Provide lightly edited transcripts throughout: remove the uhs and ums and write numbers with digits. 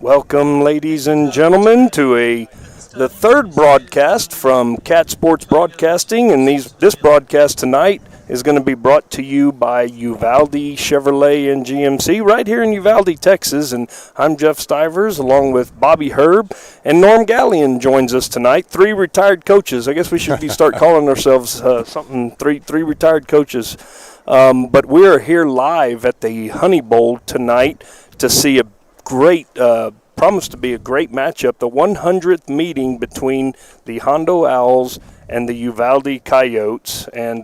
Welcome, ladies and gentlemen, to the third broadcast from Cat Sports Broadcasting, and this broadcast tonight is going to be brought to you by Uvalde Chevrolet and GMC right here in Uvalde, Texas. And I'm Jeff Stivers, along with Bobby Herb, and Norm Gallion joins us tonight. Three retired coaches. I guess we should start calling ourselves three retired coaches. But we're here live at the Honey Bowl tonight to see a great, promised to be a great matchup, the 100th meeting between the Hondo Owls and the Uvalde Coyotes. And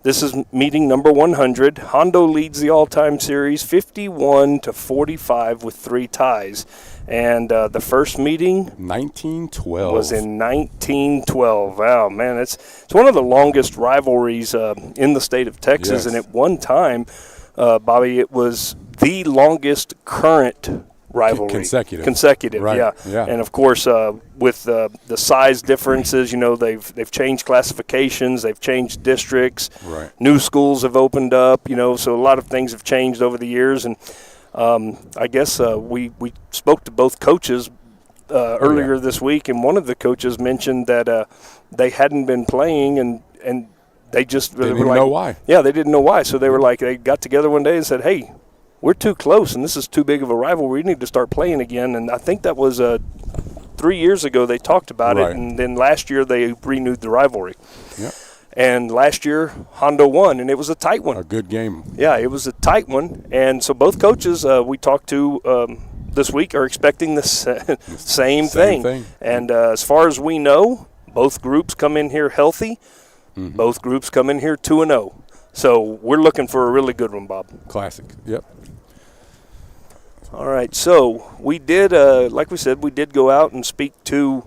this is meeting number 100. Hondo leads the all-time series 51-45 with 3 ties. And the first meeting 1912 was in 1912. Wow, man, it's one of the longest rivalries in the state of Texas. Yes. And at one time, Bobby, it was the longest current rivalry. Consecutive, right. Yeah. And of course, with the size differences, they've changed classifications, they've changed districts. Right. New schools have opened up, so a lot of things have changed over the years. And I guess we spoke to both coaches earlier this week, and one of the coaches mentioned that they hadn't been playing and they just didn't know why. Yeah, they didn't know why. So they were like, they got together one day and said, "Hey, we're too close, and this is too big of a rivalry. We need to start playing again." And I think that was 3 years ago they talked about it, and then last year they renewed the rivalry. Yep. And last year, Hondo won, and it was a tight one. A good game. Yeah, it was a tight one. And so both coaches we talked to this week are expecting the same thing. And as far as we know, both groups come in here healthy. Mm-hmm. Both groups come in here 2-0. So we're looking for a really good one, Bob. Classic. Yep. All right. So we did, like we said, we did go out and speak to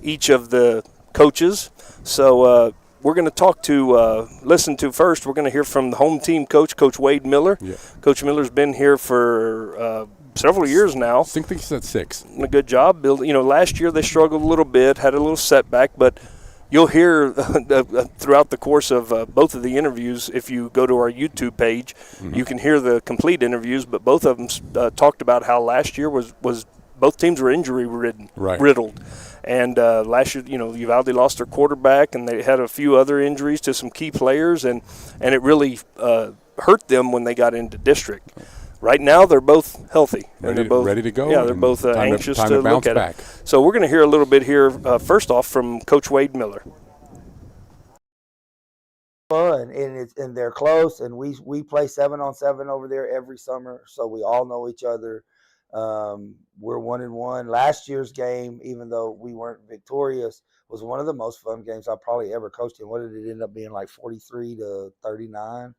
each of the coaches. So we're going to listen to first. We're going to hear from the home team coach, Coach Wade Miller. Yeah. Coach Miller's been here for several years now. I think he said 6. A good job. Last year they struggled a little bit, had a little setback, but you'll hear throughout the course of both of the interviews, if you go to our YouTube page, mm-hmm. you can hear the complete interviews, but both of them talked about how last year was both teams were riddled. And last year, Uvalde lost their quarterback, and they had a few other injuries to some key players, and it really hurt them when they got into district. Right now, they're both healthy. Ready to go. Yeah, they're both anxious to look at back. it. So we're going to hear a little bit here, first off, from Coach Wade Miller. Fun, and they're close, and we play 7-on-7 over there every summer, so we all know each other. We're 1-1. Last year's game, even though we weren't victorious, was one of the most fun games I probably ever coached in. What did it end up being, like 43-39?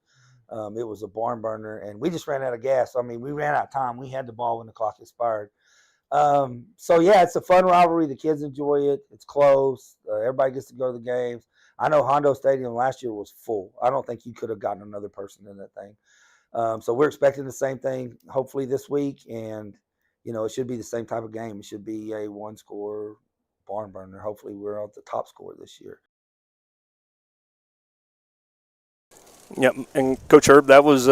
It was a barn burner, and we just ran out of gas. I mean, we ran out of time. We had the ball when the clock expired. So, yeah, it's a fun rivalry. The kids enjoy it. It's close. Everybody gets to go to the games. I know Hondo Stadium last year was full. I don't think you could have gotten another person in that thing. So we're expecting the same thing hopefully this week, and, it should be the same type of game. It should be a one-score barn burner. Hopefully we're at the top score this year. Yep, and Coach Herb, that was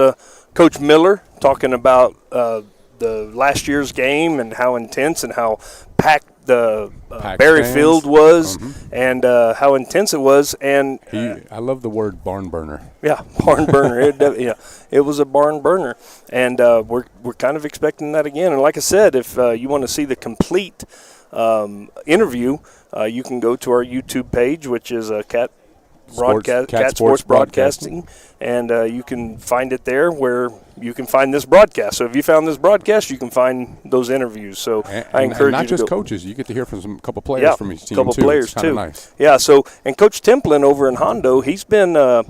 Coach Miller talking about the last year's game and how intense and how packed the Berry Field was, mm-hmm. and how intense it was. And I love the word barn burner. Yeah, barn burner. It was a barn burner, and we're kind of expecting that again. And like I said, if you want to see the complete interview, you can go to our YouTube page, which is Cat Sports Broadcasting, and you can find it there where you can find this broadcast. So if you found this broadcast, you can find those interviews. So I encourage you to not just go. Coaches, you get to hear from a couple players from each team too. A couple players it's too. Nice. Yeah. So and Coach Templin over in Hondo, he's been there.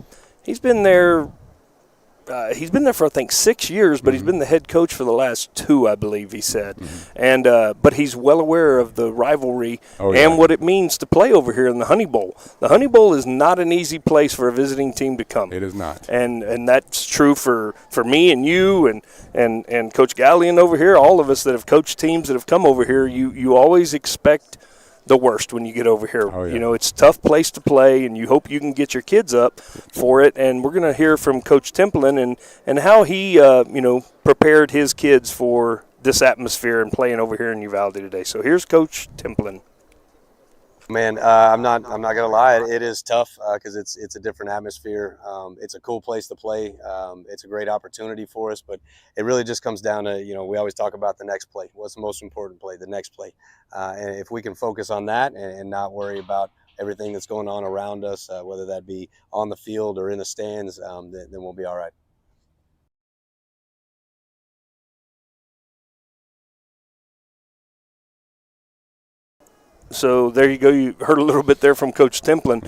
He's been there for, I think, 6 years, but mm-hmm. he's been the head coach for the last 2, I believe he said. Mm-hmm. And but he's well aware of the rivalry and what it means to play over here in the Honey Bowl. The Honey Bowl is not an easy place for a visiting team to come. It is not. And that's true for me and you and Coach Gallion over here, all of us that have coached teams that have come over here. You always expect the worst when you get over here. Oh, yeah. You know, it's a tough place to play, and you hope you can get your kids up for it. And we're going to hear from Coach Templin and how he, prepared his kids for this atmosphere and playing over here in Uvalde today. So here's Coach Templin. Man, I'm not gonna lie. It is tough because it's a different atmosphere. It's a cool place to play. It's a great opportunity for us, but it really just comes down to, we always talk about the next play. What's the most important play? The next play. And if we can focus on that and not worry about everything that's going on around us, whether that be on the field or in the stands, then we'll be all right. So there you go. You heard a little bit there from Coach Templin.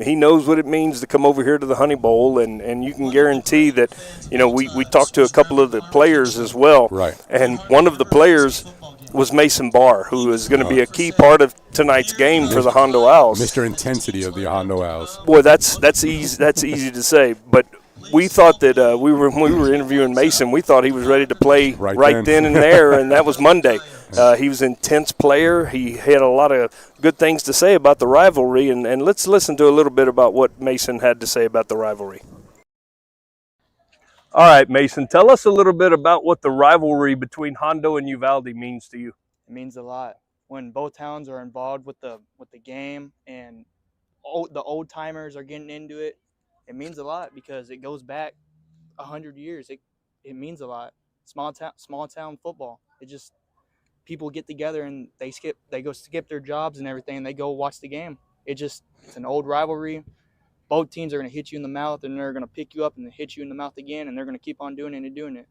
He knows what it means to come over here to the Honey Bowl, and you can guarantee that, we talked to a couple of the players as well. Right. And one of the players was Mason Barr, who is going to be a key part of tonight's game for the Hondo Owls. Mr. Intensity of the Hondo Owls. Boy, that's easy. That's easy to say, but we thought that when we were interviewing Mason, we thought he was ready to play right then and there, and that was Monday. He was an intense player. He had a lot of good things to say about the rivalry, and let's listen to a little bit about what Mason had to say about the rivalry. All right, Mason, tell us a little bit about what the rivalry between Hondo and Uvalde means to you. It means a lot. When both towns are involved with the game and the old timers are getting into it, it means a lot because it goes back 100 years. It means a lot. Small town football. It just, people get together and they go skip their jobs and everything, and they go watch the game. It's an old rivalry. Both teams are going to hit you in the mouth, and they're going to pick you up and hit you in the mouth again, and they're going to keep on doing it and doing it.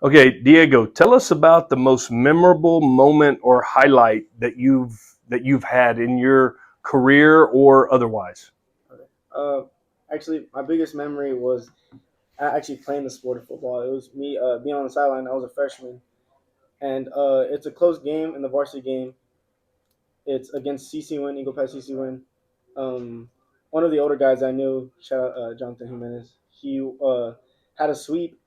Okay, Diego, tell us about the most memorable moment or highlight that you've had in your career or otherwise. Actually, my biggest memory was actually playing the sport of football. It was me being on the sideline. I was a freshman, and it's a close game in the varsity game. It's against CC Win, Eagle Pass CC Win. One of the older guys I knew, shout out Jonathan Jimenez, he had a sweep,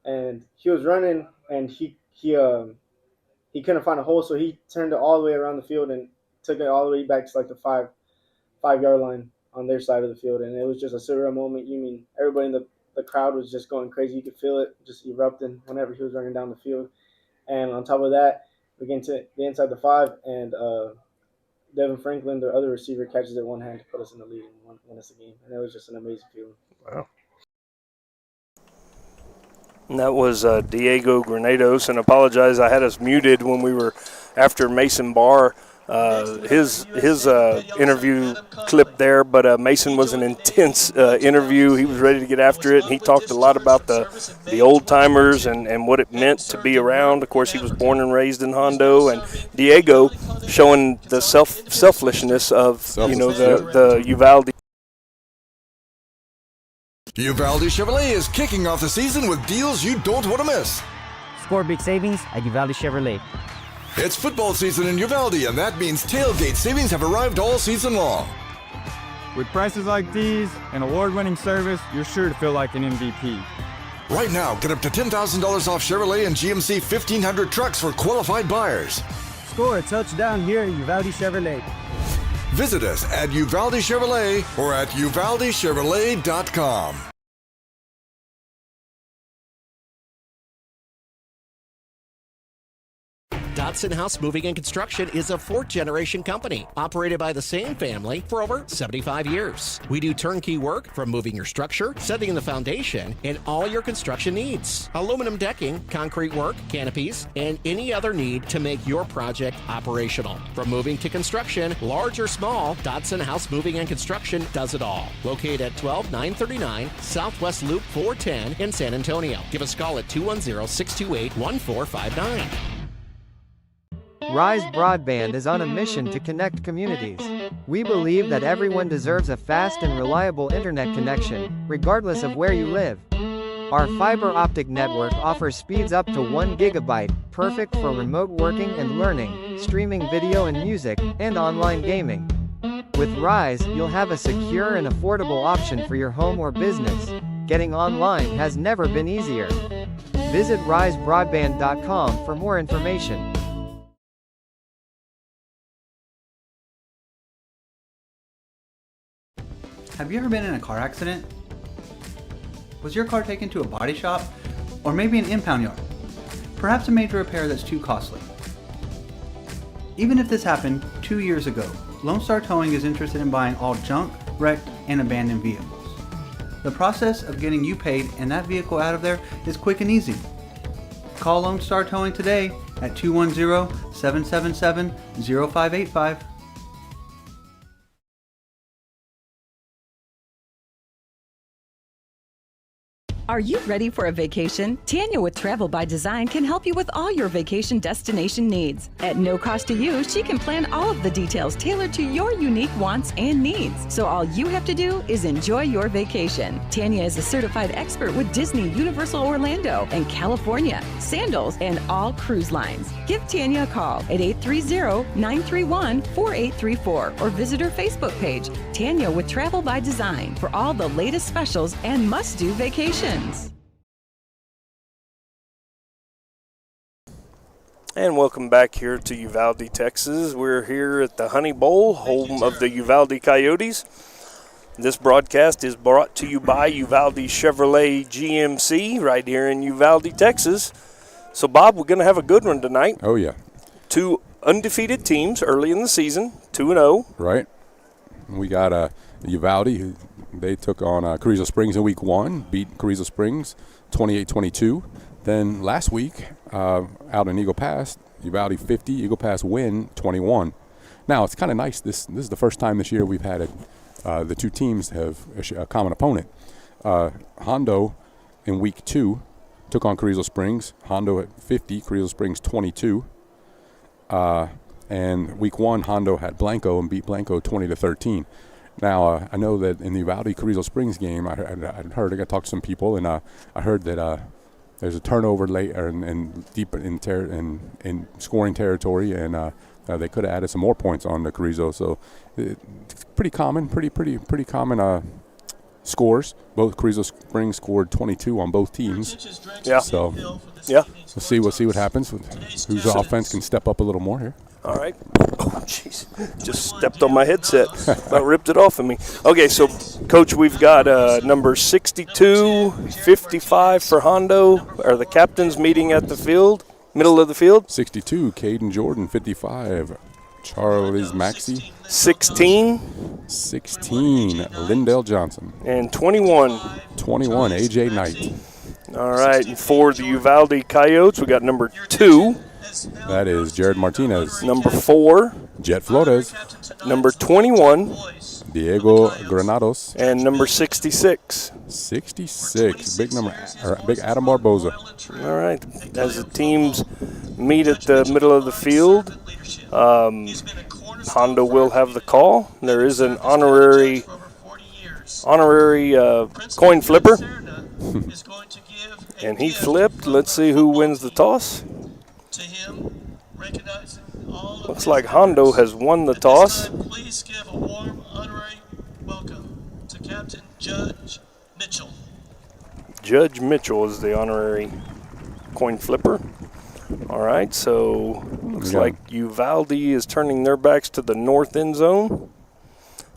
and he was running, and he couldn't find a hole, so he turned it all the way around the field and took it all the way back to like the 5-yard line on their side of the field, and it was just a surreal moment. Everybody in the crowd was just going crazy. You could feel it just erupting whenever he was running down the field. And on top of that, we get to the inside the 5, and Devin Franklin, the other receiver, catches it one hand to put us in the lead and win us the game. And it was just an amazing feeling. Wow. And that was Diego Granados, and apologize, I had us muted when we were after Mason Barr. His interview clip there, but Mason was an intense interview. He was ready to get after it, and he talked a lot about the old timers and what it meant to be around. Of course, he was born and raised in Hondo, and Diego showing the selflessness of the Uvalde. Uvalde Chevrolet is kicking off the season with deals you don't want to miss. Score big savings at Uvalde Chevrolet. It's football season in Uvalde, and that means tailgate savings have arrived all season long. With prices like these and award-winning service, you're sure to feel like an MVP. Right now, get up to $10,000 off Chevrolet and GMC 1500 trucks for qualified buyers. Score a touchdown here at Uvalde Chevrolet. Visit us at Uvalde Chevrolet or at UvaldeChevrolet.com. Dodson House Moving and Construction is a fourth-generation company operated by the same family for over 75 years. We do turnkey work from moving your structure, setting the foundation, and all your construction needs. Aluminum decking, concrete work, canopies, and any other need to make your project operational. From moving to construction, large or small, Dodson House Moving and Construction does it all. Located at 12939 Southwest Loop 410 in San Antonio. Give us a call at 210-628-1459. Rise Broadband is on a mission to connect communities. We believe that everyone deserves a fast and reliable internet connection, regardless of where you live. Our fiber optic network offers speeds up to 1 gigabyte, perfect for remote working and learning, streaming video and music, and online gaming. With Rise, you'll have a secure and affordable option for your home or business. Getting online has never been easier. Visit risebroadband.com for more information. Have you ever been in a car accident? Was your car taken to a body shop? Or maybe an impound yard? Perhaps a major repair that's too costly. Even if this happened 2 years ago, Lone Star Towing is interested in buying all junk, wrecked, and abandoned vehicles. The process of getting you paid and that vehicle out of there is quick and easy. Call Lone Star Towing today at 210-777-0585. Are you ready for a vacation? Tanya with Travel by Design can help you with all your vacation destination needs. At no cost to you, she can plan all of the details tailored to your unique wants and needs. So all you have to do is enjoy your vacation. Tanya is a certified expert with Disney, Universal Orlando, and California, Sandals, and all cruise lines. Give Tanya a call at 830-931-4834 or visit her Facebook page, Tanya with Travel by Design, for all the latest specials and must-do vacations. And welcome back here to Uvalde, Texas. We're here at the Honey Bowl, home of the Uvalde Coyotes. This broadcast is brought to you by Uvalde Chevrolet GMC right here in Uvalde, Texas. So, Bob, we're going to have a good one tonight. Oh, yeah. 2 undefeated teams early in the season, 2-0. Right. We got Uvalde, who they took on Carrizo Springs in week 1, beat Carrizo Springs 28-22. Then last week, out in Eagle Pass, Uvalde 50, Eagle Pass win 21. Now, it's kind of nice. This is the first time this year we've had the two teams have a common opponent. Hondo in week 2 took on Carrizo Springs. Hondo at 50, Carrizo Springs 22. And week 1, Hondo had Blanco and beat Blanco 20-13. Now, I know that in the Uvalde Carrizo Springs game, I got to talk to some people, and I heard that there's a turnover late and deep in scoring territory, and they could have added some more points on the Carrizo. So, it's pretty common scores. Both Carrizo Springs scored 22 on both teams. Yeah. So, yeah. We'll see what happens. Whose offense can step up a little more here. All right. Oh, jeez. Just stepped on my headset. About ripped it off of me. Okay, so, Coach, we've got number 62, 55 for Hondo. Are the captains meeting at the field, middle of the field? 62, Caden Jordan. 55, Charles Maxey. 16, Lindell Johnson. And 21, AJ Knight. All right, and for the Uvalde Coyotes, we got number 2. That is Jared Martinez. Number 4, Jet Flores. Number 21, Diego Granados. And number 66. 66, big Adam Barboza. All right, as the teams meet at the middle of the field, Hondo will have the call. There is an honorary coin flipper. And he flipped. Let's see who wins the toss. Looks like Hondo has won the toss. Please give a warm honorary welcome to Captain Judge Mitchell. Judge Mitchell is the honorary coin flipper. All right, so looks like Uvalde is turning their backs to the north end zone.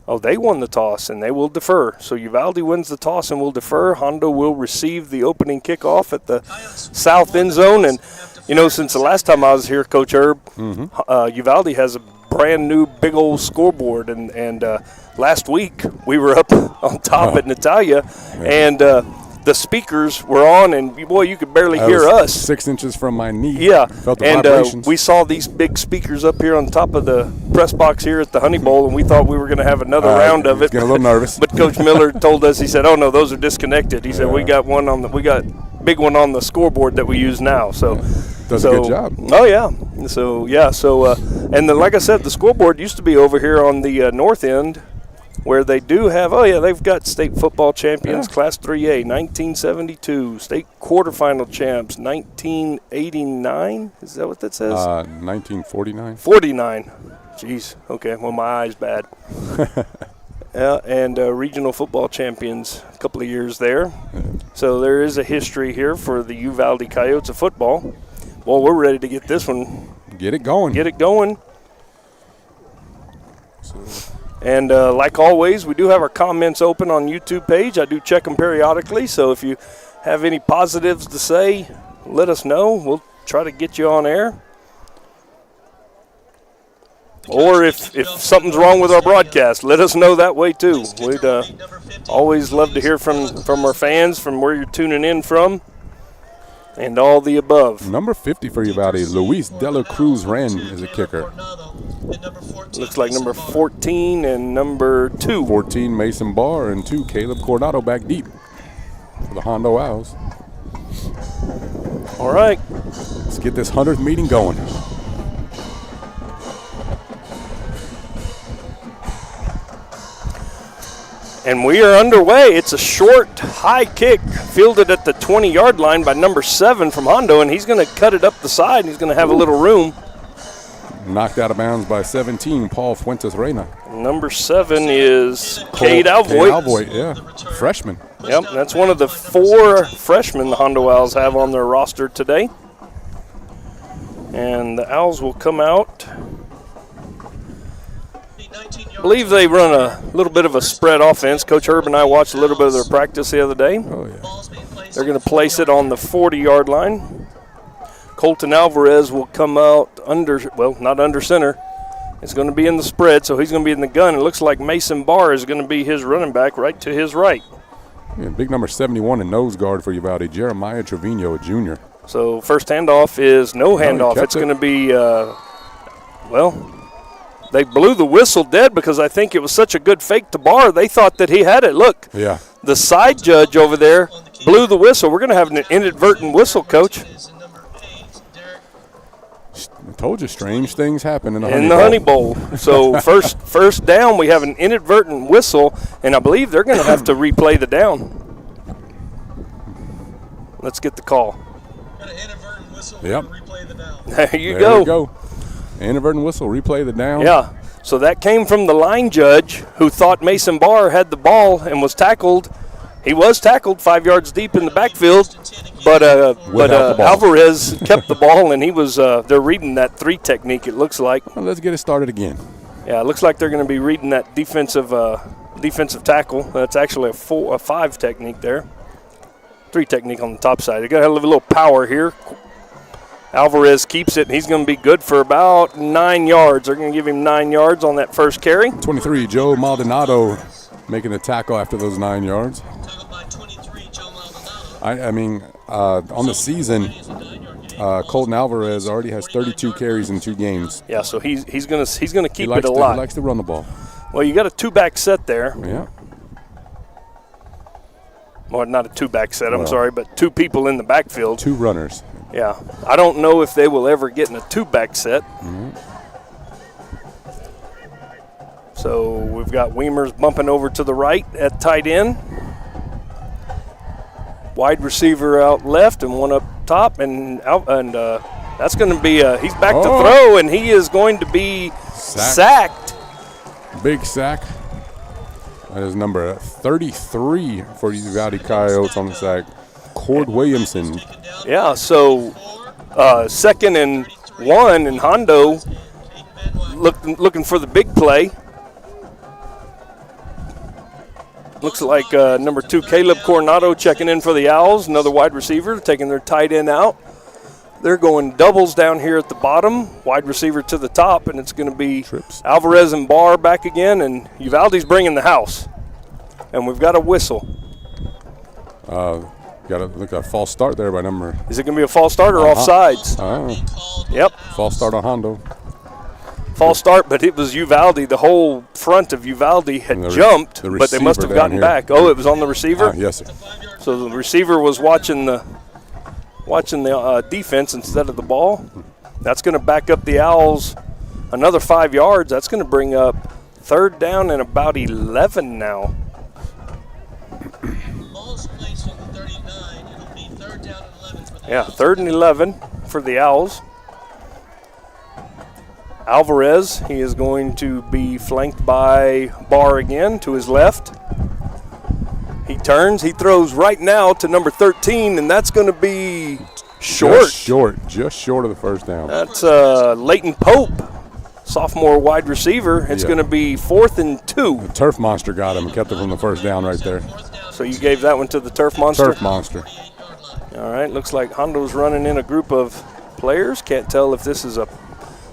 Oh, they won the toss, and they will defer. So Uvalde wins the toss and will defer. Hondo will receive the opening kickoff at the south end zone. And Since the last time I was here, Coach Herb, Uvalde has a brand new big old scoreboard, and last week we were up on top at Natalia, and the speakers were on, and boy, you could barely hear us. 6 inches from my knee. Yeah, Felt the and vibrations. we saw these big speakers up here on top of the press box here at the Honey Bowl, and we thought we were going to have another round of it. Getting a little nervous. But Coach Miller told us, he said, "Oh no, those are disconnected." He said, "We got big one on the scoreboard that we use now." So does a good job. Oh yeah. And then, like I said, the scoreboard used to be over here on the north end, where they do have, they've got state football champions, Class 3A, 1972, state quarterfinal champs, 1989. Is that what that says? 1949. 49. Jeez. Okay. Well, my eye's bad. Yeah, and regional football champions a couple of years there. So there is a history here for the Uvalde Coyotes of football. Well, we're ready to get this one. Get it going. And like always, we do have our comments open on YouTube page. I do check them periodically, so if you have any positives to say, let us know. We'll try to get you on air. Or if something's wrong with our broadcast, let us know that way too. We'd always love to hear from our fans, from where you're tuning in from, and all the above. Number 50 for Uvalde, Luis De La Cruz Ren is a kicker. Looks like number 14 and number 2. 14, Mason Barr, and 2, Caleb Coronado back deep for the Hondo Owls. All right. Let's get this 100th meeting going. And we are underway. It's a short, high kick fielded at the 20-yard line by number 7 from Hondo, and he's going to cut it up the side, and he's going to have a little room. Knocked out of bounds by 17, Paul Fuentes Reyna. Number 7 is Cade Alvoy. Cade Alvoy, yeah, freshman. Yep, that's one of the 4 freshmen the Hondo Owls have on their roster today. And the Owls will come out. I believe they run a little bit of a spread offense. Coach Herb and I watched a little bit of their practice the other day. Oh, yeah. They're going to place it on the 40-yard line. Colton Alvarez will come out not under center. It's going to be in the spread, so he's going to be in the gun. It looks like Mason Barr is going to be his running back right to his right. Yeah, big number 71 and nose guard for Uvalde, Jeremiah Trevino, a junior. So first handoff is no handoff. It's going to be, they blew the whistle dead because I think it was such a good fake to Barr. They thought that he had it. Look, yeah. The side judge over there blew the whistle. We're going to have an inadvertent whistle, Coach. I told you, strange things happen in the Honey Bowl. So first down, we have an inadvertent whistle, and I believe they're going to have to replay the down. Let's get the call. Got an inadvertent whistle. Yep. Replay the down. There you go. We go. Inadvertent whistle, replay the down. Yeah. So that came from the line judge who thought Mason Barr had the ball and was tackled. He was tackled 5 yards deep in the backfield, but Alvarez kept the ball, and he was. They're reading that 3 technique. It looks like. Well, let's get it started again. Yeah, it looks like they're going to be reading that defensive tackle. That's actually a 5 technique there. 3 technique on the top side. They got to have a little power here. Alvarez keeps it, and he's going to be good for about 9 yards. They're going to give him 9 yards on that first carry. 23, Joe Maldonado making the tackle after those 9 yards. I mean, on the season, Colton Alvarez already has 32 carries in 2 games. Yeah, so he's going to keep it a lot. He likes to run the ball. Well, you got a 2-back set there. Yeah. Well, not a 2-back set, I'm sorry, but 2 people in the backfield. 2 runners. Yeah. I don't know if they will ever get in a 2-back set. Mm-hmm. So we've got Weimers bumping over to the right at tight end. Wide receiver out left and one up top, and that's going to be he's back to throw, and he is going to be sacked. Big sack. That is number 33 for the Uvalde Coyotes on the sack. Cord Williamson. Yeah, so 2nd and 1, and Hondo looking for the big play. Looks like number 2, Caleb Coronado, checking in for the Owls, another wide receiver, taking their tight end out. They're going doubles down here at the bottom, wide receiver to the top, and it's going to be Alvarez and Barr back again, and Uvalde's bringing the house. And we've got a whistle. Got to look at a false start there by number. Is it going to be a false start or offsides? Yep. False start on Hondo. False start, but it was Uvalde. The whole front of Uvalde had jumped, but they must have gotten back. Oh, it was on the receiver? Yes, sir. So the receiver was watching the defense instead of the ball. That's going to back up the Owls another 5 yards. That's going to bring up third down and about 11 now. Yeah, 3rd and 11 for the Owls. Alvarez, he is going to be flanked by Barr again to his left. He turns, he throws right now to number 13, and that's going to be short. Just short of the first down. That's Leighton Pope, sophomore wide receiver. It's going to be 4th and 2. The turf monster got him and kept it from the first down right there. So you gave that one to the turf monster? Turf monster. All right, looks like Hondo's running in a group of players. Can't tell if this is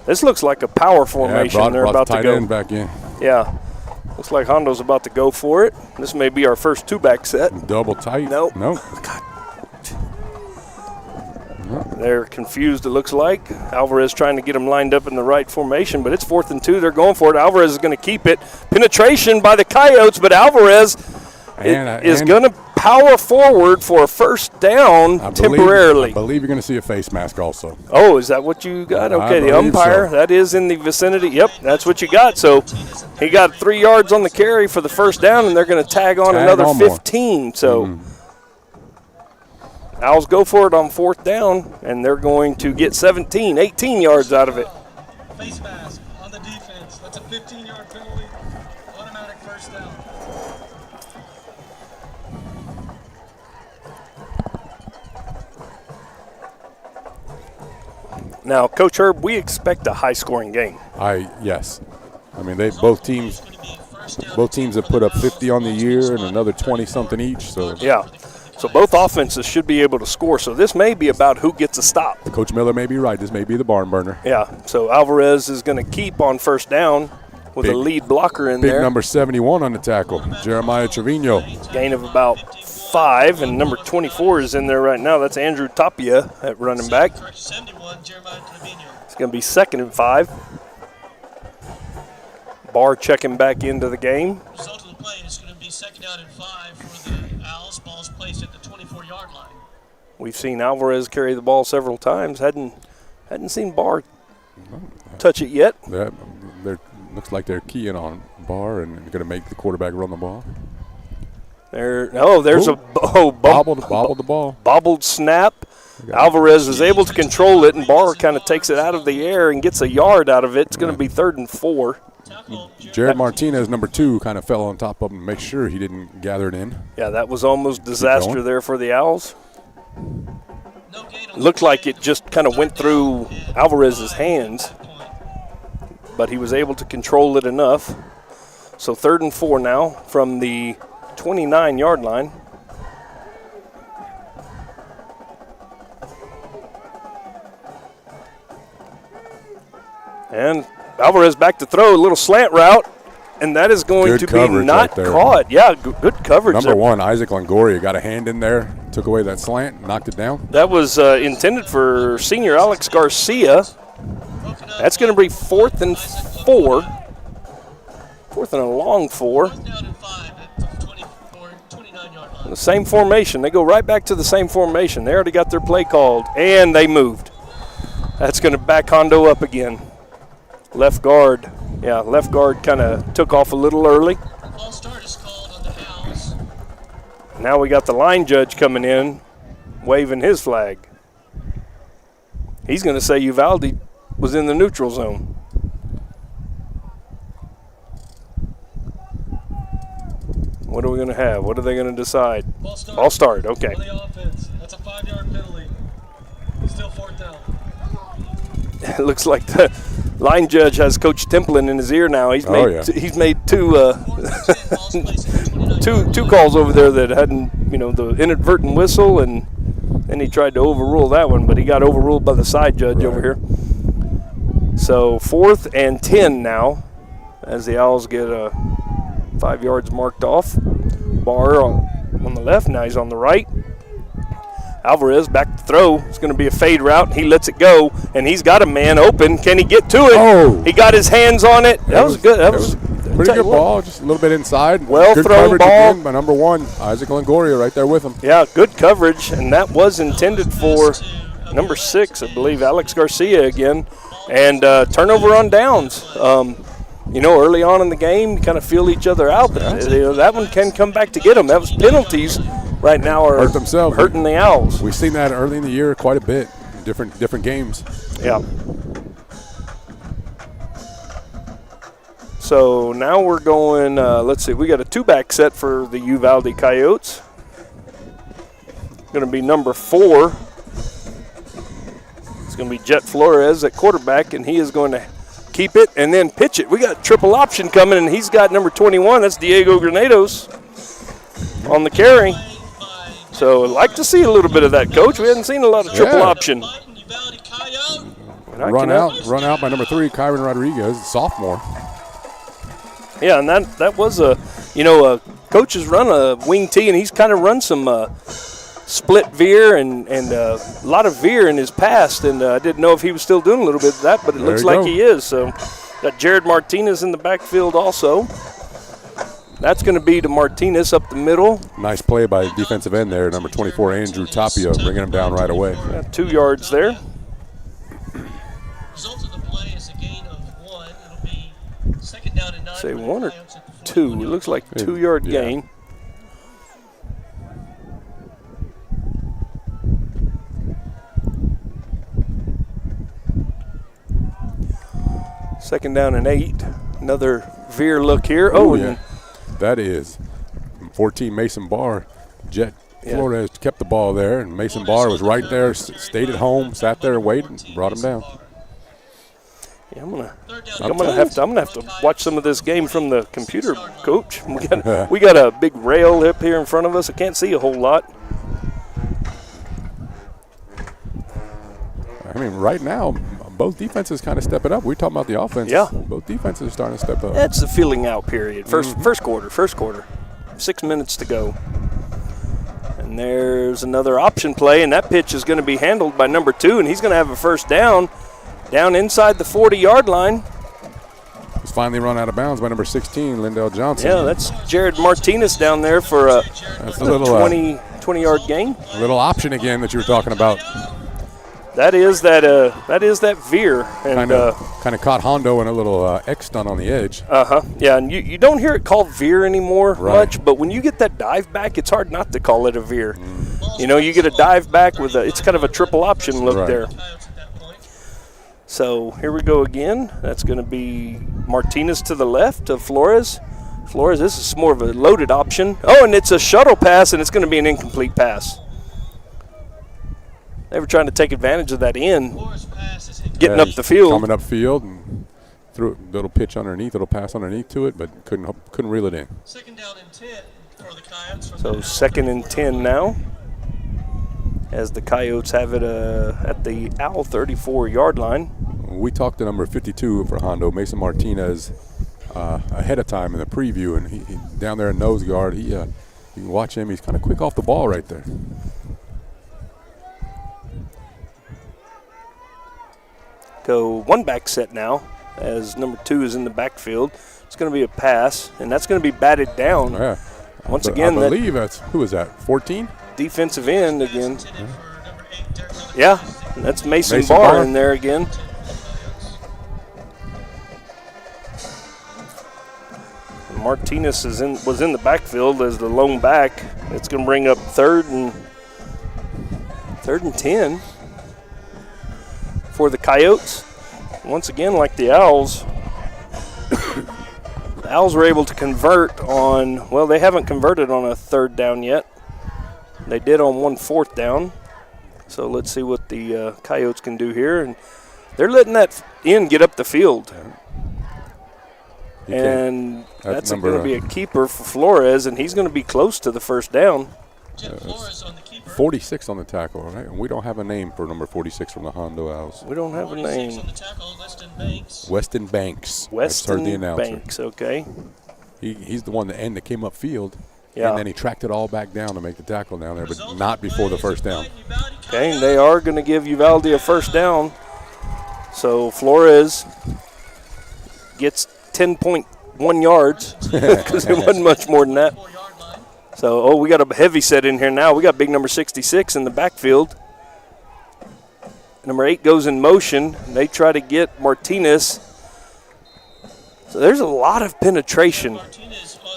this looks like a power formation. They're about the tight to go. End back in. Yeah, looks like Hondo's about to go for it. This may be our first two-back set. Double tight. Nope. God. They're confused, it looks like. Alvarez trying to get them lined up in the right formation, but it's 4th and 2. They're going for it. Alvarez is going to keep it. Penetration by the Coyotes, but Alvarez is going to power forward for a first down temporarily. I believe you're going to see a face mask also. Oh, is that what you got? Okay, the umpire, that is in the vicinity. Yep, that's what you got. So he got 3 yards on the carry for the first down, and they're going to tag on another 15. More. So Owls go for it on 4th down, and they're going to get 18 yards out of it. Face mask on the defense. That's a 15-yard penalty. Automatic first down. Now, Coach Herb, we expect a high-scoring game. Yes. I mean, both teams have put up 50 on the year and another 20-something each. So yeah. So both offenses should be able to score. So this may be about who gets a stop. Coach Miller may be right. This may be the barn burner. Yeah. So Alvarez is going to keep on first down with a lead blocker in there. Big number 71 on the tackle, Jeremiah Trevino. Gain of about 5, and number 24 is in there right now. That's Andrew Tapia at running back. It's going to be 2nd and 5. Barr checking back into the game. Result of the play is going to be 2nd down and 5 for the Owls. Ball's placed at the 24-yard line. We've seen Alvarez carry the ball several times. Hadn't seen Barr touch it yet. Looks like they're keying on Barr and going to make the quarterback run the ball. There's a bobbled the ball. Bobbled snap. Alvarez is able to control it, and Barr kind of takes it out of the air and gets a yard out of it. It's going to be 3rd and 4. Jared Martinez, number 2, kind of fell on top of him to make sure he didn't gather it in. Yeah, that was almost disaster there for the Owls. Looked like it just kind of went through Alvarez's hands, but he was able to control it enough. So 3rd and 4 now from the 29-yard line. And Alvarez back to throw, a little slant route, and that is going to be not caught. Yeah, good coverage. Number 1, Isaac Longoria got a hand in there, took away that slant, knocked it down. That was intended for senior Alex Garcia. That's going to be 4th and 4. 4th and a long 4. The same formation. They go right back to the same formation. They already got their play called, and they moved. That's going to back Hondo up again. Left guard. Yeah, left guard kind of took off a little early. False start is called on the Owls. Now we got the line judge coming in, waving his flag. He's going to say Uvalde was in the neutral zone. What are we going to have? What are they going to decide? Ball start. Okay. On the offense. That's a 5-yard penalty. Still 4th down. It looks like the line judge has Coach Templin in his ear now. He's made two calls over there that hadn't, the inadvertent whistle and Then he tried to overrule that one, but he got overruled by the side judge over here. So 4th and 10 now, as the Owls get 5 yards marked off. Barr on the left, now he's on the right. Alvarez back to throw. It's going to be a fade route. He lets it go, and he's got a man open. Can he get to it? Oh. He got his hands on it. That was good. That was pretty good ball, just a little bit inside. Well good thrown coverage ball again by number 1, Isaac Longoria, right there with him. Yeah, good coverage, and that was intended for number 6, I believe, Alex Garcia again. And turnover on downs. Early on in the game, you kind of feel each other out, but that one can come back to get them. That was penalties right now are hurting the Owls. We've seen that early in the year quite a bit, different games. Yeah. So now we're going, let's see, we got a 2-back set for the Uvalde Coyotes. Going to be number 4. It's going to be Jet Flores at quarterback, and he is going to keep it and then pitch it. We got triple option coming, and he's got number 21. That's Diego Granados on the carry. So I'd like to see a little bit of that, Coach. We hadn't seen a lot of triple option. Run out by number 3, Kyron Rodriguez, sophomore. Yeah, and that was Coach has run a wing tee, and he's kind of run some split veer and a lot of veer in his past, and I didn't know if he was still doing a little bit of that, but it looks like he is. So got Jared Martinez in the backfield also. That's going to be to Martinez up the middle. Nice play by the defensive end there, number 24, Andrew Tapia, bringing him down right away. Got 2 yards there. Result of the play is a gain of 1. It'll be 2nd down and 9. Say 1 or 2. It looks like 2-yard gain. Second down and 8. Another veer look here. That is 14, Mason Barr. Jet Flores kept the ball there, and Mason Barr was right there, stayed at home, sat there, waited, brought him down. Yeah, I'm gonna have to watch some of this game from the computer, Coach. We got a big rail up here in front of us. I can't see a whole lot. I mean, right now, both defenses kind of stepping up. We're talking about the offense. Yeah. Both defenses are starting to step up. That's the filling out period. First quarter. 6 minutes to go. And there's another option play, and that pitch is going to be handled by number 2, and he's going to have a first down inside the 40-yard line. He's finally run out of bounds by number 16, Lindell Johnson. Yeah, that's Jared Martinez down there for a 20-yard gain. A little option again that you were talking about. That is that veer, and kind of caught Hondo in a little X stunt on the edge. Yeah, and you don't hear it called veer anymore much, but when you get that dive back, it's hard not to call it a veer. You get a dive back with it's kind of a triple option look there. So here we go again. That's going to be Martinez to the left of Flores. Flores, this is more of a loaded option. Oh, and it's a shuttle pass, and it's going to be an incomplete pass. They were trying to take advantage of that getting up the field. Coming up field and threw a little pitch underneath, little pass underneath to it, but couldn't reel it in. 2nd down and 10 for the Coyotes. So 2nd and 10 now, as the Coyotes have it at the Owl 34-yard line. We talked to number 52 for Hondo, Mason Martinez, ahead of time in the preview, and he down there in nose guard. You can watch him. He's kind of quick off the ball right there. Go 1-back set now, as number 2 is in the backfield. It's going to be a pass, and that's going to be batted down. Yeah. Once again, I believe who is that? 14? Defensive end again. Yeah, that's Mason Barr in there again. Martinez was in the backfield as the lone back. It's going to bring up 3rd and 10 for the Coyotes. Once again, like the Owls, the Owls were able to convert on, well, they haven't converted on a 3rd down yet. They did on 1 4th down. So let's see what the Coyotes can do here. And they're letting that end get up the field. And that's going to be a keeper for Flores, and he's going to be close to the first down. 46 on the tackle, right? And we don't have a name for number 46 from the Hondo Owls. We don't have a name. On the tackle, Weston Banks. Weston Banks. Weston heard the announcer. Banks, okay. He's the one that came upfield. Yeah. And then he tracked it all back down to make the tackle down there, but not before the first down. Okay, and they are going to give Uvalde a first down. So Flores gets 10.1 yards because it wasn't much more than that. So, we got a heavy set in here now. We got big number 66 in the backfield. Number 8 goes in motion. They try to get Martinez. So there's a lot of penetration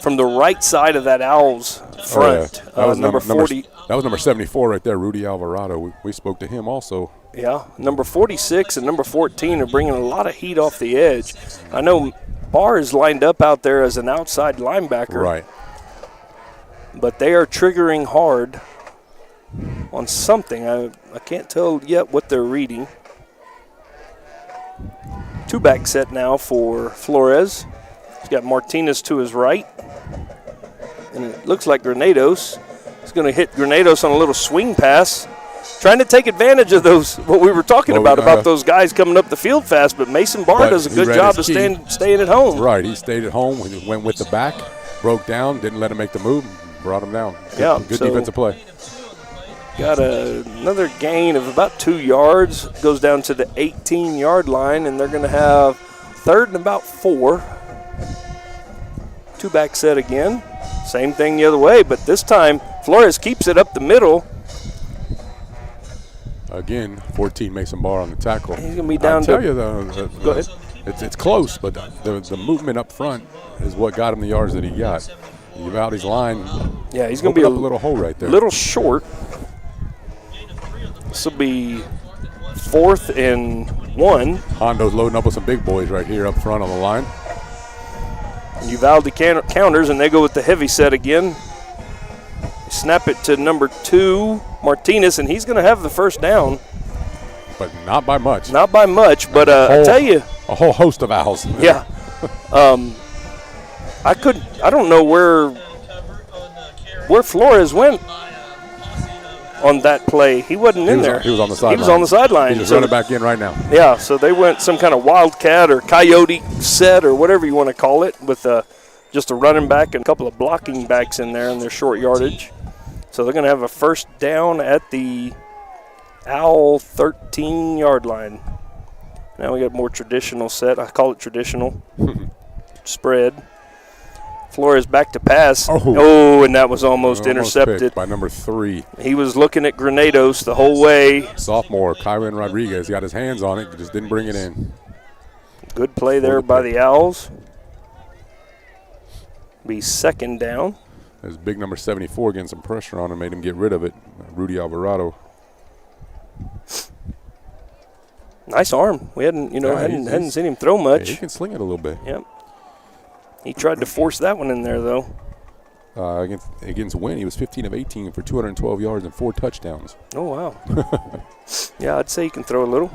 from the right side of that Owls front. That was number 40. That was number 74 right there, Rudy Alvarado. We spoke to him also. Yeah, number 46 and number 14 are bringing a lot of heat off the edge. I know Barr is lined up out there as an outside linebacker. Right. But they are triggering hard on something. I can't tell yet what they're reading. Two-back set now for Flores. He's got Martinez to his right. And it looks like Granados is going to hit Granados on a little swing pass. Trying to take advantage of those, what we were talking about those guys coming up the field fast. But Mason Barr does a good job of staying at home. Right, he stayed at home. He went with the back, broke down, didn't let him make the move. Brought him down. Good defensive play. Got another gain of about 2 yards. Goes down to the 18-yard line, and they're going to have third and about 4. Two-back set again. Same thing the other way, but this time Flores keeps it up the middle. Again, 14 Mason Barr on the tackle. He's going to be down I'll tell you, though, go ahead. It's close, but the movement up front is what got him the yards that he got. Uvalde's line. Yeah, he's going to be a little hole right there. A little short. This will be 4th and 1. Hondo's loading up with some big boys right here up front on the line. Uvalde counters, and they go with the heavy set again. Snap it to number 2, Martinez, and he's going to have the first down. But not by much. Not by much, but I tell you. A whole host of Owls. Yeah. I don't know where Flores went on that play. He wasn't in there. He was on the sideline. He was on the sideline. He's just running back in right now. Yeah, so they went some kind of wildcat or coyote set or whatever you want to call it with just a running back and a couple of blocking backs in there in their short yardage. So they're going to have a first down at the Owl 13-yard line. Now we got more traditional set. I call it traditional. Spread. Flores back to pass. And that was almost intercepted by number 3. He was looking at Granados the whole way. Sophomore Kyron Rodriguez got his hands on it, just didn't bring it in. Good play there by the Owls. Be second down. There's big number 74 getting some pressure on him, made him get rid of it. Rudy Alvarado. Nice arm. We hadn't seen him throw much. Yeah, he can sling it a little bit. Yep. He tried to force that one in there, though. Against Wynn, he was 15 of 18 for 212 yards and 4 touchdowns. Oh, wow. Yeah, I'd say he can throw a little.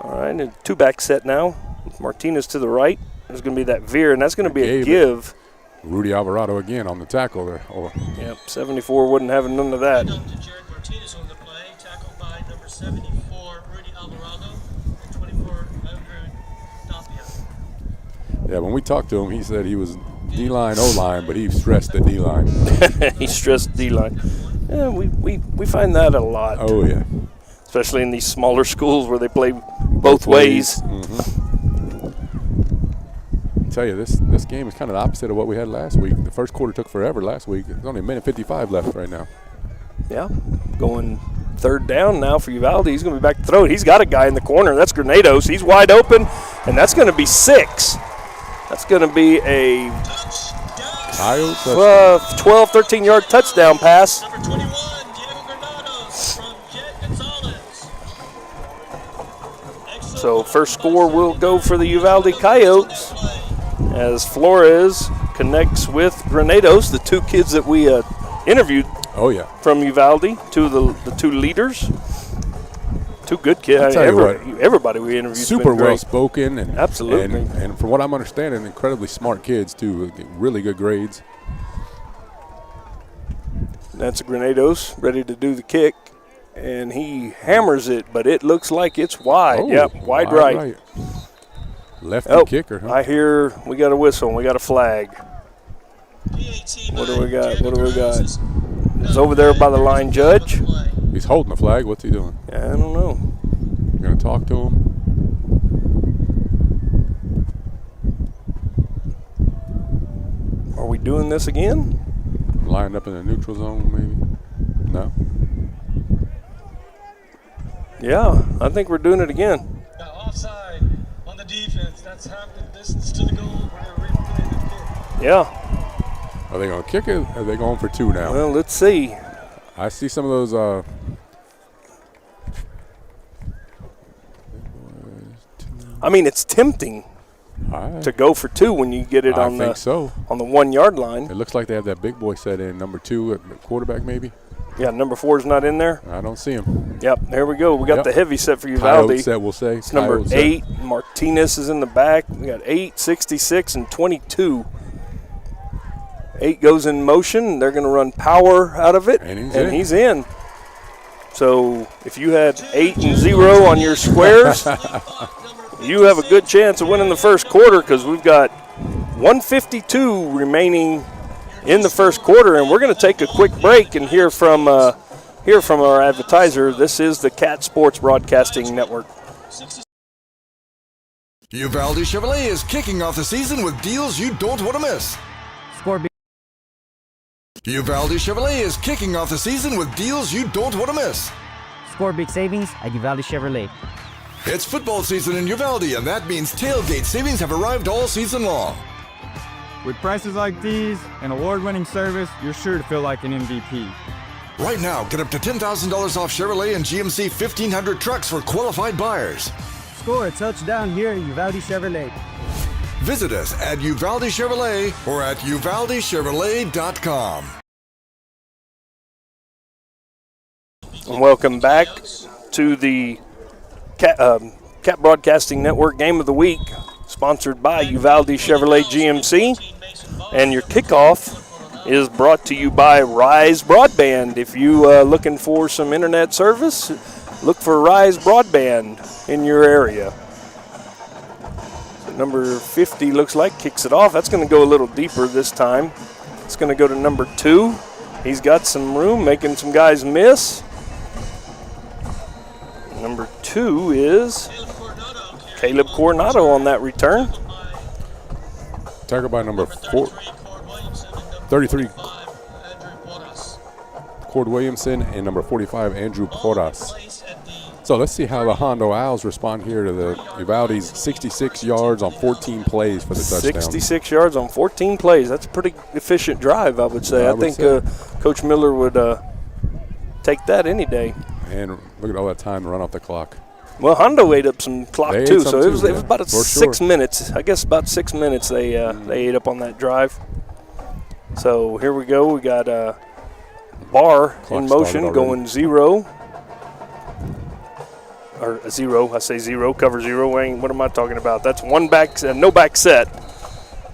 All right, and two-back set now. Martinez to the right. There's going to be that veer, and that's going to be a give. Rudy Alvarado again on the tackle there. Yep, 74 wasn't having none of that. Martinez on the play, tackled by number 74, Rudy Alvarado, and 24, Andrew Dapia. Yeah, when we talked to him, he said he was D-line, O-line, but he stressed the D-line. He stressed D-line. Yeah, we find that a lot. Oh, yeah. Especially in these smaller schools where they play both ways. Mm-hmm. I tell you, this game is kind of the opposite of what we had last week. The first quarter took forever last week. There's only a minute 55 left right now. Yeah, going third down now for Uvalde. He's going to be back to throw it. He's got a guy in the corner. That's Granados. He's wide open, and that's going to be 6. That's going to be a 12, 13-yard touchdown pass. Number 21, Diego Granados from Jet Gonzalez. So first score will go for the Uvalde Coyotes as Flores connects with Granados, the 2 kids that we interviewed. Oh, yeah. From Uvalde, the 2 leaders. 2 good kids. Everybody we interviewed. Super well spoken and absolutely. And from what I'm understanding, incredibly smart kids too. Really good grades. That's Granados ready to do the kick. And he hammers it, but it looks like it's wide. Oh, yep, wide right. Lefty kicker, huh? I hear we got a whistle and we got a flag. What do we got? What do we got? It's over there by the line judge. He's holding the flag. What's he doing? I don't know. You're going to talk to him? Are we doing this again? Lined up in the neutral zone, maybe? No? Yeah, I think we're doing it again. Offside on the defense. That's half the distance to the goal. We're going to replay the kick. Yeah. Are they going to kick it? Are they going for 2 now? Well, let's see. I see some of those. I mean, it's tempting to go for 2 when you get it on the 1 yard line. It looks like they have that big boy set in, number 2 at the quarterback, maybe. Yeah, number 4 is not in there. I don't see him. Yep, there we go. We got the heavy set for Uvalde. Coyote set, we'll say. It's number 8. Martinez is in the back. We got 8, 66, and 22. 8 goes in motion. They're going to run power out of it, and he's in. So if you had 8 and 0 on your squares, you have a good chance of winning the first quarter because we've got 1:52 remaining in the first quarter, and we're going to take a quick break and hear from our advertiser. This is the Cat Sports Broadcasting Network. Uvalde Chevrolet is kicking off the season with deals you don't want to miss. Uvalde Chevrolet is kicking off the season with deals you don't want to miss. Score big savings at Uvalde Chevrolet. It's football season in Uvalde, and that means tailgate savings have arrived all season long. With prices like these and award-winning service, you're sure to feel like an MVP. Right now, get up to $10,000 off Chevrolet and GMC 1500 trucks for qualified buyers. Score a touchdown here at Uvalde Chevrolet. Visit us at Uvalde Chevrolet or at UvaldeChevrolet.com. And welcome back to the Cat Broadcasting Network Game of the Week, sponsored by Uvalde Chevrolet GMC. And your kickoff is brought to you by Rise Broadband. If you are looking for some internet service, look for Rise Broadband in your area. So number 50 looks like kicks it off. That's going to go a little deeper this time. It's going to go to number 2. He's got some room, making some guys miss. Number 2 is Caleb Coronado on that return. Tackled by number 33, Cord Williamson, and number 45, Andrew Porras. So let's see how the Hondo Owls respond here to the Uvalde's 66 yards on 14 plays for the touchdown. 66 yards on 14 plays. That's a pretty efficient drive, I would say. I think Coach Miller would take that any day. And look at all that time to run off the clock. Well, Hondo ate up some clock too, so it was about For 6 minutes. I guess about 6 minutes they ate up on that drive. So here we go. We got Barr in motion, going 0. Or 0, I say 0, cover 0. What am I talking about? That's one back, no back set.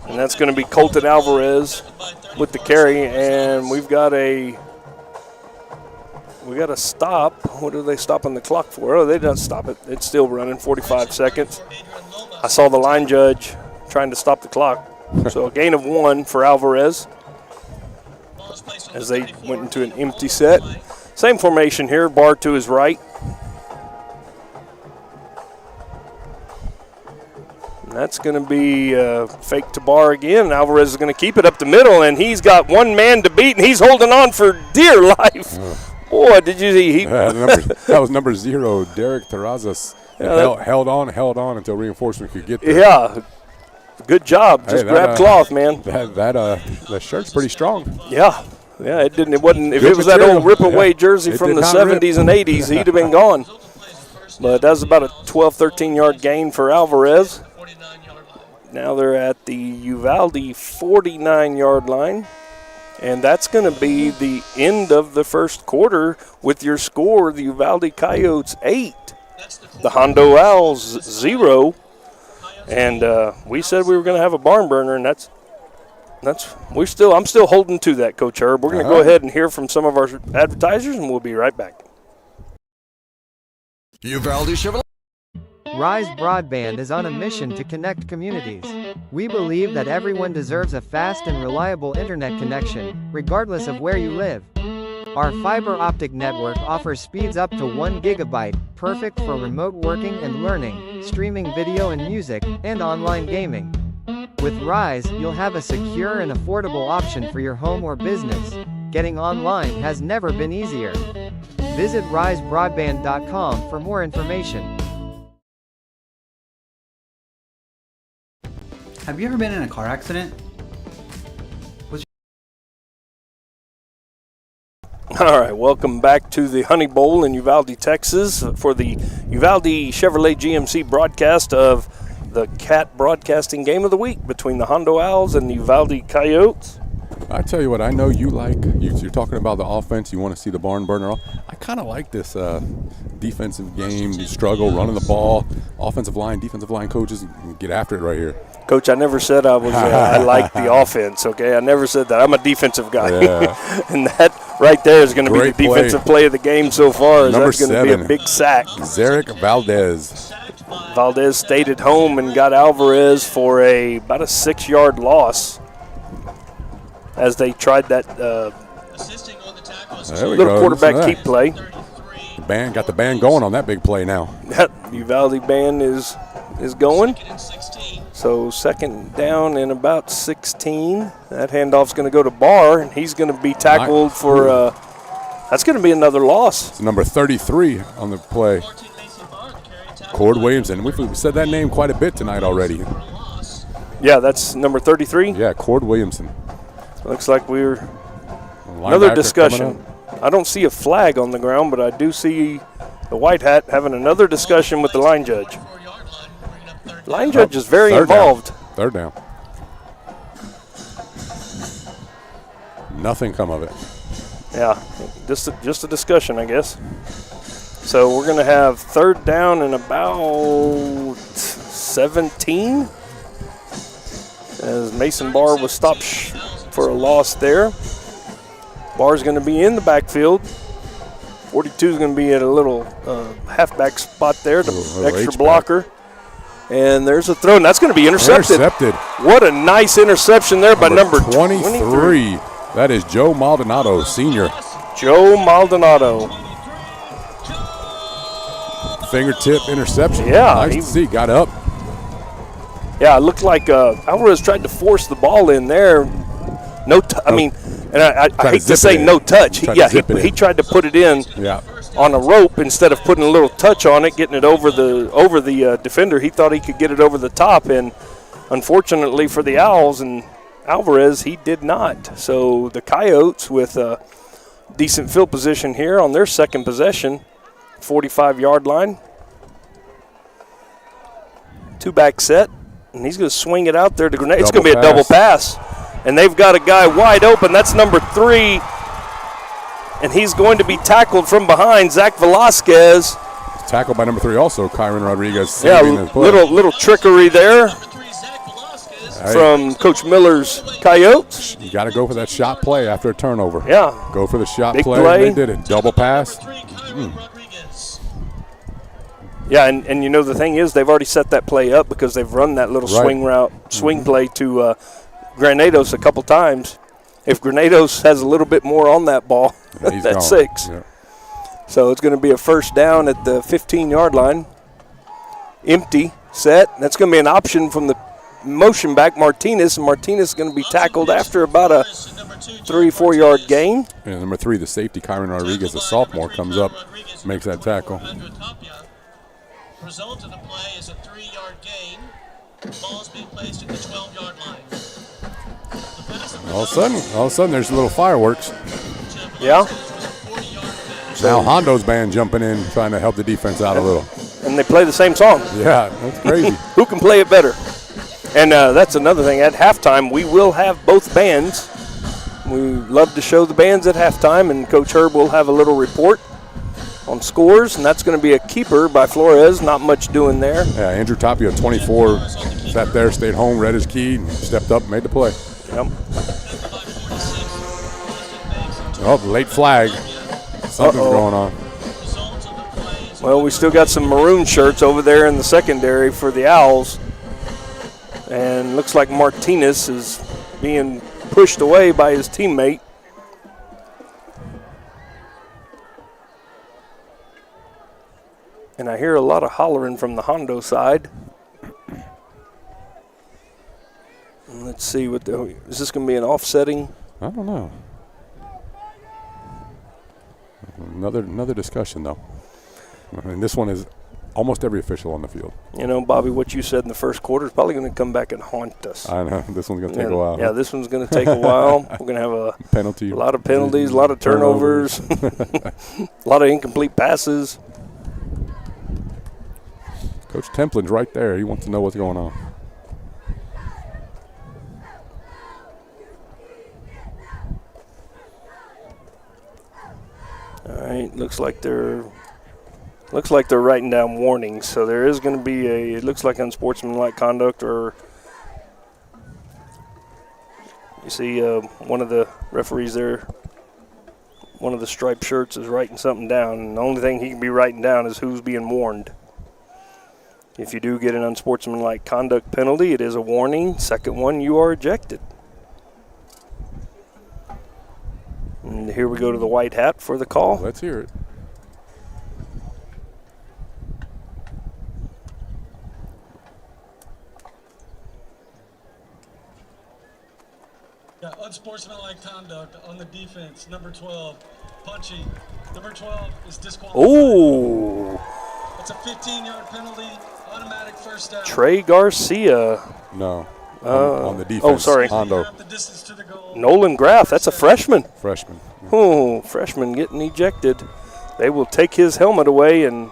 And that's going to be Colton Alvarez with the carry. And we've got a stop. What are they stopping the clock for? Oh, they don't stop it. It's still running, 45 seconds. I saw the line judge trying to stop the clock. So a gain of 1 for Alvarez as they went into an empty set. Same formation here, Barr to his right. And that's going to be fake to Barr again. Alvarez is going to keep it up the middle, and he's got one man to beat, and he's holding on for dear life. Boy, did you see? That was number 0, Derek Terrazas. Held on until reinforcement could get there. Yeah, good job. Just grab cloth, man. The shirt's pretty strong. Yeah, it didn't. It wasn't. If it was that old rip-away jersey from the 70s and 80s, he'd have been gone. But that was about a 12, 13-yard gain for Alvarez. Now they're at the Uvalde 49-yard line. And that's going to be the end of the first quarter with your score, the Uvalde Coyotes 8, the Hondo Owls 0. And we said we were going to have a barn burner, and that's I'm still holding to that, Coach Herb. We're going to go ahead and hear from some of our advertisers, and we'll be right back. Uvalde Chevrolet. Rise Broadband is on a mission to connect communities. We believe that everyone deserves a fast and reliable internet connection, regardless of where you live. Our fiber optic network offers speeds up to 1 gigabyte, perfect for remote working and learning, streaming video and music, and online gaming. With Rise, you'll have a secure and affordable option for your home or business. Getting online has never been easier. Visit risebroadband.com for more information. Have you ever been in a car accident? All right, welcome back to the Honey Bowl in Uvalde, Texas for the Uvalde Chevrolet GMC broadcast of the Cat Broadcasting Game of the Week between the Hondo Owls and the Uvalde Coyotes. I tell you what, I know you like, you're talking about the offense, you want to see the barn burner off. I kind of like this defensive game, the struggle, running the ball, offensive line, defensive line coaches, get after it right here. Coach, I never said I was. I like the offense. Okay, I never said that. I'm a defensive guy, and that right there is going to be the defensive play of the game so far. That's going to be a big sack. Zarek Valdez. Valdez stayed at home and got Alvarez for about a 6-yard loss as they tried that little quarterback keep play. Got the band going on that big play now. That Uvalde band is going. So second down and about 16. That handoff's going to go to Barr, and he's going to be tackled for that's going to be another loss. It's number 33 on the play. Cord Williamson. We've said that name quite a bit tonight already. Yeah, that's number 33? Yeah, Cord Williamson. Looks like we're another discussion. I don't see a flag on the ground, but I do see the white hat having another discussion with the line judge. Line judge is very involved. Third down. Nothing come of it. Yeah, just a discussion, I guess. So we're going to have third down and about 17 as Mason Barr was stopped for a loss there. Barr's going to be in the backfield. 42 is going to be at a little halfback spot there, the extra H-back blocker. And there's a throw, and that's going to be intercepted. What a nice interception there by number 23. That is Joe Maldonado, senior. Joe Maldonado. Fingertip interception. Yeah. Nice to see. Got up. Yeah, it looked like Alvarez tried to force the ball in there. I hate to say no touch. He tried to put it in on a rope instead of putting a little touch on it, getting it over the defender. He thought he could get it over the top, and unfortunately for the Owls and Alvarez, he did not. So the Coyotes with a decent field position here on their second possession, 45-yard line. Two-back set, and he's going to swing it out there to Grenade. It's going to be a double pass. And they've got a guy wide open. That's number 3. And he's going to be tackled from behind, Zach Velasquez. Tackled by number 3 also, Kyron Rodriguez. Yeah, little trickery there from Coach Miller's Coyotes. You got to go for that shot play after a turnover. Yeah. Go for the shot Big play. They did it. Double pass. Yeah, and you know the thing is they've already set that play up because they've run that little swing play to Granados a couple times. If Granados has a little bit more on that ball, that's 6. Yeah. So it's going to be a first down at the 15-yard line. Empty, set. That's going to be an option from the motion back Martinez, and Martinez is going to be tackled after about a 3-4 yard gain. And number 3, the safety, Kyron Rodriguez, a sophomore, comes up, makes that tackle. Result of the play is a 3-yard gain. The ball is being placed at the 12-yard line. All of a sudden, there's a little fireworks. Yeah. Now Hondo's band jumping in, trying to help the defense out a little. And they play the same song. Yeah, that's crazy. Who can play it better? And that's another thing. At halftime, we will have both bands. We love to show the bands at halftime, and Coach Herb will have a little report on scores, and that's going to be a keeper by Flores. Not much doing there. Yeah, Andrew Tapia, 24, sat there, stayed home, read his key, stepped up, made the play. Yep. Oh, late flag. Something's going on. Well, we still got some maroon shirts over there in the secondary for the Owls. And looks like Martinez is being pushed away by his teammate. And I hear a lot of hollering from the Hondo side. Let's see, is this going to be an offsetting? I don't know. Another discussion, though. I mean, this one is almost every official on the field. You know, Bobby, what you said in the first quarter is probably going to come back and haunt us. I know. This one's going to take a while. Yeah, this one's going to take a while. We're going to have a lot of penalties, a lot of turnovers, a lot of incomplete passes. Coach Templin's right there. He wants to know what's going on. All right, looks like they're writing down warnings. So there is going to be it looks like unsportsmanlike conduct, or you see one of the referees there, one of the striped shirts is writing something down. And the only thing he can be writing down is who's being warned. If you do get an unsportsmanlike conduct penalty, it is a warning. Second one, you are ejected. And here we go to the white hat for the call. Let's hear it. Yeah, unsportsmanlike conduct on the defense, number 12, punching. Number 12 is disqualified. Ooh. It's a 15-yard penalty, automatic first down. Trey Garcia. No. On the defense. Oh, sorry. Hondo. Nolan Graff, that's a freshman. Freshman. Oh, freshman getting ejected. They will take his helmet away, and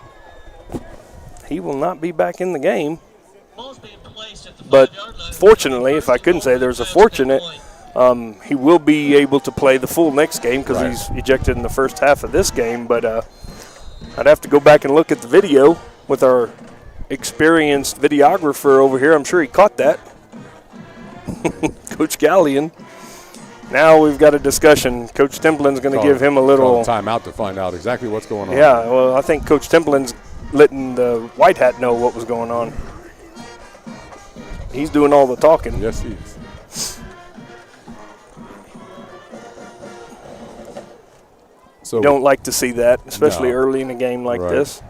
he will not be back in the game. But fortunately, if I couldn't say there's a fortunate, he will be able to play the full next game because he's ejected in the first half of this game. But I'd have to go back and look at the video with our experienced videographer over here. I'm sure he caught that. Coach Gallion. Now we've got a discussion. Coach Templin's going to give him a little timeout to find out exactly what's going on. Yeah, well, I think Coach Templin's letting the white hat know what was going on. He's doing all the talking. Yes, he is. So you don't like to see that, especially early in a game like this.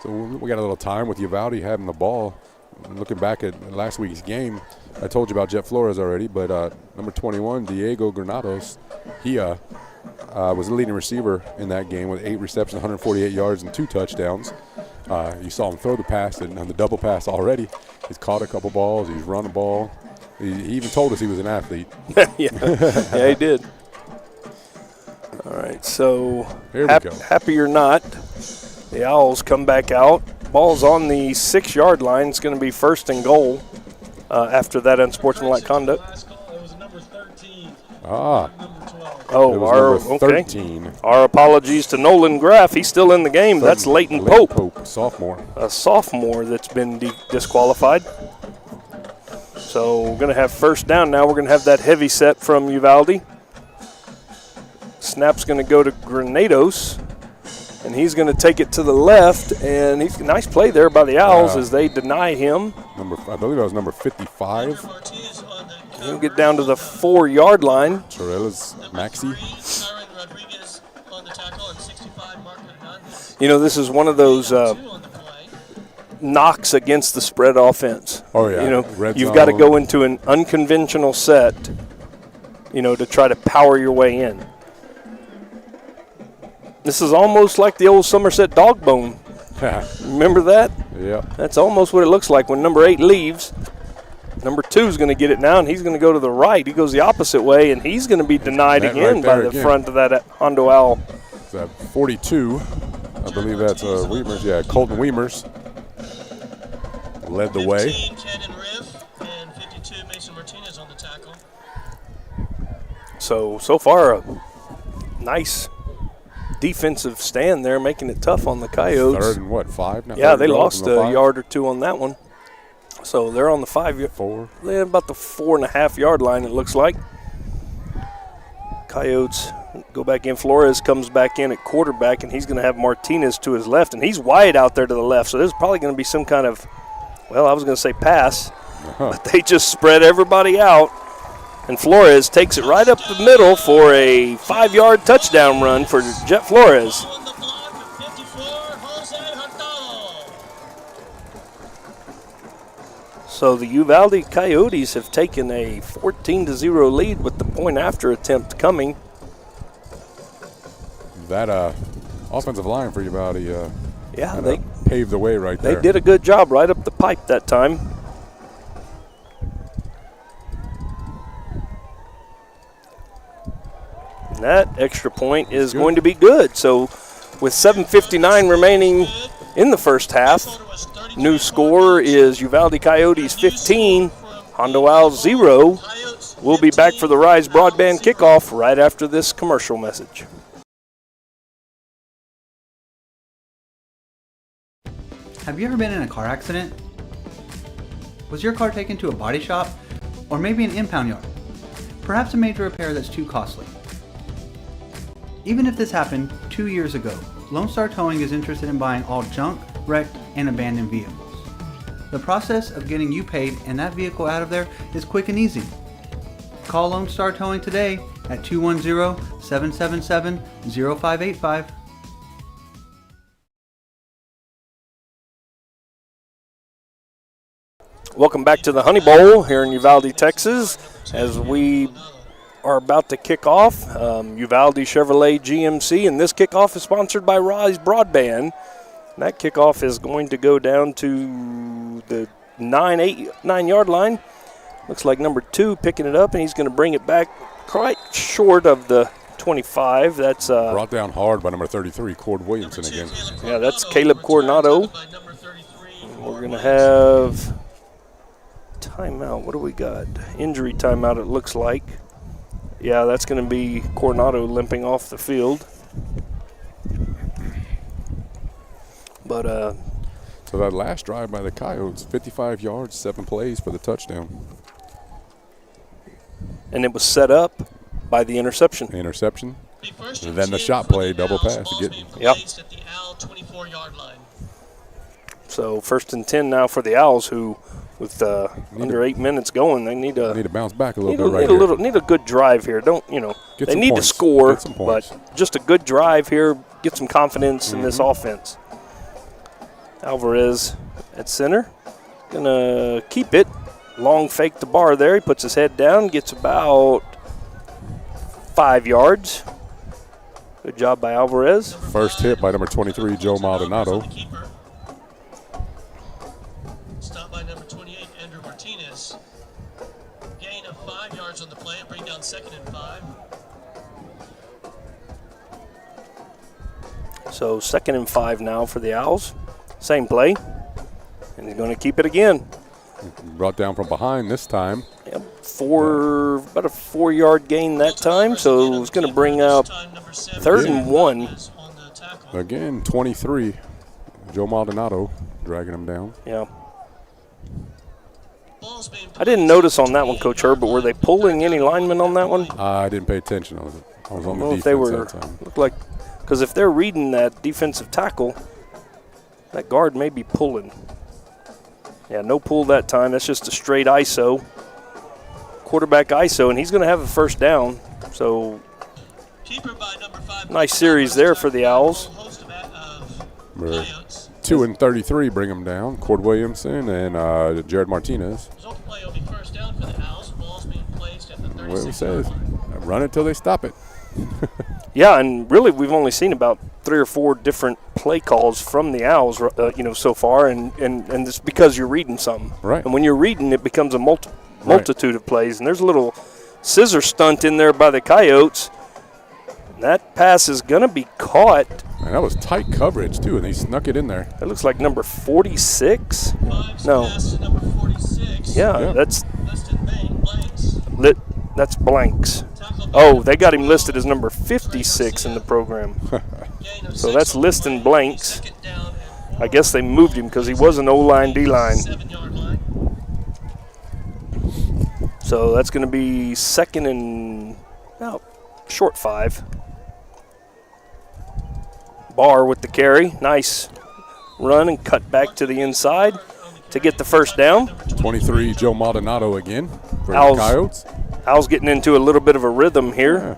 So we got a little time with Uvalde having the ball. Looking back at last week's game, I told you about Jet Flores already, but number 21, Diego Granados, he was the leading receiver in that game with 8 receptions, 148 yards, and 2 touchdowns. You saw him throw the pass and the double pass already. He's caught a couple balls. He's run the ball. He even told us he was an athlete. Yeah, he did. All right, so here we go. Happy or not, the Owls come back out. Ball's on the 6-yard line. It's going to be 1st and goal after that unsportsmanlike conduct. Oh, okay. 13. Our apologies to Nolan Graff. He's still in the game. That's Leighton Pope. Sophomore. A sophomore that's been disqualified. So we're going to have 1st down now. We're going to have that heavy set from Uvalde. Snap's going to go to Granados, and he's going to take it to the left. And he's a nice play there by the Owls as they deny him. I believe that was number 55. He'll get down to the 4-yard line. Torrella's Maxi. You know, this is one of those knocks against the spread offense. Oh, yeah. You know, Red you've zone. got to go into an unconventional set, you know, to try to power your way in. This is almost like the old Somerset dog bone. Remember that? Yeah. That's almost what it looks like when number 8 leaves. Number 2 is going to get it now, and he's going to go to the right. He goes the opposite way, and he's going to be denied again by the front of that Hondo Owl. It's at 42. I believe that's Weimers. Yeah, Colton Weimers led the way. 15, Cannon Riff, and 52, Mason Martinez on the tackle. So far, a nice defensive stand there, making it tough on the Coyotes. 3rd and 5 now? Yeah, they lost a yard or 2 on that one. So they're on the 5-yard. They're about the 4.5-yard line, it looks like. Coyotes go back in. Flores comes back in at quarterback, and he's going to have Martinez to his left, and he's wide out there to the left. So there's probably going to be some kind of, well, I was going to say pass, but they just spread everybody out. And Flores takes it right up the middle for a 5-yard touchdown run for Jet Flores. So the Uvalde Coyotes have taken a 14-0 lead with the point-after attempt coming. That offensive line for Uvalde they paved the way right there. They did a good job right up the pipe that time. And that extra point is going to be good. So with 7:59 remaining in the first half, new score is Uvalde Coyotes 15, Hondo Owls 0. We'll be back for the Rise Broadband kickoff right after this commercial message. Have you ever been in a car accident? Was your car taken to a body shop? Or maybe an impound yard? Perhaps a major repair that's too costly. Even if this happened 2 years ago, Lone Star Towing is interested in buying all junk, wrecked, and abandoned vehicles. The process of getting you paid and that vehicle out of there is quick and easy. Call Lone Star Towing today at 210-777-0585. Welcome back to the Honey Bowl here in Uvalde, Texas, as we are about to kick off. Uvalde Chevrolet GMC, and this kickoff is sponsored by Rise Broadband. And that kickoff is going to go down to the 9-yard line. Looks like number 2 picking it up, and he's going to bring it back quite short of the 25. That's brought down hard by number 33, Cord Williamson again. Yeah, that's Caleb Coronado. We're going to have timeout. What do we got? Injury timeout, it looks like. Yeah, that's going to be Coronado limping off the field. But so that last drive by the Coyotes, 55 yards, 7 plays for the touchdown. And it was set up by the interception. The interception. And then the shot play, double pass to get. Yep. So 1st and 10 now for the Owls, who with under 8 minutes going, they need to bounce back a little bit right here. Need a good drive here. They need to score, but just a good drive here, get some confidence in this offense. Alvarez at center, gonna keep it. Long fake the bar there. He puts his head down, gets about 5 yards. Good job by Alvarez. First hit by number 23, Joe Maldonado. Stop by number 28, Andrew Martinez. Gain of 5 yards on the play and bring down 2nd and 5. So 2nd and 5 now for the Owls. Same play. And he's going to keep it again. Brought down from behind this time. Yep, about a 4-yard gain that time. So it's going to bring up 3rd and 1. Again, 23. Joe Maldonado dragging him down. Yeah. I didn't notice on that one, Coach Herb, but were they pulling any linemen on that one? I didn't pay attention. I was on the defense if they were, that time. looked like, because if they're reading that defensive tackle, that guard may be pulling. Yeah, no pull that time. That's just a straight ISO. Quarterback ISO, and he's going to have a 1st down. So, nice series there for the Owls. 2 and 33 bring him down. Cord Williamson and Jared Martinez. What he says, run it till they stop it. Yeah, and really we've only seen about 3 or 4 different play calls from the Owls, so far, and it's because you're reading something. Right. And when you're reading, it becomes a multitude of plays. And there's a little scissor stunt in there by the Coyotes. And that pass is going to be caught. And that was tight coverage, too, and they snuck it in there. That looks like number 46. No. Yeah, that's blanks. Oh, they got him listed as number 56 in the program. So that's listing blanks. I guess they moved him because he was an O-line, D-line. So that's going to be second and short 5. Barr with the carry. Nice run and cut back to the inside to get the first down. 23, Joe Maldonado again for the Al's, Coyotes. Al's getting into a little bit of a rhythm here. Yeah.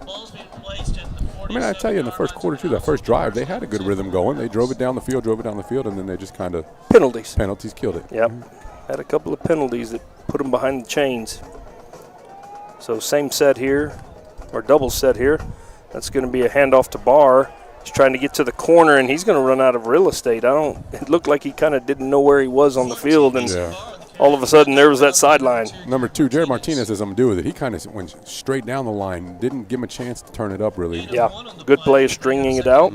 I mean, I tell you, in the first quarter, too, that first drive, they had a good rhythm going. They drove it down the field, and then they just kind of – Penalties killed it. Yep. Had a couple of penalties that put them behind the chains. So same set here, or double set here. That's going to be a handoff to Barr. He's trying to get to the corner, and he's going to run out of real estate. It looked like he kind of didn't know where he was on the field, and all of a sudden there was that sideline. Number 2, Jared Martinez has something to do with it. He kind of went straight down the line, didn't give him a chance to turn it up, really. Yeah, good play of stringing it out.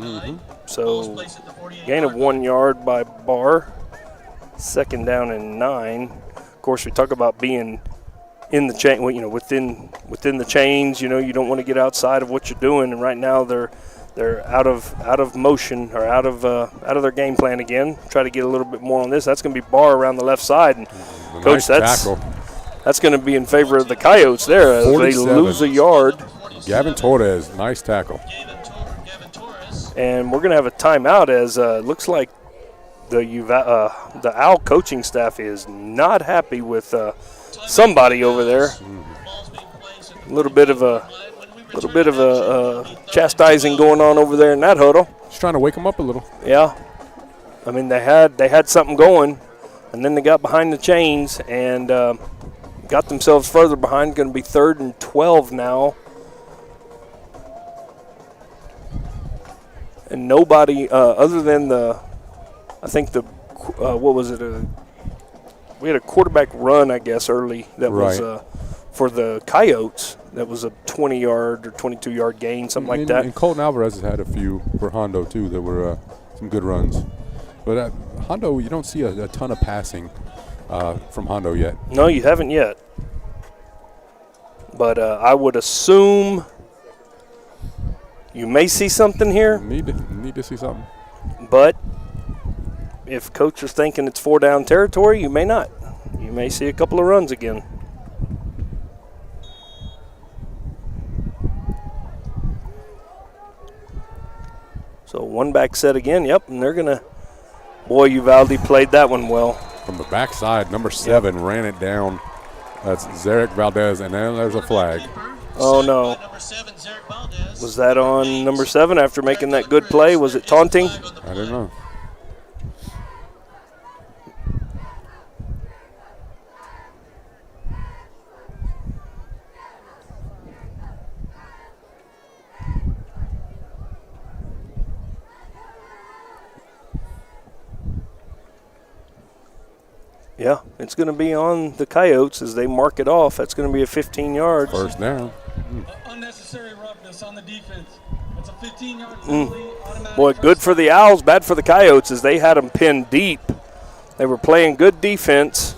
So gain of 1 yard by Barr. Second down and 9. Of course, we talk about being in the chain, within the chains. You don't want to get outside of what you're doing, and right now they're out of motion, or out of their game plan again. Try to get a little bit more on this. That's going to be Barr around the left side, and Coach, that's going to be in favor of the Coyotes there as they lose a yard. Gavin Torres, nice tackle. And we're going to have a timeout as looks like the Owl coaching staff is not happy with somebody over there. A little bit of a chastising going on over there in that huddle. Just trying to wake them up a little. Yeah. I mean, they had something going, and then they got behind the chains and got themselves further behind. Going to be 3rd and 12 now. And nobody other than what was it? We had a quarterback run, I guess, early that was for the Coyotes. That was a 20-yard or 22-yard gain, something like that. And Colton Alvarez has had a few for Hondo, too, that were some good runs. But Hondo, you don't see a ton of passing from Hondo yet. No, you haven't yet. But I would assume you may see something here. Need to see something. But if Coach is thinking it's 4-down territory, you may not. You may see a couple of runs again. So one back set again, and they're going to – boy, Uvalde played that one well. From the backside, number 7 ran it down. That's Zarek Valdez, and then there's a flag. Oh, no. Was that on number 7 after making that good play? Was it taunting? I don't know. Yeah, it's going to be on the Coyotes as they mark it off. That's going to be a 15 yards. First down. Unnecessary roughness on the defense. It's a 15-yard penalty. Boy, good for the Owls, bad for the Coyotes as they had them pinned deep. They were playing good defense.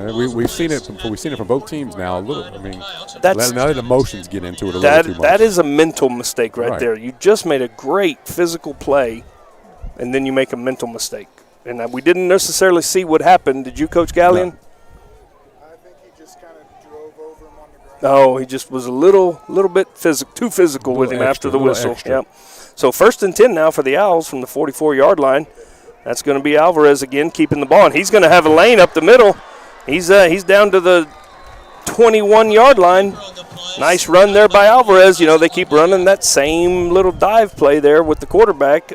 We've seen it. We've seen it from both teams now. A little. I mean, now that emotions get into it a little too much. That is a mental mistake right there. You just made a great physical play, and then you make a mental mistake. And we didn't necessarily see what happened. Did you, Coach Gallion? No. I think he just kind of drove over him on the ground. Oh, he just was a little bit too physical with him after the whistle. Yep. So 1st and 10 now for the Owls from the 44-yard line. That's going to be Alvarez again keeping the ball, and he's going to have a lane up the middle. He's down to the 21-yard line. Nice run there by Alvarez. They keep running that same little dive play there with the quarterback.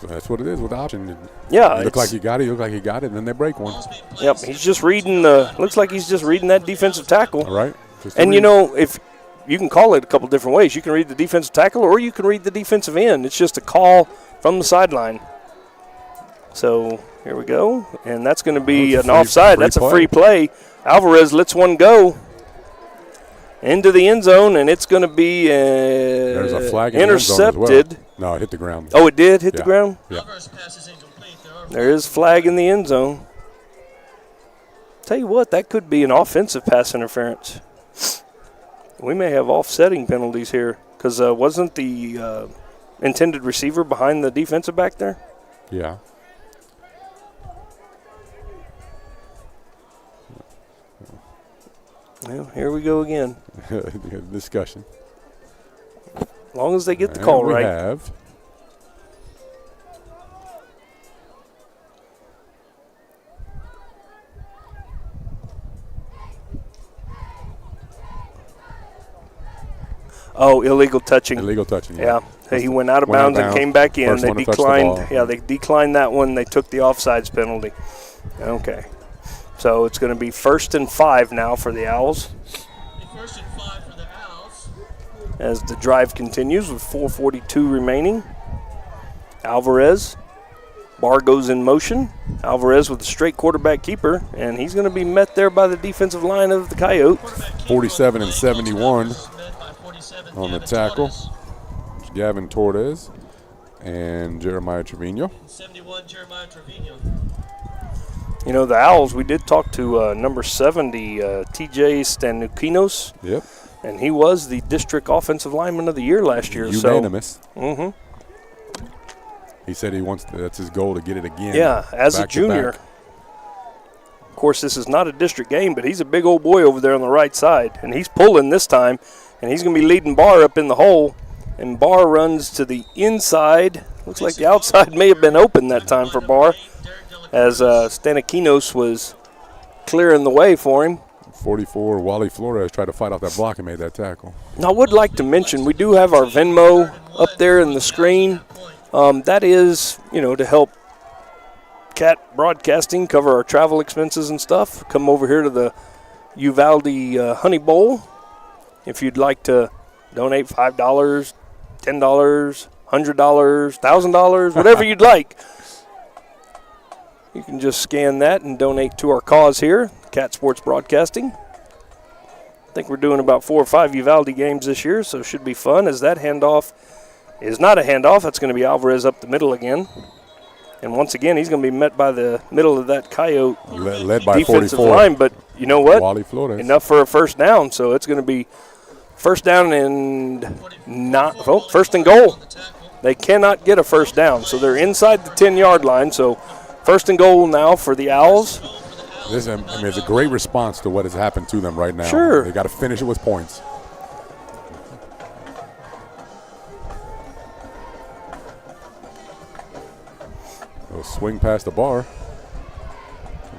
So that's what it is with option. Yeah, you look like you got it, and then they break one. Yep, he's just reading looks like he's just reading that defensive tackle. All right. And if you can call it a couple different ways. You can read the defensive tackle or you can read the defensive end. It's just a call from the sideline. So here we go, and that's going to be an offside. That's a free play. Alvarez lets one go into the end zone, and it's going to be there's a flag intercepted. In the end zone as well. No, it hit the ground. Oh, it did hit the ground? Yeah. There is flag in the end zone. Tell you what, that could be an offensive pass interference. We may have offsetting penalties here because wasn't the intended receiver behind the defensive back there? Yeah. Well, here we go again. Discussion. As long as they get the call we right. Have. Oh, illegal touching. Illegal touching. Yeah. He went out of bounds and came back in. First They one to touch the declined. ball. Yeah, they declined that one. They took the offsides penalty. Okay. So it's going to be 1st and 5 now for the Owls. First and 5 for the Owls. As the drive continues with 4:42 remaining. Alvarez. Barr goes in motion. Alvarez with a straight quarterback keeper, and he's going to be met there by the defensive line of the Coyotes. 47 and 71 on the tackle. Gavin Torres and Jeremiah Trevino. 71, Jeremiah Trevino. You know, the Owls, we did talk to number 70, TJ Stanukinos. Yep. And he was the district offensive lineman of the year last year. Unanimous. So, He said that's his goal to get it again. Yeah, as a junior. Of course, this is not a district game, but he's a big old boy over there on the right side. And he's pulling this time, and he's going to be leading Barr up in the hole. And Barr runs to the inside. Looks like the outside may have been open that time for Barr, as Stanikinos was clearing the way for him. 44, Wally Flores tried to fight off that block and made that tackle. Now, I would like to mention, we do have our Venmo up there in the screen. That is, to help Cat Broadcasting cover our travel expenses and stuff. Come over here to the Uvalde Honey Bowl. If you'd like to donate $5, $10, $100, $1,000, whatever you'd like. You can just scan that and donate to our cause here, Cat Sports Broadcasting. I think we're doing about 4 or 5 Uvalde games this year, so it should be fun, as that handoff is not a handoff. That's going to be Alvarez up the middle again. And once again, he's going to be met by the middle of that Coyote led by defensive 44. line. But you know what? Wally Flores. Enough for a first down, so it's going to be first down and first and goal. They cannot get a first down, so they're inside the 10-yard line. So first and goal now for the Owls. It's a great response to what has happened to them right now. Sure. They got to finish it with points. A swing past the bar.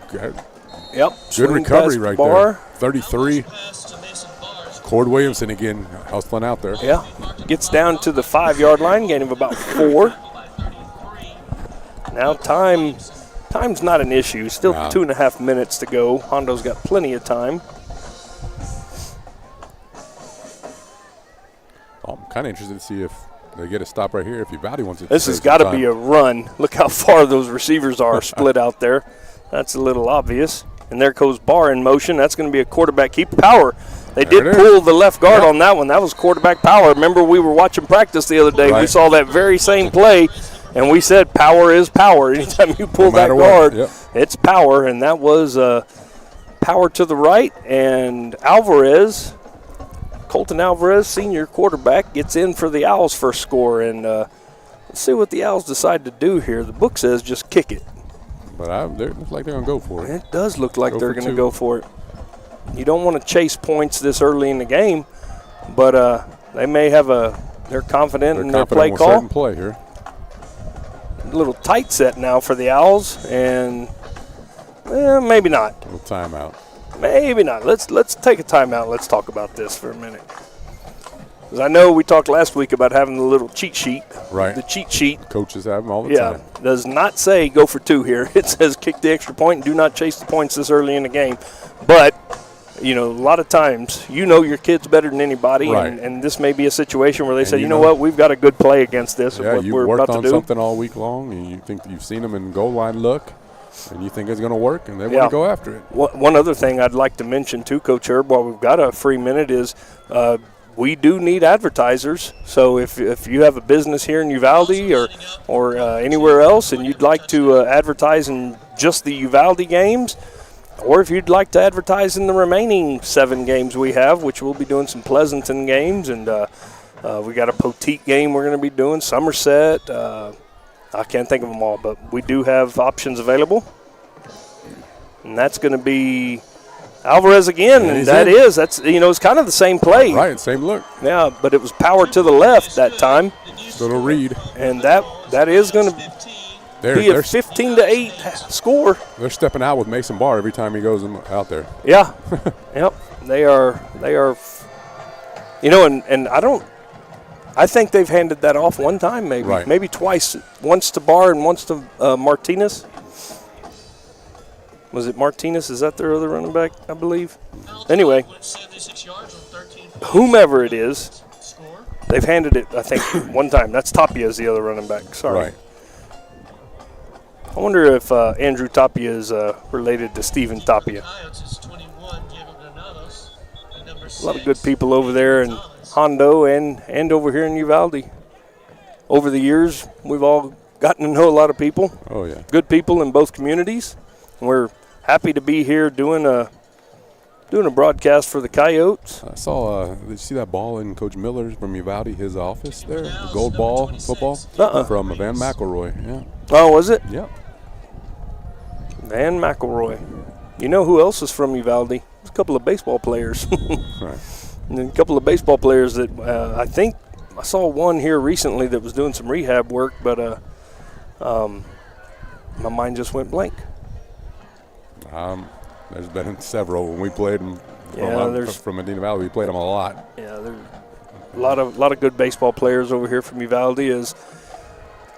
Okay. Yep. Good recovery right there. 33. Cord Williamson again hustling out there. Yeah. Gets down to the 5-yard line, gain of about 4. Now time's not an issue. Still 2.5 minutes to go. Hondo's got plenty of time. I'm kind of interested to see if they get a stop right here. If Uvalde wants it. This has got to be a run. Look how far those receivers are split out there. That's a little obvious. And there goes Barr in motion. That's going to be a quarterback keep power. They did pull the left guard on that one. That was quarterback power. Remember, we were watching practice the other day. We saw that very same play, and we said power is power. Anytime you pull that guard, it's power. And that was power to the right. And Alvarez, Colton Alvarez, senior quarterback, gets in for the Owls' first score. And let's see what the Owls decide to do here. The book says just kick it. But it looks like they're going to go for it. It does look like they're going to go for it. You don't want to chase points this early in the game, but they may have they're confident in their play call. Certain play here. A little tight set now for the Owls, and maybe not. A little timeout. Maybe not. Let's take a timeout. Let's talk about this for a minute. Because I know we talked last week about having the little cheat sheet. Right. The cheat sheet. Coaches have them all the time. Yeah, does not say go for 2 here. It says kick the extra point and do not chase the points this early in the game. But, a lot of times, your kid's better than anybody. Right. And this may be a situation where they say, you know what, we've got a good play against this. Yeah, what you we're worked about on to do. something all week long, and you think you've seen them in goal line look, and you think it's going to work, and they want to go after it. One other thing I'd like to mention, too, Coach Herb, while we've got a free minute, is we do need advertisers. So if you have a business here in Uvalde or anywhere else and you'd like to advertise in just the Uvalde games, or if you'd like to advertise in the remaining 7 games we have, which we'll be doing some Pleasanton games, and we got a Poteet game we're going to be doing, Somerset. I can't think of them all, but we do have options available. And that's going to be Alvarez again, and that's it's kind of the same play. Right, same look. Yeah, but it was power to the left that time. Little read. And that is going to be a 15-8 score. They're stepping out with Mason Barr every time he goes out there. Yeah. Yep. They are and I think they've handed that off one time maybe. Right. Maybe twice. Once to Barr and once to Martinez. Was it Martinez? Is that their other running back, I believe? Anyway, whomever it is, they've handed it, I think, one time. That's Tapia is the other running back. Sorry. Right. I wonder if Andrew Tapia is related to Stephen Tapia. A lot of good people over there in Hondo and over here in Uvalde. Over the years, we've all gotten to know a lot of people. Oh, yeah. Good people in both communities. And we're happy to be here doing a broadcast for the Coyotes. I saw, did you see that ball in Coach Miller's from Uvalde, his office there? The gold ball football? From Van McElroy, yeah. Oh, was it? Yeah. Van McElroy. You know who else is from Uvalde? There's a couple of baseball players. Right. And a couple of baseball players that I think I saw one here recently that was doing some rehab work, but my mind just went blank. There's been several when we played them from Medina Valley. We played them a lot. Yeah, there's a lot of good baseball players over here from Uvalde. As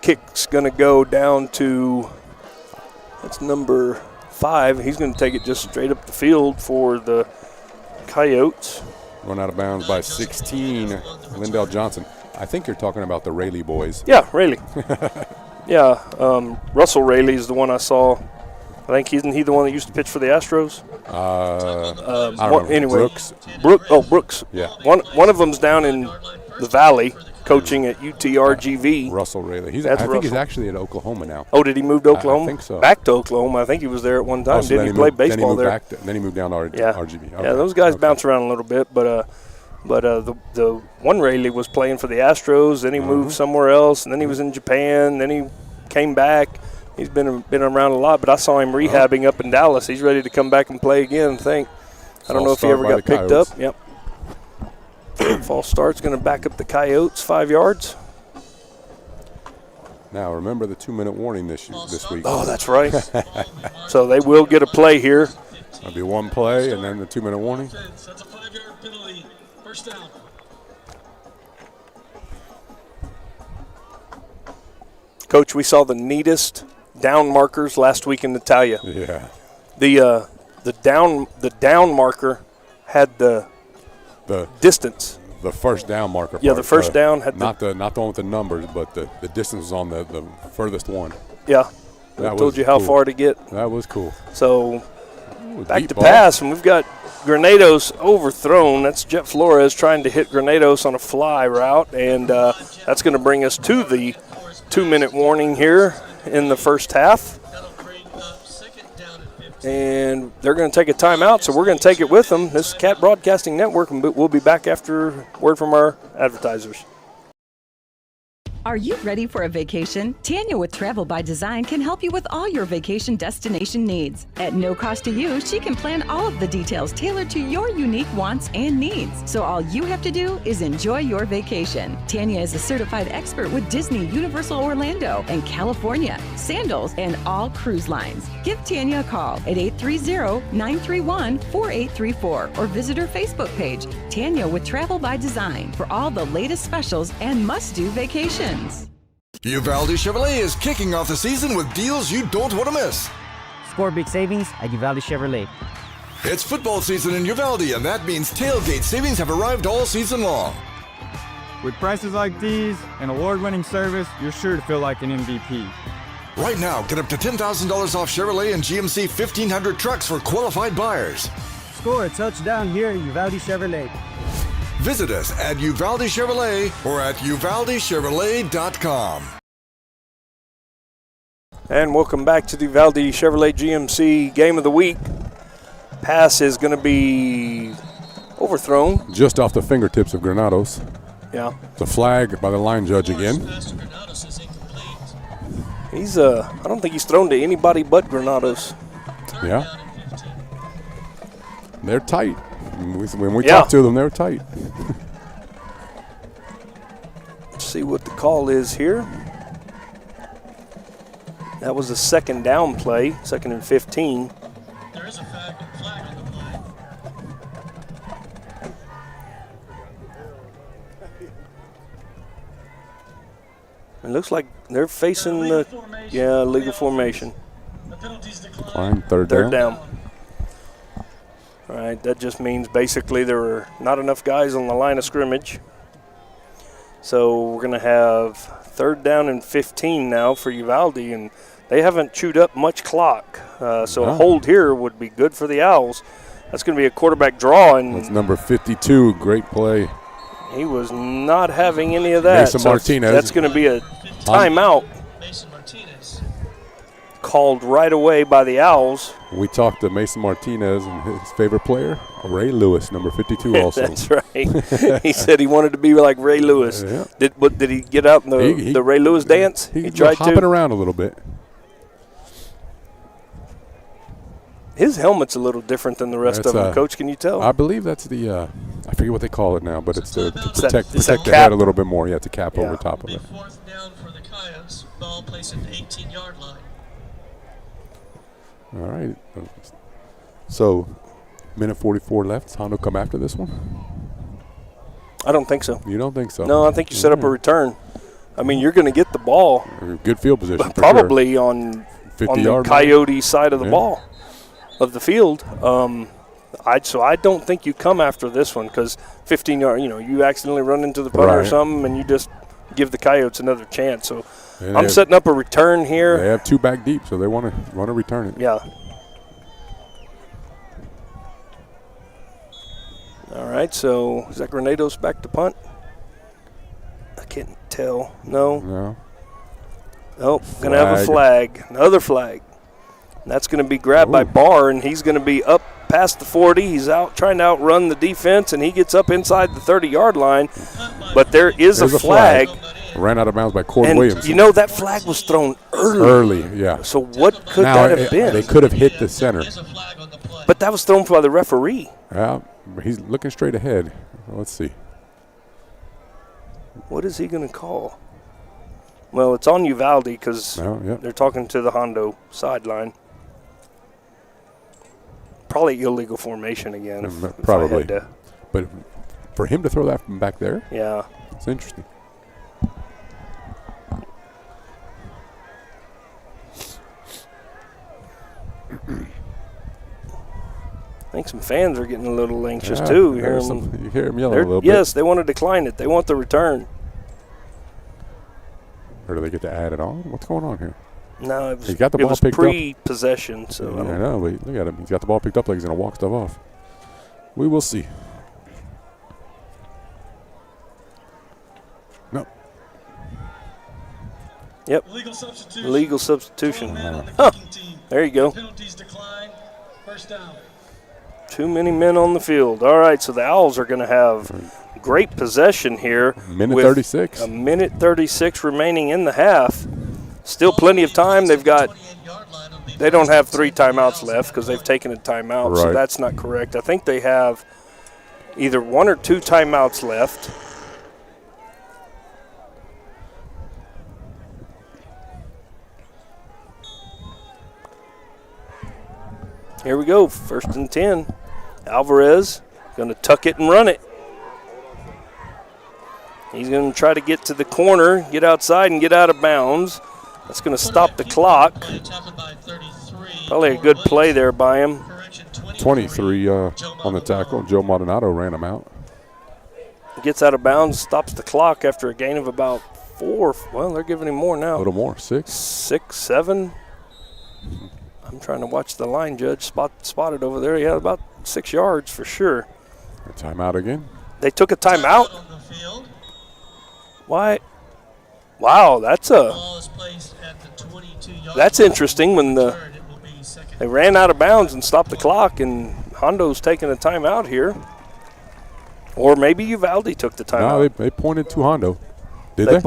kick's going to go down to that's number 5. He's going to take it just straight up the field for the Coyotes. Run out of bounds by 16. Lindell Johnson. I think you're talking about the Rayleigh boys. Yeah, Rayleigh. Yeah, Russell Rayleigh is the one I saw. I think isn't he the one that used to pitch for the Astros? I don't know. Anyway, Brooks. Brooks. Yeah. One of them's down in the Valley, coaching at UTRGV. Russell Rayleigh. I think he's actually at Oklahoma now. Oh, did he move to Oklahoma? I think so. Back to Oklahoma. I think he was there at one time. So Didn't he play baseball there? Then he moved down to RGV. Okay. Yeah, those guys bounce around a little bit, but the one Rayleigh was playing for the Astros. Then he moved somewhere else, and then he was in Japan. Then he came back. He's been around a lot, but I saw him rehabbing up in Dallas. He's ready to come back and play again, I think. I don't know if he ever got picked up. Yep. False start's going to back up the Coyotes 5 yards. Now, remember the 2-minute warning this week. Oh, that's right. So they will get a play here. That'll be one play and then the 2-minute warning. That's a 5-yard penalty. First down. Coach, we saw the neatest down markers last week in Natalia. Yeah. The down marker had the distance. The first down marker. Yeah, the first down had not the one with the numbers, but the distance was on the furthest one. Yeah. I told you how far to get. That was cool. So back to pass, and we've got Granados overthrown. That's Jet Flores trying to hit Granados on a fly route, and that's going to bring us to the 2-minute warning here in the first half. And they're going to take a timeout, so we're going to take it with them. This is Cat Broadcasting Network, and we'll be back after word from our advertisers. Are you ready for a vacation? Tanya with Travel by Design can help you with all your vacation destination needs. At no cost to you, she can plan all of the details tailored to your unique wants and needs. So all you have to do is enjoy your vacation. Tanya is a certified expert with Disney, Universal Orlando, and California, Sandals, and all cruise lines. Give Tanya a call at 830-931-4834 or visit her Facebook page, Tanya with Travel by Design, for all the latest specials and must-do vacations. Uvalde Chevrolet is kicking off the season with deals you don't want to miss. Score big savings at Uvalde Chevrolet. It's football season in Uvalde, and that means tailgate savings have arrived all season long. With prices like these and award-winning service, you're sure to feel like an MVP. Right now, get up to $10,000 off Chevrolet and GMC 1500 trucks for qualified buyers. Score a touchdown here at Uvalde Chevrolet. Visit us at Uvalde Chevrolet or at UvaldeChevrolet.com. And welcome back to the Uvalde Chevrolet GMC Game of the Week. Pass is going to be overthrown. Just off the fingertips of Granados. Yeah. It's a flag by the line judge again. I don't think he's thrown to anybody but Granados. Yeah. They're tight. When we talk to them, they're tight. Let's see what the call is here. That was a second down play, 2nd and 15. There is a flag on the play. It looks like they're facing the legal formation. The penalties Decline, third down. All right, that just means basically there were not enough guys on the line of scrimmage. So we're going to have 3rd down and 15 now for Uvalde, and they haven't chewed up much clock. So a hold here would be good for the Owls. That's going to be a quarterback draw. And that's number 52. Great play. He was not having any of that. Mason Martinez. That's going to be a timeout called right away by the Owls. We talked to Mason Martinez and his favorite player, Ray Lewis, number 52 also. That's right. He said he wanted to be like Ray Lewis. Yeah. Did he get out in the Ray Lewis dance? He tried hopping around a little bit. His helmet's a little different than the rest of them. Coach, can you tell? I believe that's the I forget what they call it now, but it's to protect the the head a little bit more. Yeah, it's a cap over top of it. 4th down for the Coyotes. Ball placed at the 18-yard line. All right. So, minute 44 left. Does Hondo come after this one? I don't think so. You don't think so? No, I think you set up a return. I mean, you're going to get the ball. Good field position. Probably on the Coyote side of the ball, of the field. So I don't think you come after this one because 15 yard, you accidentally run into the punter or something and you just give the Coyotes another chance. So I'm setting up a return here. They have 2 back deep, so they want to return it. Yeah. All right, so is that Granados back to punt? I can't tell. No. Oh, going to have a flag. Another flag. And that's going to be grabbed by Barr, and he's going to be up past the 40. He's out trying to outrun the defense, and he gets up inside the 30-yard line. But there's a flag. Ran out of bounds by Cord Williams. You know, that flag was thrown early. Yeah. So what could that have been? They could have hit the center. But that was thrown by the referee. Yeah, he's looking straight ahead. Let's see. What is he going to call? Well, it's on Uvalde because they're talking to the Hondo sideline. Probably illegal formation again. Probably. But for him to throw that from back there? Yeah. It's interesting. I think some fans are getting a little anxious too. You hear them yelling a little bit. Yes, they want to decline it. They want the return. Or do they get to add it on? What's going on here? No, it was, he got the ball picked pre-possession. So I know, but look at him. He's got the ball picked up like he's going to walk stuff off. We will see. No. Yep. Legal substitution. There you go. Penalties decline. First down. Too many men on the field. All right, so the Owls are going to have great possession here. Minute 36. A minute 36 remaining in the half. Still plenty of time. They don't have 3 timeouts left because they've taken a timeout, so that's not correct. I think they have either 1 or 2 timeouts left. Here we go, 1st and 10. Alvarez going to tuck it and run it. He's going to try to get to the corner, get outside, and get out of bounds. That's going to stop the clock. Probably a good play there by him. 23 on the tackle. Joe Maldonado ran him out. Gets out of bounds, stops the clock after a gain of about 4. Well, they're giving him more now. A little more, 6. 6, 7. I'm trying to watch the line judge spotted over there. Yeah, about 6 yards for sure. A timeout again. They took a timeout. Why? Wow, that's interesting. When they ran out of bounds and stopped the clock, and Hondo's taking a timeout here. Or maybe Uvalde took the timeout. No, they pointed to Hondo. Did they?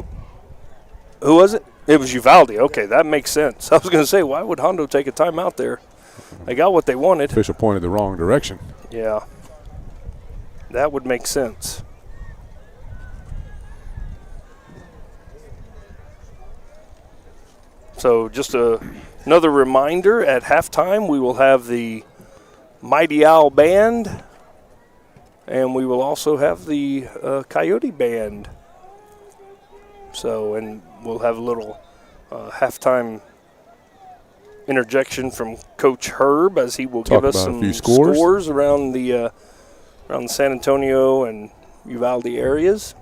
Who was it? It was Uvalde. Okay, that makes sense. I was going to say, why would Hondo take a timeout there? they got what they wanted. Official pointed the wrong direction. Yeah. That would make sense. So just another reminder, at halftime we will have the Mighty Owl Band, and we will also have the Coyote Band. So, and we'll have a little halftime interjection from Coach Herb as he will give us some scores around the San Antonio and Uvalde areas.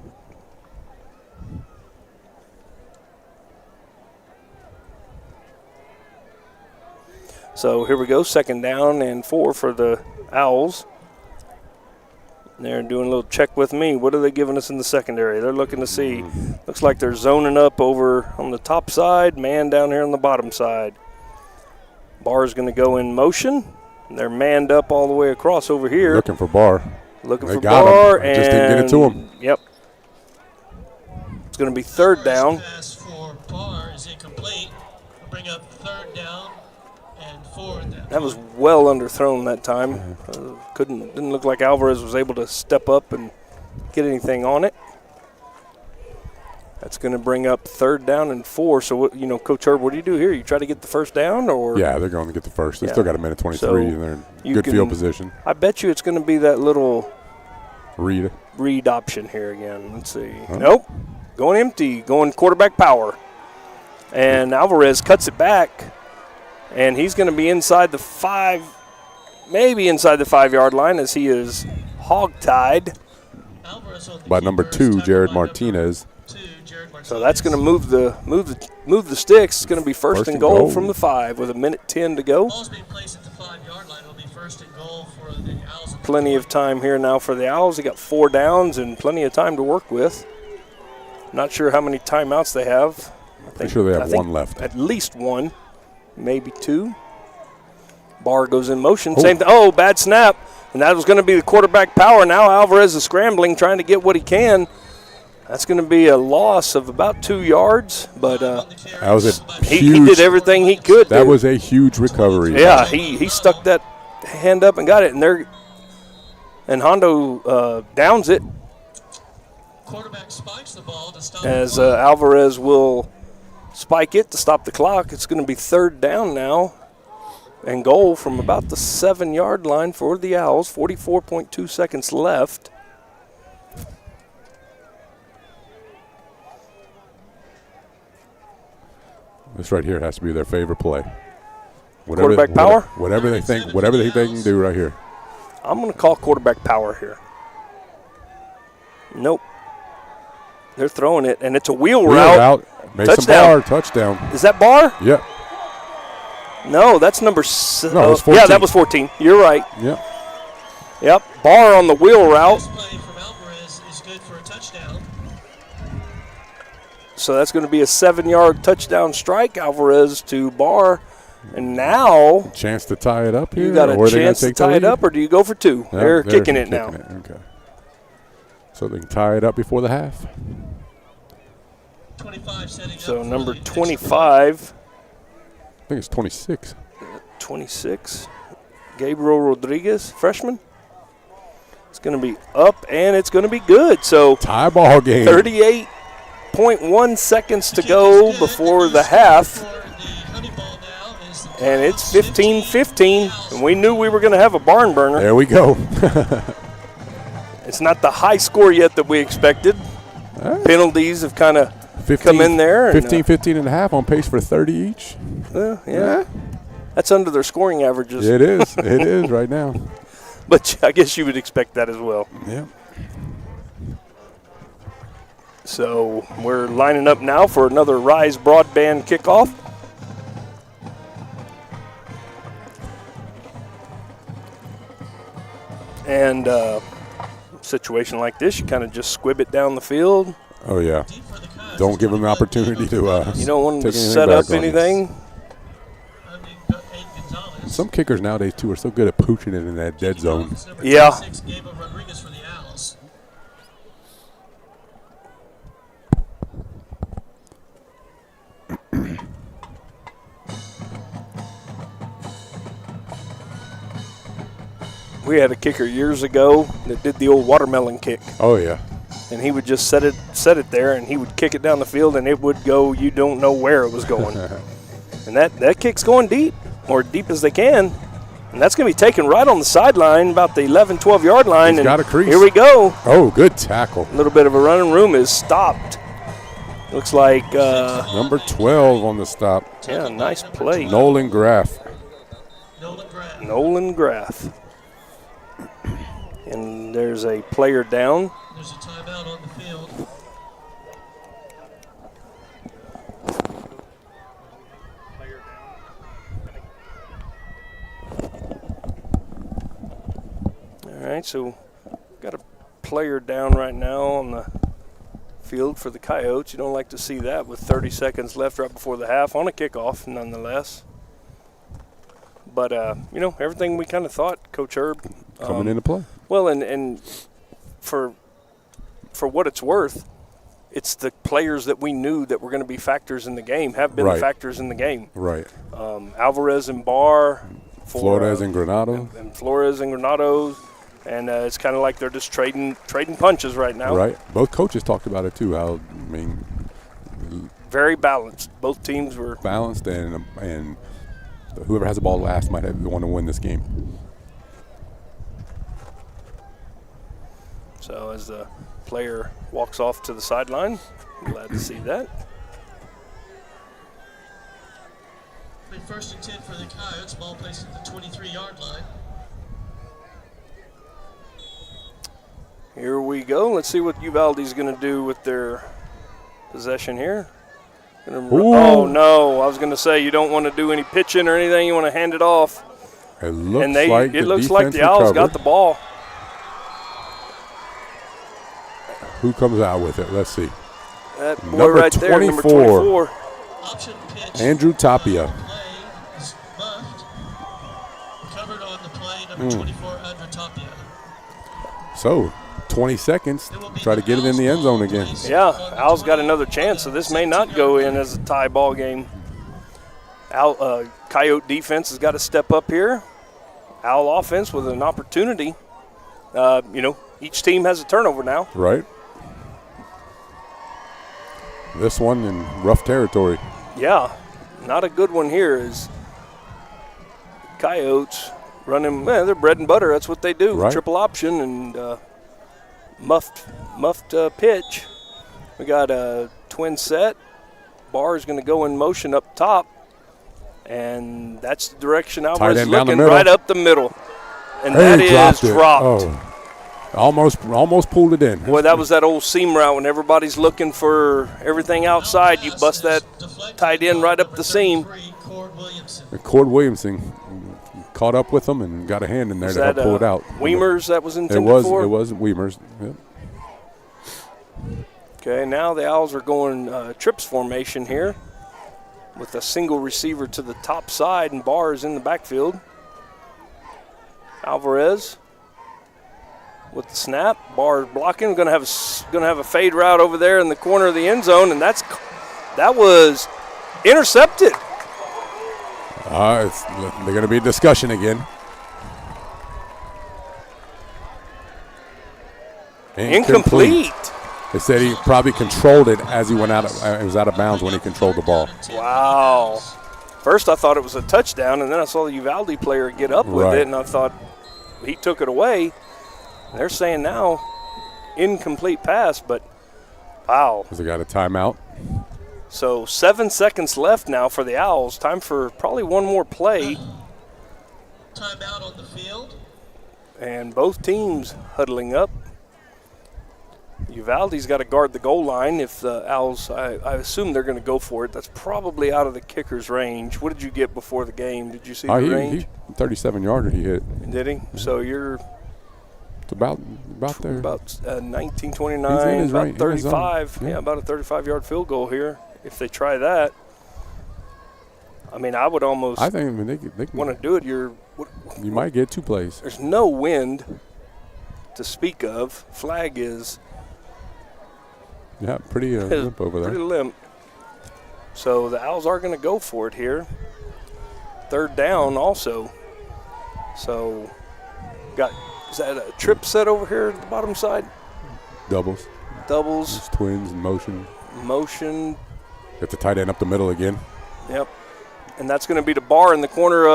So here we go, 2nd down and 4 for the Owls. They're doing a little check with me. What are they giving us in the secondary? They're looking to see. Looks like they're zoning up over on the top side, man down here on the bottom side. Barr's going to go in motion. They're manned up all the way across over here. Looking for Barr. Looking for Barr. And just didn't get it to him. Yep. It's going to be 3rd down. Pass for Barr is incomplete. We'll bring up 3rd down and 4th. That was well underthrown that time. Didn't look like Alvarez was able to step up and get anything on it. That's going to bring up 3rd down and 4. So, what, Coach Herb, what do you do here? You try to get the 1st down, or? Yeah, they're going to get the first. They still got a minute 23, and they're in good field position. I bet you it's going to be that little read option here again. Let's see. Nope. Going empty. Going quarterback power. And Alvarez cuts it back, and he's going to be inside the 5, maybe inside the 5-yard line as he is hog-tied. By number 2, Jared Martinez. So that's going to move the sticks. It's going to be first and goal from the 5 with 1:10 to go. Ball's being placed at the 5-yard line. It'll be 1st and goal for the Owls. Plenty of time here now for the Owls. They got 4 downs and plenty of time to work with. Not sure how many timeouts they have. I'm sure they have 1 left. At least 1, maybe 2. Barr goes in motion. Same thing. Oh, bad snap. And that was going to be the quarterback power. Now Alvarez is scrambling, trying to get what he can. That's going to be a loss of about 2 yards, but that was a he did everything he could. That was a huge recovery. Yeah, he stuck that hand up and got it, and Hondo downs it. Quarterback spikes the ball to stop as Alvarez will spike it to stop the clock. It's going to be 3rd down now and goal from about the 7-yard line for the Owls. 44.2 seconds left. This right here has to be their favorite play. Quarterback power? Whatever they think they can do right here. I'm going to call quarterback power here. Nope. They're throwing it, and it's a wheel route. Mason Barr, touchdown. Is that Barr? Yep. No, that's number 7. No, it was 14. Yeah, that was 14. You're right. Yep. Barr on the wheel route. play from Alvarez is good for a touchdown. So that's going to be a 7-yard touchdown strike, Alvarez to Barr. And now chance to tie it up here. You got a chance to tie it up, or do you go for 2? No, they're kicking it now. Okay. So they can tie it up before the half. 25 setting so up number 25. I think it's 26. 26. Gabriel Rodriguez, freshman. It's going to be up, and it's going to be good. So tie ball game. 38.1 seconds to go before the half. And it's 15-15, and we knew we were going to have a barn burner. There we go. It's not the high score yet that we expected. Penalties have kind of come in there. 15 and a half, on pace for 30 each. Yeah. That's under their scoring averages. It is. It is right now. But I guess you would expect that as well. Yeah. So we're lining up now for another Rise Broadband kickoff. And situation like this, you kind of just squib it down the field. Oh, yeah. Don't give them the opportunity to you don't want them to set up anything. Some kickers nowadays, too, are so good at pooching it in that dead zone. Yeah. We had a kicker years ago that did the old watermelon kick. Oh, yeah. And he would just set it there, and he would kick it down the field, and it would go, you don't know where it was going. And that kick's going deep, or deep as they can. And that's going to be taken right on the sideline, about the 11, 12-yard line. He's got a crease. Here we go. Oh, good tackle. A little bit of a running room is stopped. Looks like number 12 on the stop. Yeah, nice play. Nolan Graff. Nolan Graff. And there's a player down. There's a timeout on the field. All right, so got a player down right now on the field for the Coyotes. You don't like to see that with 30 seconds left right before the half on a kickoff, nonetheless. But, everything we kind of thought, Coach Herb. Coming into play. Well, and for what it's worth, it's the players that we knew that were going to be factors in the game, have been the factors in the game. Right. Alvarez and Barr. Flores and Granado. And Flores and Granado. And it's kind of like they're just trading punches right now. Right. Both coaches talked about it, too. Very balanced. Both teams were balanced, and whoever has the ball last might have want to win this game. So as the player walks off to the sideline, glad to see that. First and 10 for the Coyotes. Ball placed at the 23-yard line. Here we go. Let's see what Uvalde's going to do with their possession here. Oh, no. I was going to say you don't want to do any pitching or anything. You want to hand it off. It looks like the Owls got the ball. Who comes out with it? Let's see. That boy right there, number 24. Andrew Tapia. Covered on the play, number 24, Andrew Tapia. So, 20 seconds. Try to get it in the end zone again. Yeah, Owls got another chance, so this may not go in as a tie ball game. Coyote defense has got to step up here. Owl offense with an opportunity. Each team has a turnover now. Right. This one in rough territory. Yeah, not a good one here is Coyotes running, their bread and butter. That's what they do, right. Triple option and muffed pitch. We got a twin set. Barr is going to go in motion up top, and that's the direction Alvarez is looking, right up the middle. And that is dropped. Oh. Almost pulled it in. Boy, that was that old seam route when everybody's looking for everything outside. You bust that tight end right up the seam. Cord Williamson caught up with them and got a hand in there to help pull it out. Weimers that was intended for? It was Weimers. Yep. Okay, now the Owls are going trips formation here with a single receiver to the top side, and Barr is in the backfield. Alvarez with the snap. Barr blocking. Going to have a fade route over there in the corner of the end zone, and that was intercepted. They're going to be a discussion again. Incomplete. They said he probably controlled it as he went out. It was out of bounds when he controlled the ball. Wow. First I thought it was a touchdown, and then I saw the Uvalde player get up with it, and I thought he took it away. They're saying now incomplete pass, but wow. Because they got a timeout. So 7 seconds left now for the Owls. Time for probably one more play. Timeout on the field. And both teams huddling up. Uvalde's got to guard the goal line. If the Owls, I assume they're going to go for it. That's probably out of the kicker's range. What did you get before the game? Did you see the range? 37-yarder he hit. Did he? So you're – it's about there. About 1929, about 35. Yeah, about a 35-yard field goal here. If they try that, I mean, I would almost. I think they want to do it. You might get 2 plays. There's no wind to speak of. Flag is. Yeah, pretty limp over there. Pretty limp. So the Owls are going to go for it here. Third down also. So Is that a trip set over here at the bottom side? Doubles. Doubles. It's twins in motion. Motion. Get the tight end up the middle again. Yep. And that's going to be the bar in the corner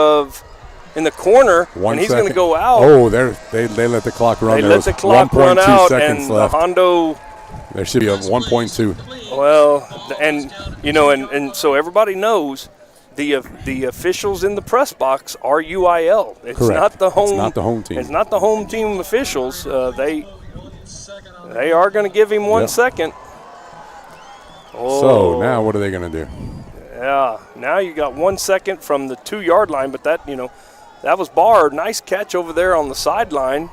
and he's going to go out. Oh, they let the clock run. They let the clock run out, and left. the Hondo. There should be a 1.2. Well, and so everybody knows the officials in the press box are UIL. It's Correct. not the home. It's not the home team. It's not the home team officials. They are going to give him 1 second. Oh. So now what are they going to do? Yeah, now you got 1 second from the 2-yard line, but that was barred. Nice catch over there on the sideline.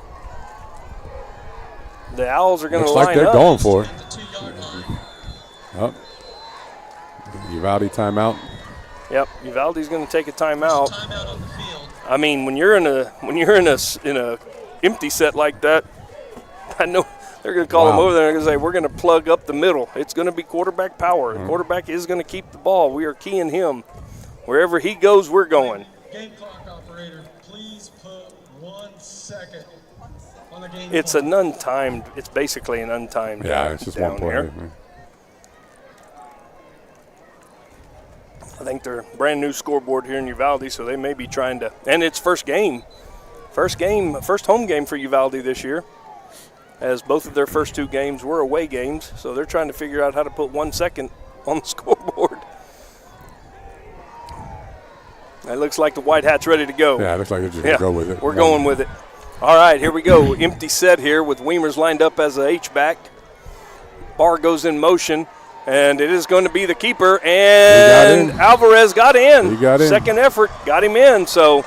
The Owls are going to line up. Looks like they're going for it. Oh. Uvalde timeout. Yep, Uvalde's going to take a timeout. I mean, when you're in a empty set like that, I know they're going to call them over there and they're going to say, we're going to plug up the middle. It's going to be quarterback power. The quarterback is going to keep the ball. We are keying him. Wherever he goes, we're going. Game clock operator, please put 1 second on the game It's clock. an untimed. It's basically an untimed. Yeah, it's just down one play. here. I think they're brand new scoreboard here in Uvalde, so they may be trying to. And it's first home game for Uvalde this year, as both of their first 2 games were away games. So they're trying to figure out how to put 1 second on the scoreboard. It looks like the White Hat's ready to go. Yeah, it looks like they're just going to go with it. We're going with it. All right, here we go. Empty set here with Weimer's lined up as a H-back. Barr goes in motion, and it is going to be the keeper. And Alvarez got in. He got in. Second effort, got him in. So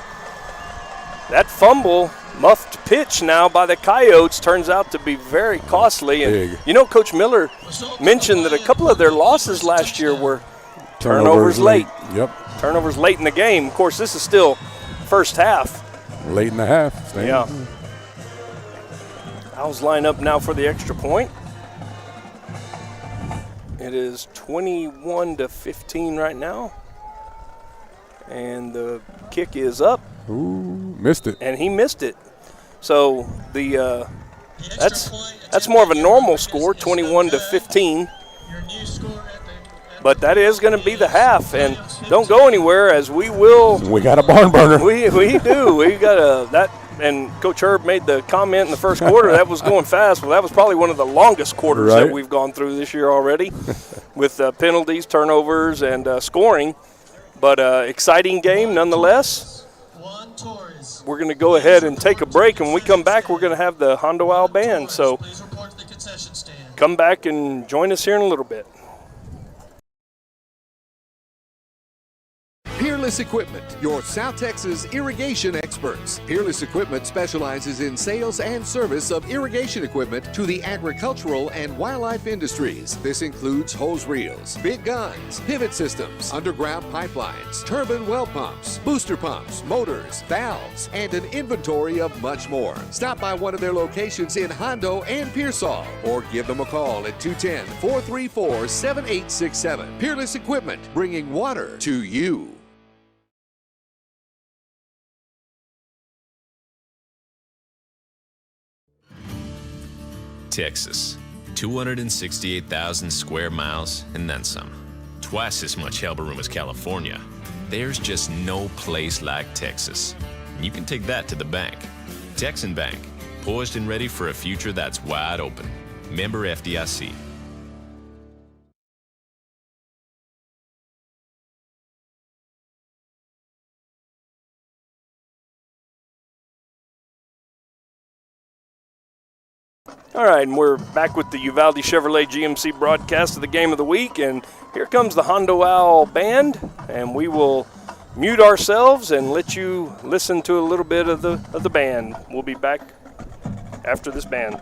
that fumble, muffed pitch now by the Coyotes turns out to be very costly. And Coach Miller mentioned that a couple of their losses last year were turnovers late. Yep. Turnovers late in the game. Of course, this is still first half. Late in the half. Yeah. Owls line up now for the extra point. It is 21-15 right now. And the kick is up. Ooh, missed it. And he missed it. So that's more of a normal score, 21-15. But that is going to be the half, and don't go anywhere as we will. We got a barn burner. We do. We got that. And Coach Herb made the comment in the first quarter that was going fast. Well, that was probably one of the longest quarters that we've gone through this year already, with penalties, turnovers, and scoring. But exciting game nonetheless. We're going to go ahead and take a break, and when we come back, we're going to have the Hondo Owl Band. So come back and join us here in a little bit. Peerless Equipment, your South Texas irrigation experts. Peerless Equipment specializes in sales and service of irrigation equipment to the agricultural and wildlife industries. This includes hose reels, big guns, pivot systems, underground pipelines, turbine well pumps, booster pumps, motors, valves, and an inventory of much more. Stop by one of their locations in Hondo and Pearsall, or give them a call at 210-434-7867. Peerless Equipment, bringing water to you. Texas, 268,000 square miles and then some. Twice as much elbow room as California. There's just no place like Texas. You can take that to the bank. Texan Bank, poised and ready for a future that's wide open. Member FDIC. All right, and we're back with the Uvalde Chevrolet GMC broadcast of the game of the week, and here comes the Hondo Owl Band, and we will mute ourselves and let you listen to a little bit of the band. We'll be back after this band.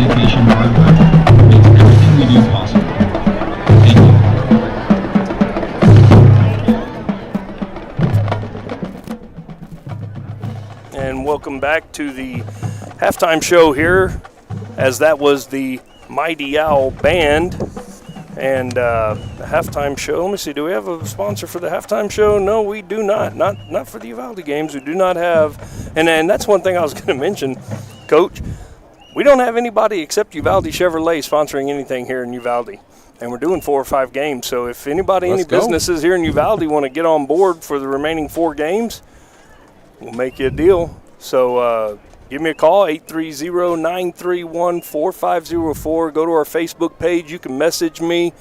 dedication, and hard work makes everything we do possible. Thank you. And welcome back to the halftime show here, as that was the Mighty Owl Band. And the halftime show, let me see, do we have a sponsor for the halftime show? No, we do not. Not for the Uvalde games. We do not have, and that's one thing I was going to mention, Coach. We don't have anybody except Uvalde Chevrolet sponsoring anything here in Uvalde. And we're doing 4 or 5 games. So if anybody, any businesses here in Uvalde want to get on board for the remaining 4 games, we'll make you a deal. So give me a call, 830-931-4504. Go to our Facebook page. You can message me.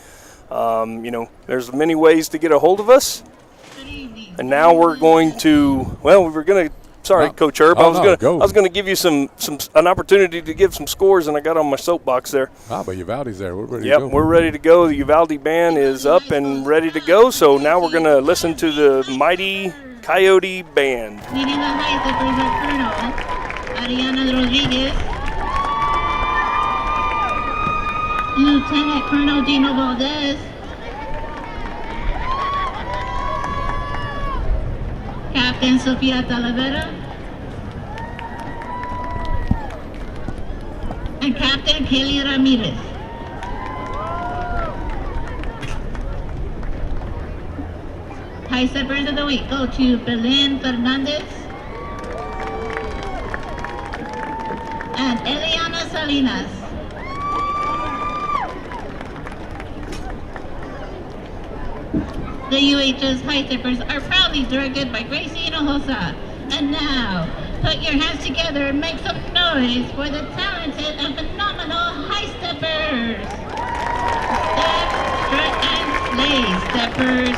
There's many ways to get a hold of us. And now we're going to, sorry, Coach Herb. I was going to give you an opportunity to give some scores, and I got on my soapbox there. But Uvalde's there. We're ready to go. Yep, we're ready to go. The Uvalde band is up and ready to go. So now we're going to listen to the Mighty Coyote Band. Leading the high zippers are Colonel Ariana Rodriguez, Lieutenant Colonel Dino Valdez, Captain Sofia Talavera, and Captain Kelly Ramirez. High steppers of the week go to Belen Fernandez and Eliana Salinas. The UHS high steppers are proudly directed by Gracie Hinojosa. And now, put your hands together and make some noise for the talented and phenomenal high steppers. Step, strut, and sleigh steppers.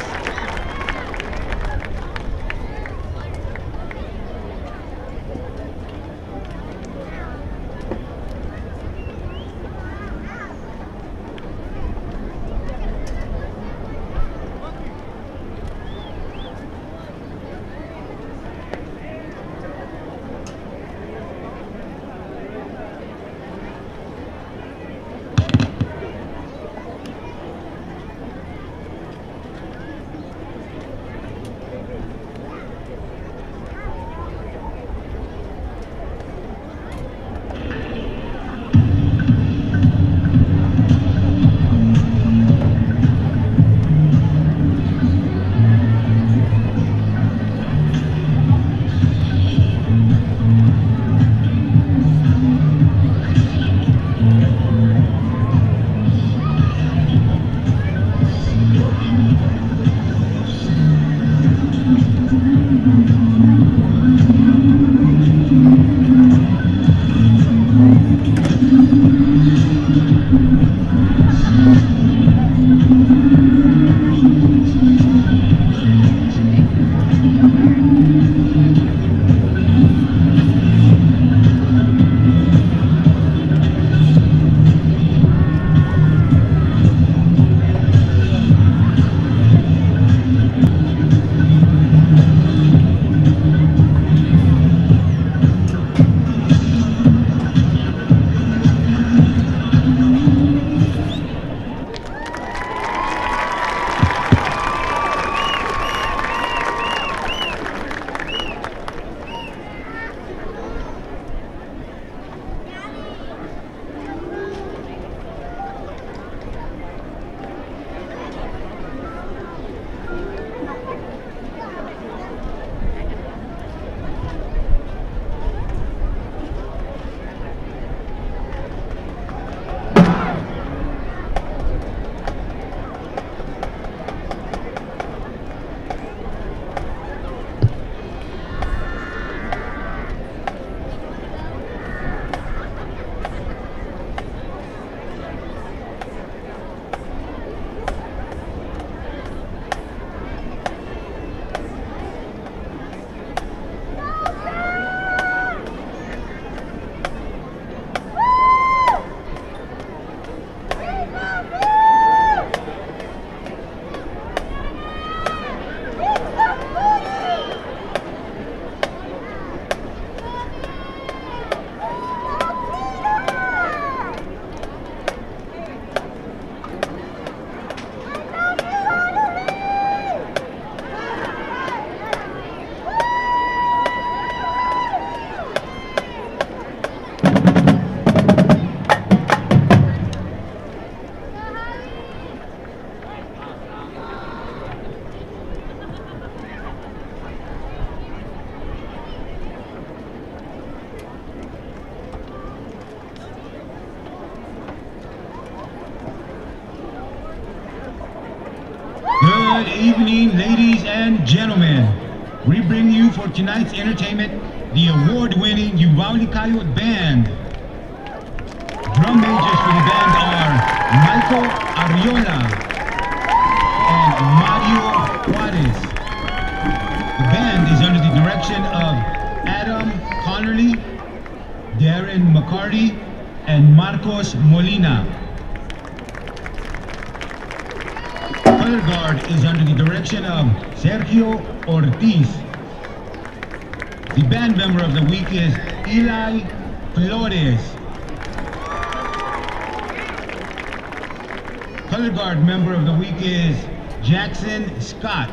Good evening, ladies and gentlemen. We bring you for tonight's entertainment the award-winning Uvalde Coyote Band. Drum majors for the band are Michael Ariola and Mario Juarez. The band is under the direction of Adam Connerly, Darren McCarty, and Marcos Molina. Color guard is under the direction of Sergio Ortiz. The band member of the week is Eli Flores. Color guard member of the week is Jackson Scott.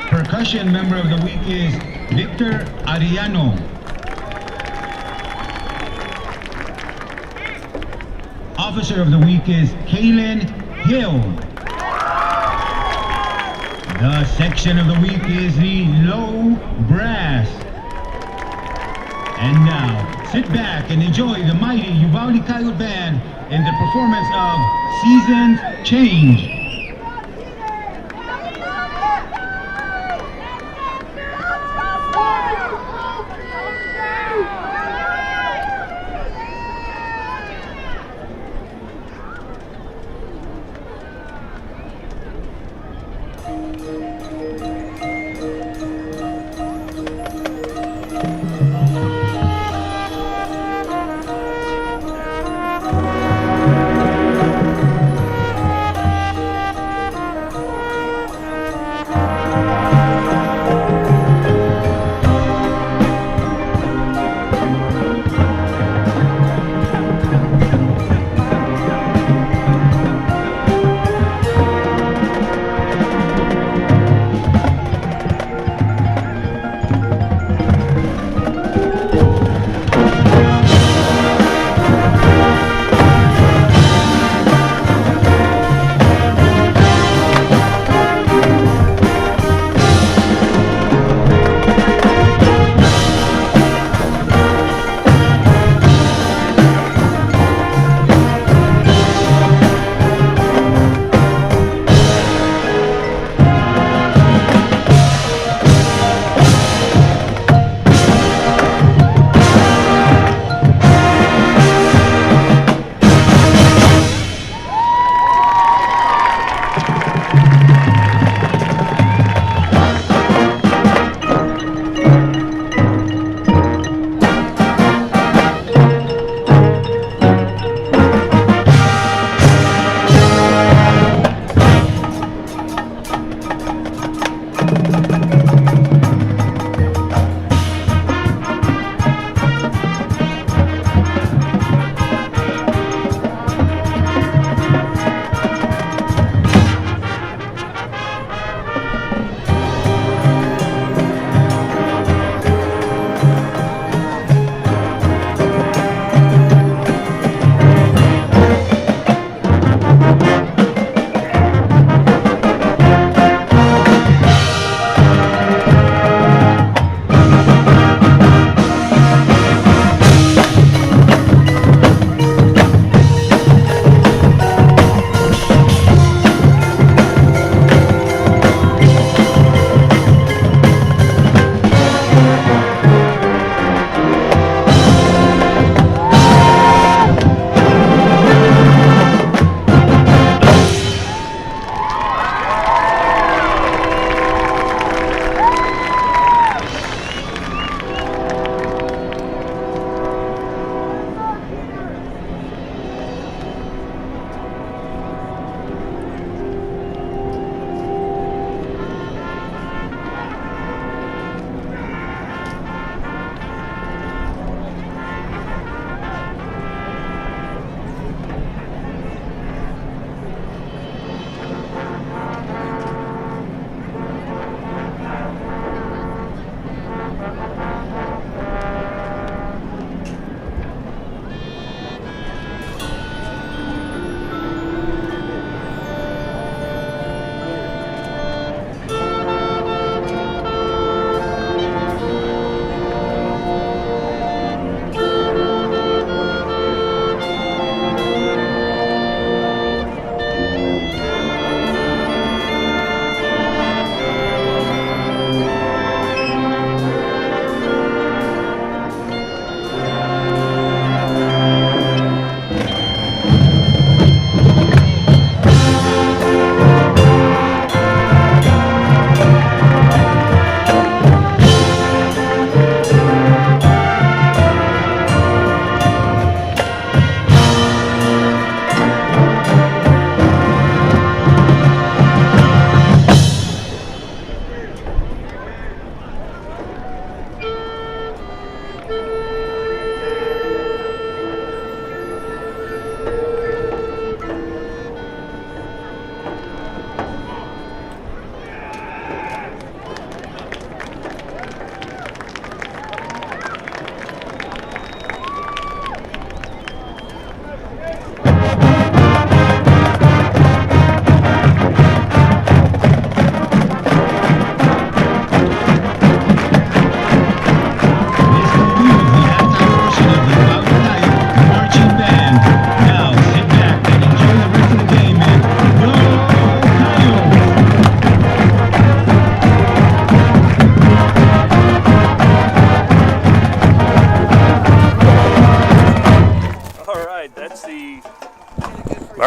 Percussion member of the week is Victor Ariano. Officer of the week is Kaylin Hill. The section of the week is the low brass. And now, sit back and enjoy the mighty Uvalde Coyote Band in the performance of Seasons Change.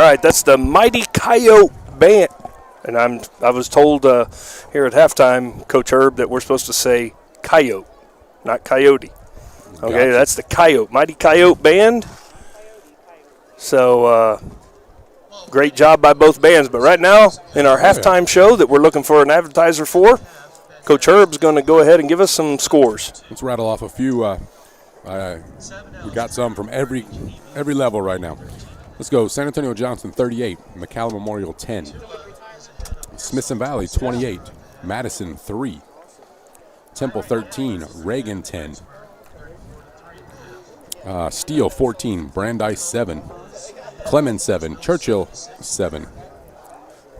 right, that's the Mighty Coyote Band. And I was told here at halftime, Coach Herb, that we're supposed to say Coyote, not Coyote. Okay, Gotcha. That's the Coyote, Mighty Coyote Band. So great job by both bands. But right now, in our halftime show that we're looking for an advertiser for, Coach Herb's going to go ahead and give us some scores. Let's rattle off a few. We got some from every level right now. Let's go. San Antonio Johnson 38, McAllen Memorial 10, Smithson Valley 28, Madison 3, Temple 13, Reagan 10, Steele 14, Brandeis 7, Clemens 7, Churchill 7,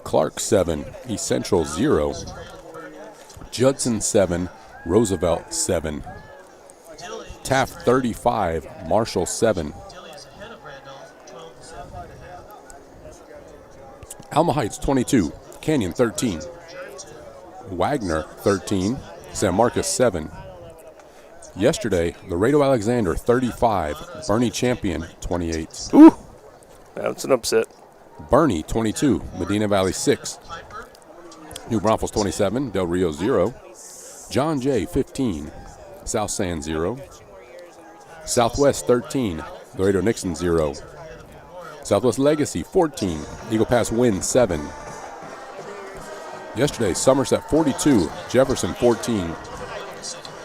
Clark 7, East Central 0, Judson 7, Roosevelt 7, Taft 35, Marshall 7, Alma Heights 22, Canyon 13, Wagner 13, San Marcos 7. Yesterday, Laredo Alexander 35, Bernie Champion 28. Ooh, that's an upset. Bernie 22, Medina Valley 6, New Braunfels 27, Del Rio 0, John Jay 15, South San 0, Southwest 13, Laredo Nixon 0, Southwest Legacy 14, Eagle Pass Win 7. Yesterday, Somerset 42, Jefferson 14.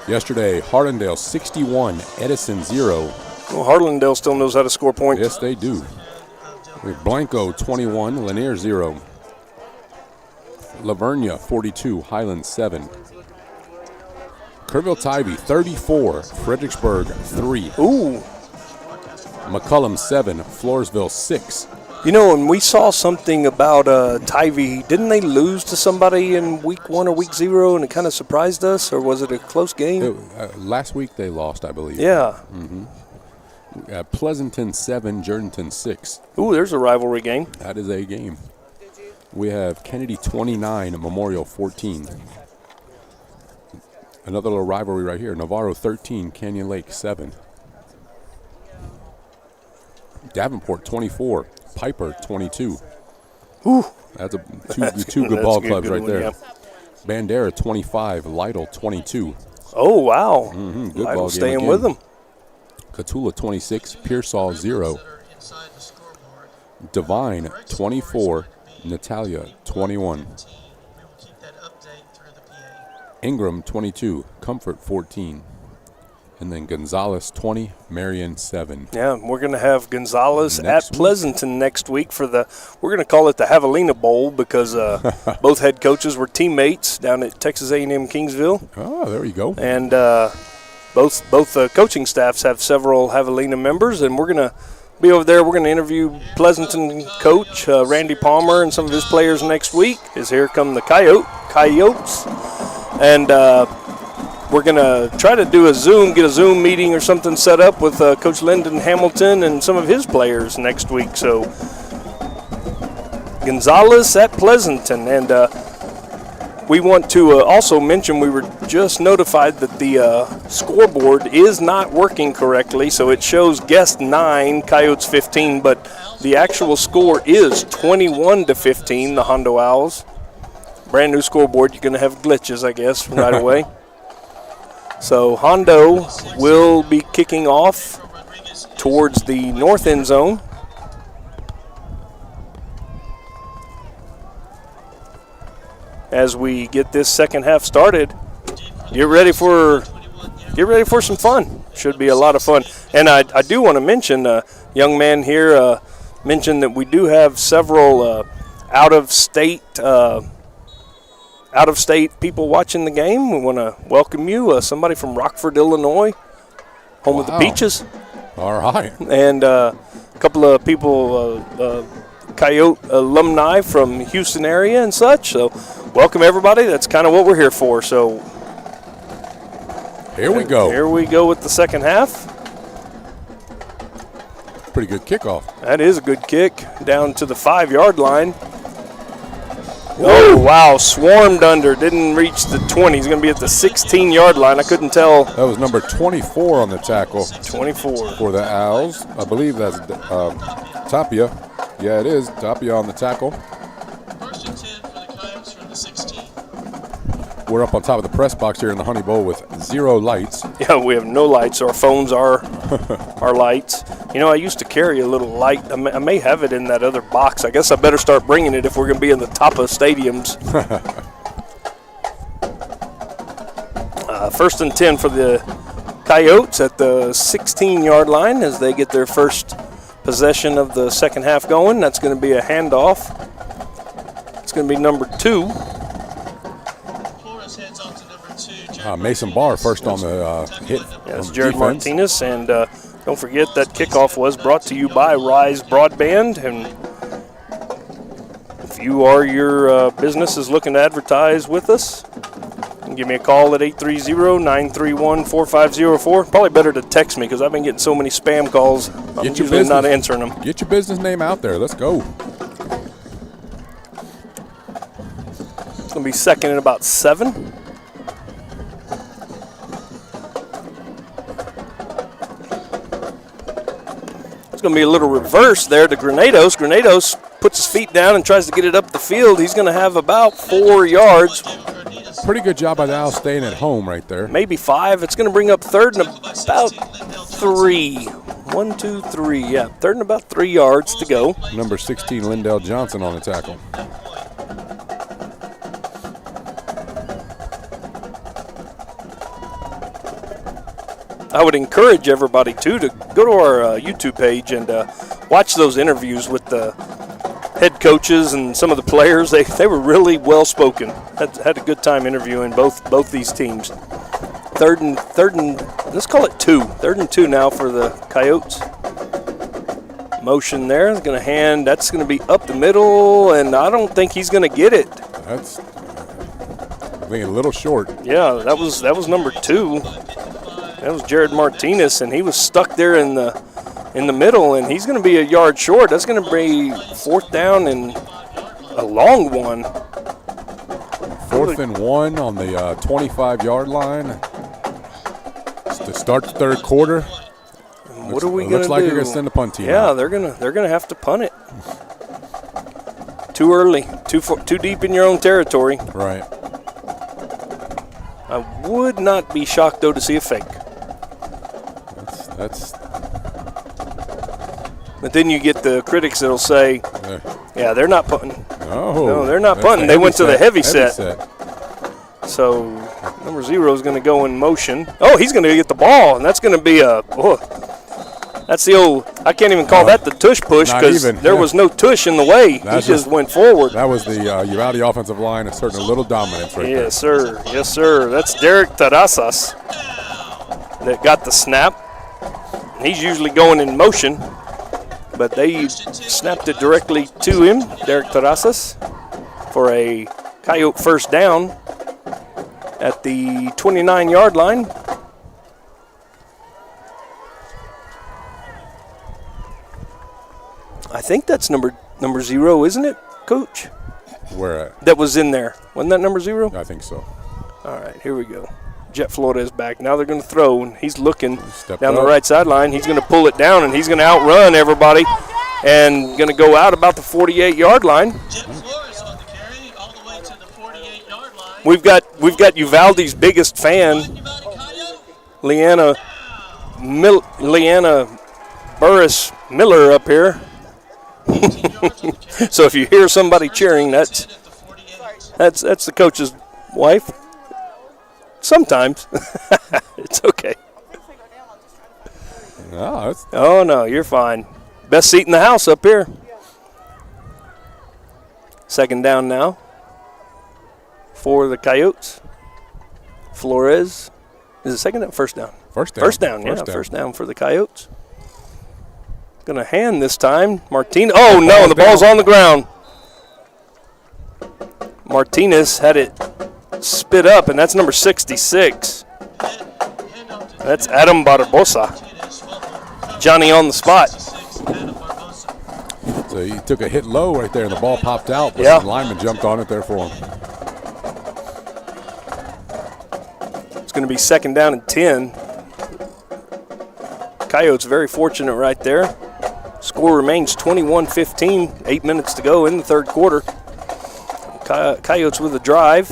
Yesterday, Harlandale 61, Edison 0. Well, Harlandale still knows how to score points. Yes, they do. We have Blanco 21, Lanier 0. Lavernia 42, Highland 7. Kerrville Tybee 34, Fredericksburg 3. Ooh. McCullum 7, Floresville 6. You know, and we saw something about Tybee. Didn't they lose to somebody in week 1 or week 0, and it kind of surprised us? Or was it a close game? Last week they lost, I believe. Yeah. Pleasanton 7, Jordanton 6. Ooh, there's a rivalry game. That is a game. We have Kennedy 29, Memorial 14. Another little rivalry right here. Navarro 13, Canyon Lake 7. Davenport 24, Piper 22. Ooh. That's two good ball clubs right there. Yeah. Bandera 25, Lytle 22. Oh, wow. Good Lytle ball game staying again. with them. Catula 26, Pearsall 0. Divine 24, Natalia 21. Ingram 22, Comfort 14. And then Gonzales 20, Marion 7. Yeah, we're going to have Gonzales Next at Pleasanton next week for we're going to call it the Javelina Bowl because both head coaches were teammates down at Texas A&M Kingsville. Oh, there you go. And both coaching staffs have several Javelina members, and we're going to be over there. We're going to interview Pleasanton coach Randy Palmer and some of his players next week. As here come the Coyotes. And we're going to try to do get a Zoom meeting or something set up with Coach Lyndon Hamilton and some of his players next week. So Gonzales at Pleasanton. And we want to also mention we were just notified that the scoreboard is not working correctly. So it shows guest 9, Coyotes 15, but the actual score is 21-15, the Hondo Owls. Brand new scoreboard. You're going to have glitches, I guess, right away. So Hondo will be kicking off towards the north end zone. As we get this second half started, get ready for some fun. Should be a lot of fun. And I do want to mention, young man here mentioned that we do have several out-of-state people watching the game. We want to welcome you. Somebody from Rockford, Illinois, home of the Peaches. All right. And a couple of people, Coyote alumni from Houston area and such. So welcome, everybody. That's kind of what we're here for. So here we go. Here we go with the second half. Pretty good kickoff. That is a good kick down to the 5-yard line. Oh, wow, swarmed under, didn't reach the 20. He's going to be at the 16-yard line. I couldn't tell. That was number 24 on the tackle. 24. For the Owls. I believe that's Tapia. Yeah, it is. Tapia on the tackle. First and 10 for the Coyotes from the 16. We're up on top of the press box here in the Honey Bowl with 0 lights. Yeah, we have no lights. Our phones are our lights. You know, I used to carry a little light. I may have it in that other box. I guess I better start bringing it if we're going to be in the top of stadiums. First and 10 for the Coyotes at the 16-yard line as they get their first possession of the second half going. That's going to be a handoff. It's going to be number 2. Mason Barr first on the hit. Yes, Jared Martinez. And don't forget that kickoff was brought to you by Rise Broadband. And if your business is looking to advertise with us, give me a call at 830-931-4504. Probably better to text me because I've been getting so many spam calls. I'm usually not answering them. Get your business name out there. Let's go. It's going to be second and about 7. It's going to be a little reverse there to Granados. Granados puts his feet down and tries to get it up the field. He's going to have about 4 yards. Pretty good job by the Owls staying at home right there. Maybe 5. It's going to bring up third and about 3. 1, 2, 3. Yeah, third and about 3 yards to go. Number 16, Lindell Johnson on the tackle. I would encourage everybody, too, to go to our YouTube page and watch those interviews with the head coaches and some of the players. They were really well-spoken. Had a good time interviewing both these teams. Third and let's call it 2. 3rd and 2 now for the Coyotes. Motion there. Going to hand. That's going to be up the middle, and I don't think he's going to get it. That's, I think, a little short. Yeah, that was number 2. That was Jared Martinez, and he was stuck there in the middle, and he's going to be a yard short. That's going to be 4th down and a long one. 4th and 1 on the 25-yard line. To start the third quarter. What are we going to do? Looks like they're going to send the punt team. Yeah, out. they're gonna have to punt it. Too early, too deep in your own territory. Right. I would not be shocked though to see a fake. That's. But then you get the critics that'll say, "Yeah, they're not punting." No, they're not punting. They went to the heavy set. So number 0 is going to go in motion. Oh, he's going to get the ball, and that's going to be that's the old. I can't even call that the tush push because there was no tush in the way. He just went forward. That was the Uvalde offensive line asserting a little dominance right there. Yes, sir. Yes, sir. That's Derek Terrazas that got the snap. He's usually going in motion, but they snapped it directly to him, Derek Terrazas, for a Coyote first down at the 29-yard line. I think that's number 0, isn't it, Coach? Where at? That was in there. Wasn't that number 0? I think so. All right, here we go. Jet Flores back. Now they're going to throw, and he's looking down the up. right sideline. He's going to pull it down, and he's going to outrun everybody and going to go out about the 48-yard line. We've got Uvalde's biggest fan, Leanna Burris Miller up here. So if you hear somebody cheering, that's the coach's wife. Sometimes. It's okay. Oh, no, you're fine. Best seat in the house up here. Second down now for the Coyotes. Flores. Is it second down? First down. First down. First down for the Coyotes. Going to hand this time. Martinez. Oh, no, the ball's on the ground. Martinez had it spit up, and that's number 66. That's Adam Barbosa. Johnny on the spot. So he took a hit low right there, and the ball popped out, but the lineman jumped on it there for him. It's going to be second down and 10. Coyotes very fortunate right there. Score remains 21-15, 8 minutes to go in the third quarter. Coyotes with a drive.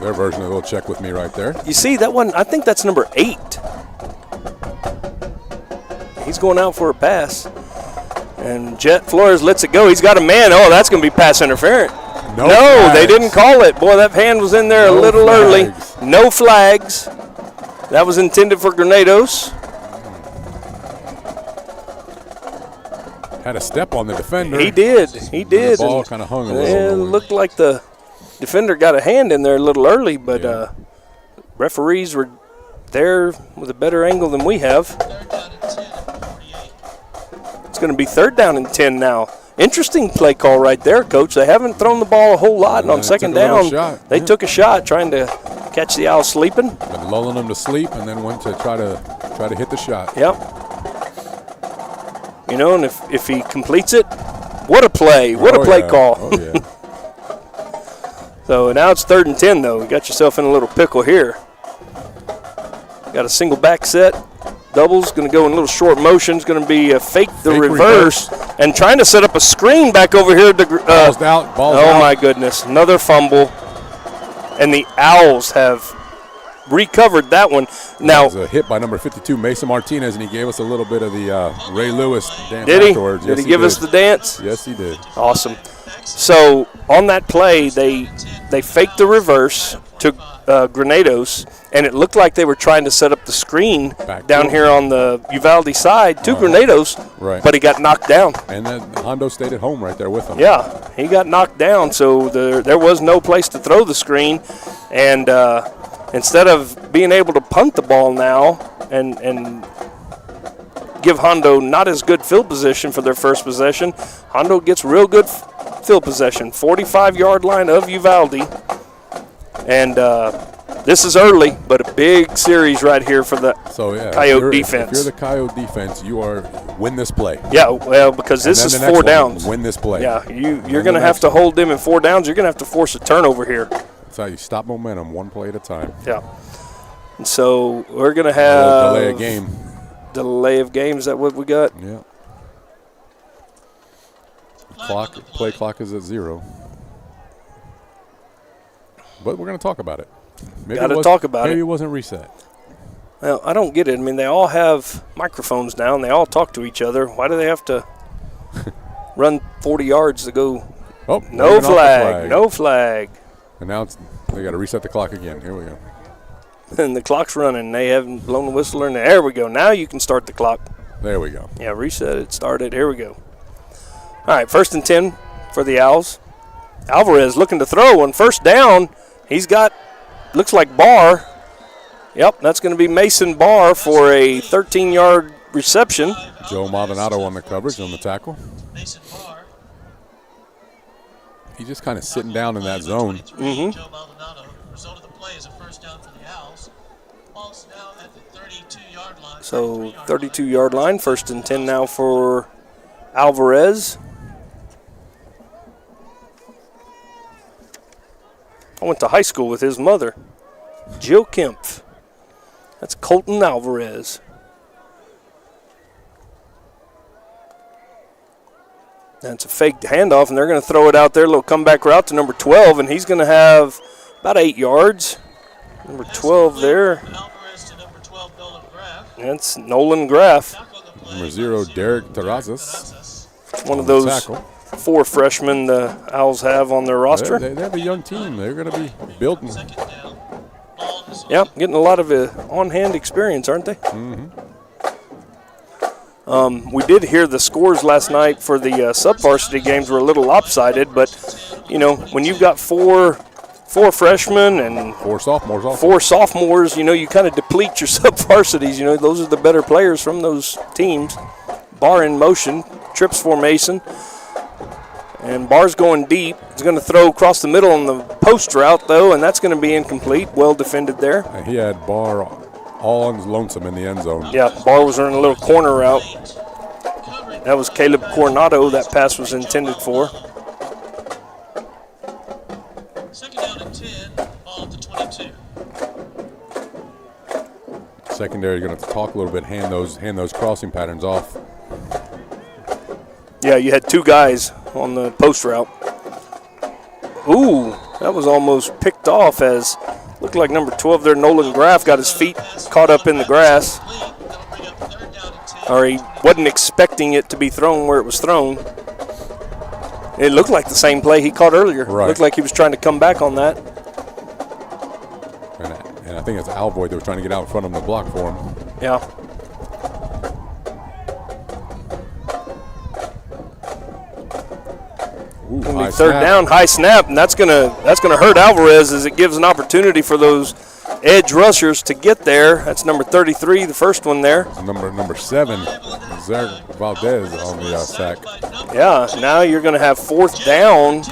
Their version of a little check with me right there. You see that one? I think that's number 8. He's going out for a pass. And Jet Flores lets it go. He's got a man. Oh, that's going to be pass interference. No, they didn't call it. Boy, that hand was in there a little early. No flags. That was intended for Granados. Had a step on the defender. He did. The ball kind of hung a little. It looked like the defender got a hand in there a little early, but referees were there with a better angle than we have. It's going to be 3rd down and 10 now. Interesting play call right there, Coach. They haven't thrown the ball a whole lot, and on second down, they took a shot trying to catch the Owls sleeping. Been lulling them to sleep, and then went to try to hit the shot. Yep. You know, and if he completes it, what a play. What a play call. Oh, yeah. So now it's 3rd and 10, though. You got yourself in a little pickle here. Got a single back set. Double's going to go in a little short motion. It's going to be a fake reverse. And trying to set up a screen back over here. Ball's out. Oh, my goodness. Another fumble. And the Owls have recovered that one. Now, that was a hit by number 52, Mason Martinez, and he gave us a little bit of the Ray Lewis dance did he? afterwards. Did he give us the dance? Yes, he did. Awesome. So on that play, they faked the reverse to Granados, and it looked like they were trying to set up the screen down here on the Uvalde side to Granados, but he got knocked down. And then Hondo stayed at home right there with him. Yeah, he got knocked down, so there was no place to throw the screen, and instead of being able to punt the ball now and give Hondo not as good field position for their first possession, Hondo gets real good field possession, 45-yard line of Uvalde. And this is early, but a big series right here for the Coyote defense. If you're the Coyote defense, you win this play. Yeah, well, because this is 4 downs. Win this play. Yeah, you're going to have to hold them in 4 downs. You're going to have to force a turnover here. That's how you stop momentum, one play at a time. Yeah. And so we're going to have delay of game. Delay of game, is that what we got? Yeah. Play clock is at 0. But we're going to talk about it. Got to talk about it. Maybe it wasn't reset. Well, I don't get it. I mean, they all have microphones now, and they all talk to each other. Why do they have to run 40 yards to go? Oh, no flag. No flag. And now they got to reset the clock again. Here we go. And the clock's running. They haven't blown the whistle or anything. There we go. Now you can start the clock. There we go. Yeah, reset it. Start it. Here we go. All right, 1st and 10 for the Owls. Alvarez looking to throw on 1st down. He's got, looks like Barr. Yep, that's going to be Mason Barr for a 13-yard reception. Joe Maldonado on the coverage, on the tackle. He's just kind of sitting down in that zone. Mm-hmm. Joe Maldonado. Result of the play is a 1st down for the Owls. Ball's now at the 32-yard line. So 32-yard line, 1st and 10 now for Alvarez. I went to high school with his mother, Jill Kempf. That's Colton Alvarez. That's a fake handoff, and they're going to throw it out there, a little comeback route to number 12, and he's going to have about 8 yards. Number 12 there. That's Nolan Graff. Number 0, Derek Terrazas. One of those 4 freshmen the Owls have on their roster. They have a young team. They're going to be building. Yeah, getting a lot of on-hand experience, aren't they? Mm-hmm. We did hear the scores last night for the sub-varsity games were a little lopsided, but, you know, when you've got four freshmen and 4 sophomores, 4 sophomores, you know, you kind of deplete your sub-varsities. You know, those are the better players from those teams. Barr in motion, trips formation. And Barr's going deep. He's going to throw across the middle on the post route, though, and that's going to be incomplete. Well defended there. And he had Barr all on his lonesome in the end zone. Yeah, Barr was running a little corner route. That was Caleb Coronado that pass was intended for. 2nd down and 10, ball at the 22. secondary going to talk a little bit, hand those crossing patterns off. Yeah, you had two guys on the post route. Ooh, that was almost picked off as looked like number 12 there, Nolan Graff, got his feet caught up in the grass. Or he wasn't expecting it to be thrown where it was thrown. It looked like the same play he caught earlier. Right. Looked like he was trying to come back on that. And I think it's Alvoy that was trying to get out in front of him to block for him. Yeah. Ooh, Gonna be third down, high snap, and that's gonna hurt Alvarez as it gives an opportunity for those edge rushers to get there. That's number 33, the first one there. Number 7, Zach Valdez on the sack. Yeah, now you're going to have fourth down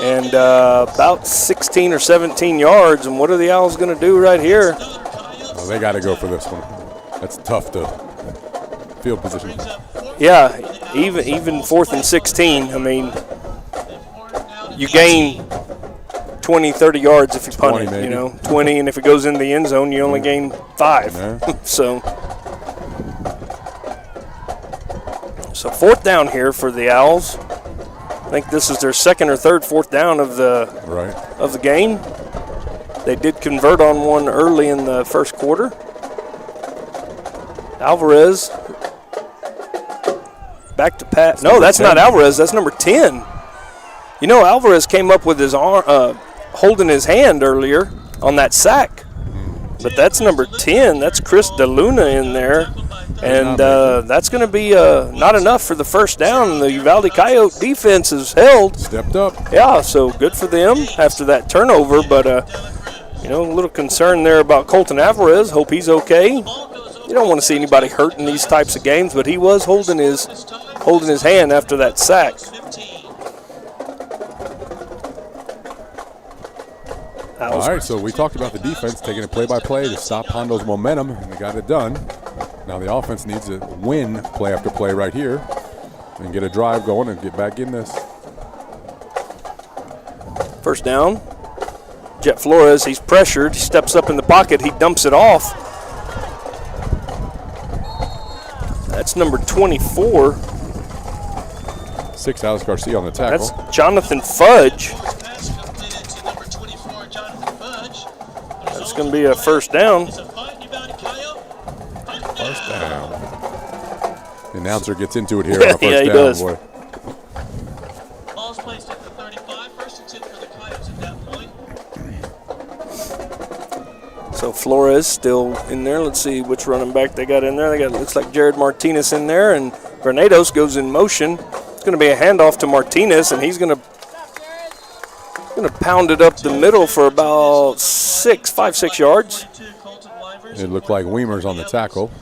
and about 16 or 17 yards. And what are the Owls going to do right here? Well, they got to go for this one. That's tough to field position. Yeah, even 4th and 16. I mean, you gain 20, 30 yards if you punt it, maybe. 20, and if it goes in the end zone, you only gain 5. Yeah. So fourth down here for the Owls. I think this is their second or third fourth down of the game. They did convert on one early in the first quarter. Alvarez back to Pat. No, that's not Alvarez. That's number 10. Alvarez came up with his arm, holding his hand earlier on that sack. But that's number 10. That's Chris DeLuna in there. And that's going to be not enough for the first down. The Uvalde Coyote defense is held. Stepped up. Yeah, so good for them after that turnover. But, a little concern there about Colton Alvarez. Hope he's okay. You don't want to see anybody hurt in these types of games, but he was holding his hand after that sack. All right, so we talked about the defense taking a play-by-play to stop Hondo's momentum, and they got it done. Now the offense needs to win play after play right here and get a drive going and get back in this. First down. Jet Flores, he's pressured. He steps up in the pocket. He dumps it off. That's number 24. 6, Alex Garcia on the tackle. That's Jonathan Fudge. That's going to be a first down. First down. The announcer gets into it here on a first yeah, he down. does. Boy. Ball's placed at the 35. First and 10 for the Coyotes at that point. So Flores still in there. Let's see which running back they got in there. They got, looks like Jared Martinez in there, and Granados goes in motion. It's going to be a handoff to Martinez, and he's going to pound it up the middle for about 5-6 yards. It looked like Weimer's on the tackle.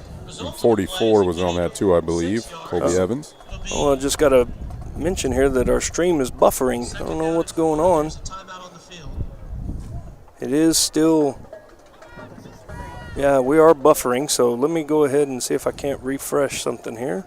And 44 was on that too, I believe. Colby Evans. Well, I just got to mention here that our stream is buffering. I don't know what's going on. It is still, yeah, we are buffering. So let me go ahead and see if I can't refresh something here.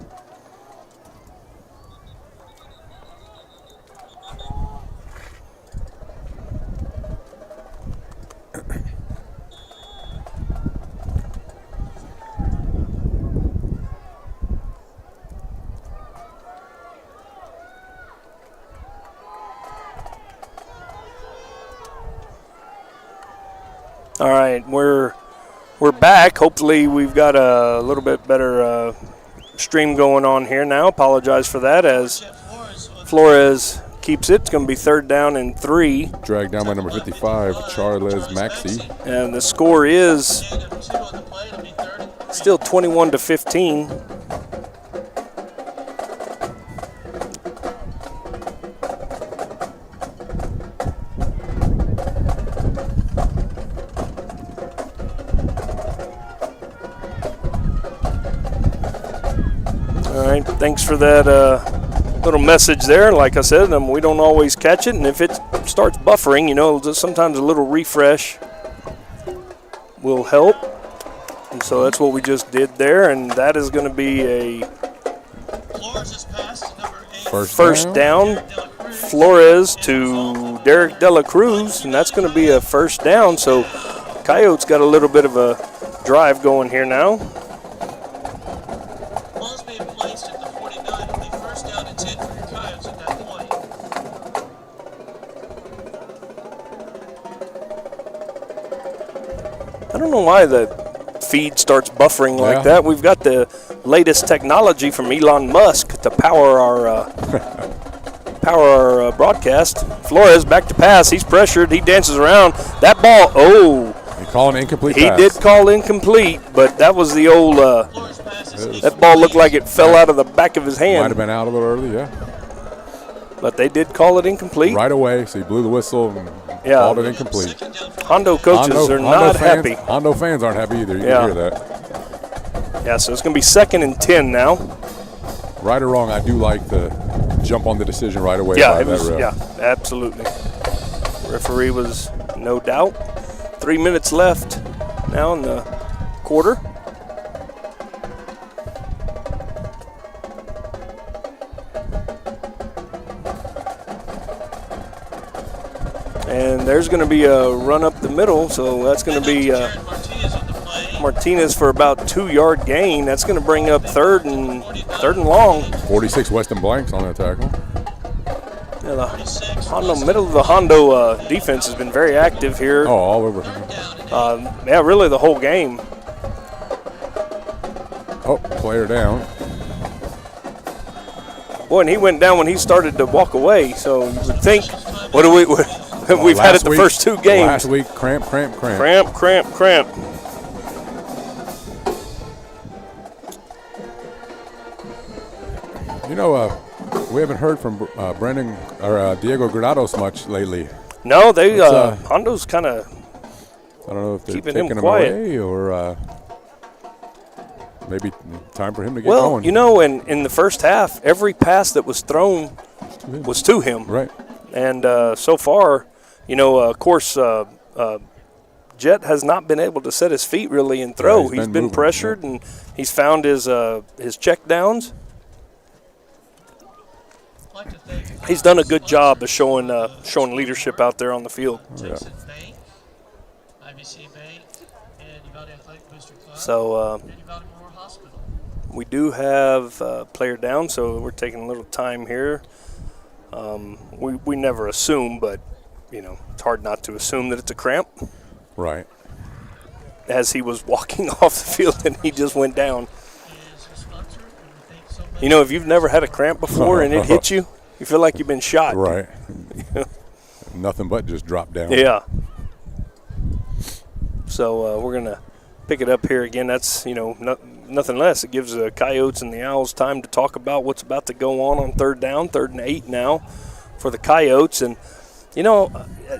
All right, we're back. Hopefully we've got a little bit better stream going on here now. Apologize for that as Flores keeps it. It's going to be third down and 3. Dragged down by number 55, Charles Maxey. And the score is still 21-15. Thanks for that little message there. Like I said, we don't always catch it, and if it starts buffering, just sometimes a little refresh will help. And so that's what we just did there, and that is going to be a first down. Flores to Derek De La Cruz, and that's going to be a first down. So Coyotes got a little bit of a drive going here now. Ball's being placed at the 49. It'll be first down and 10 for your Coyotes at that point. I don't know why the feed starts buffering like Yeah. that. We've got the latest technology from Elon Musk to power our broadcast. Flores back to pass. He's pressured. He dances around. That ball, They call an incomplete he pass. did call incomplete, but that was the old, that ball looked like it fell out of the back of his Might hand. have been out a little early, yeah. But they did call it incomplete. Right away, so he blew the whistle and Yeah. called it incomplete. Hondo coaches are not fans, happy. Hondo fans aren't happy either. You Yeah. can hear that. Yeah, so it's going to be 2nd and 10 now. Right or wrong, I do like the jump on the decision right away Yeah, by it that was. ref. Yeah, absolutely. Referee was no doubt. 3 minutes left now in the quarter. And there's going to be a run up the middle, so that's going to be Martinez for about 2-yard gain. That's going to bring up third and long. 46 Weston Blanks on that tackle. Yeah, the Hondo, middle of the Hondo defense has been very active here. Oh, all over. Yeah, really the whole game. Oh, player down. Boy, and he went down when he started to walk away. So you would think, we've had it the first 2 games. Last week, cramp. Cramp. You know, we haven't heard from Brendan or Diego Granados much lately. No, they Hondo's kind of. I don't know if they're keeping taking him him quiet. away or maybe time for him to get Well, going. you know, in the first half, every pass that was thrown was to him. Right. And so far, you know, of course, Jet has not been able to set his feet really and throw. Yeah, he's been moving, pressured, and he's found his check downs. He's done a good job of showing leadership out there on the field. Yeah. So we do have player down, so we're taking a little time here. We never assume, but you know it's hard not to assume that it's a cramp. Right. As he was walking off the field and he just went down. You know, if you've never had a cramp before and it hits you, you feel like you've been shot. Right. Nothing but just drop down. Yeah. So we're going to pick it up here again. That's, you know, nothing less. It gives the Coyotes and the Owls time to talk about what's about to go on 3rd down, 3rd and 8 now for the Coyotes. And, you know,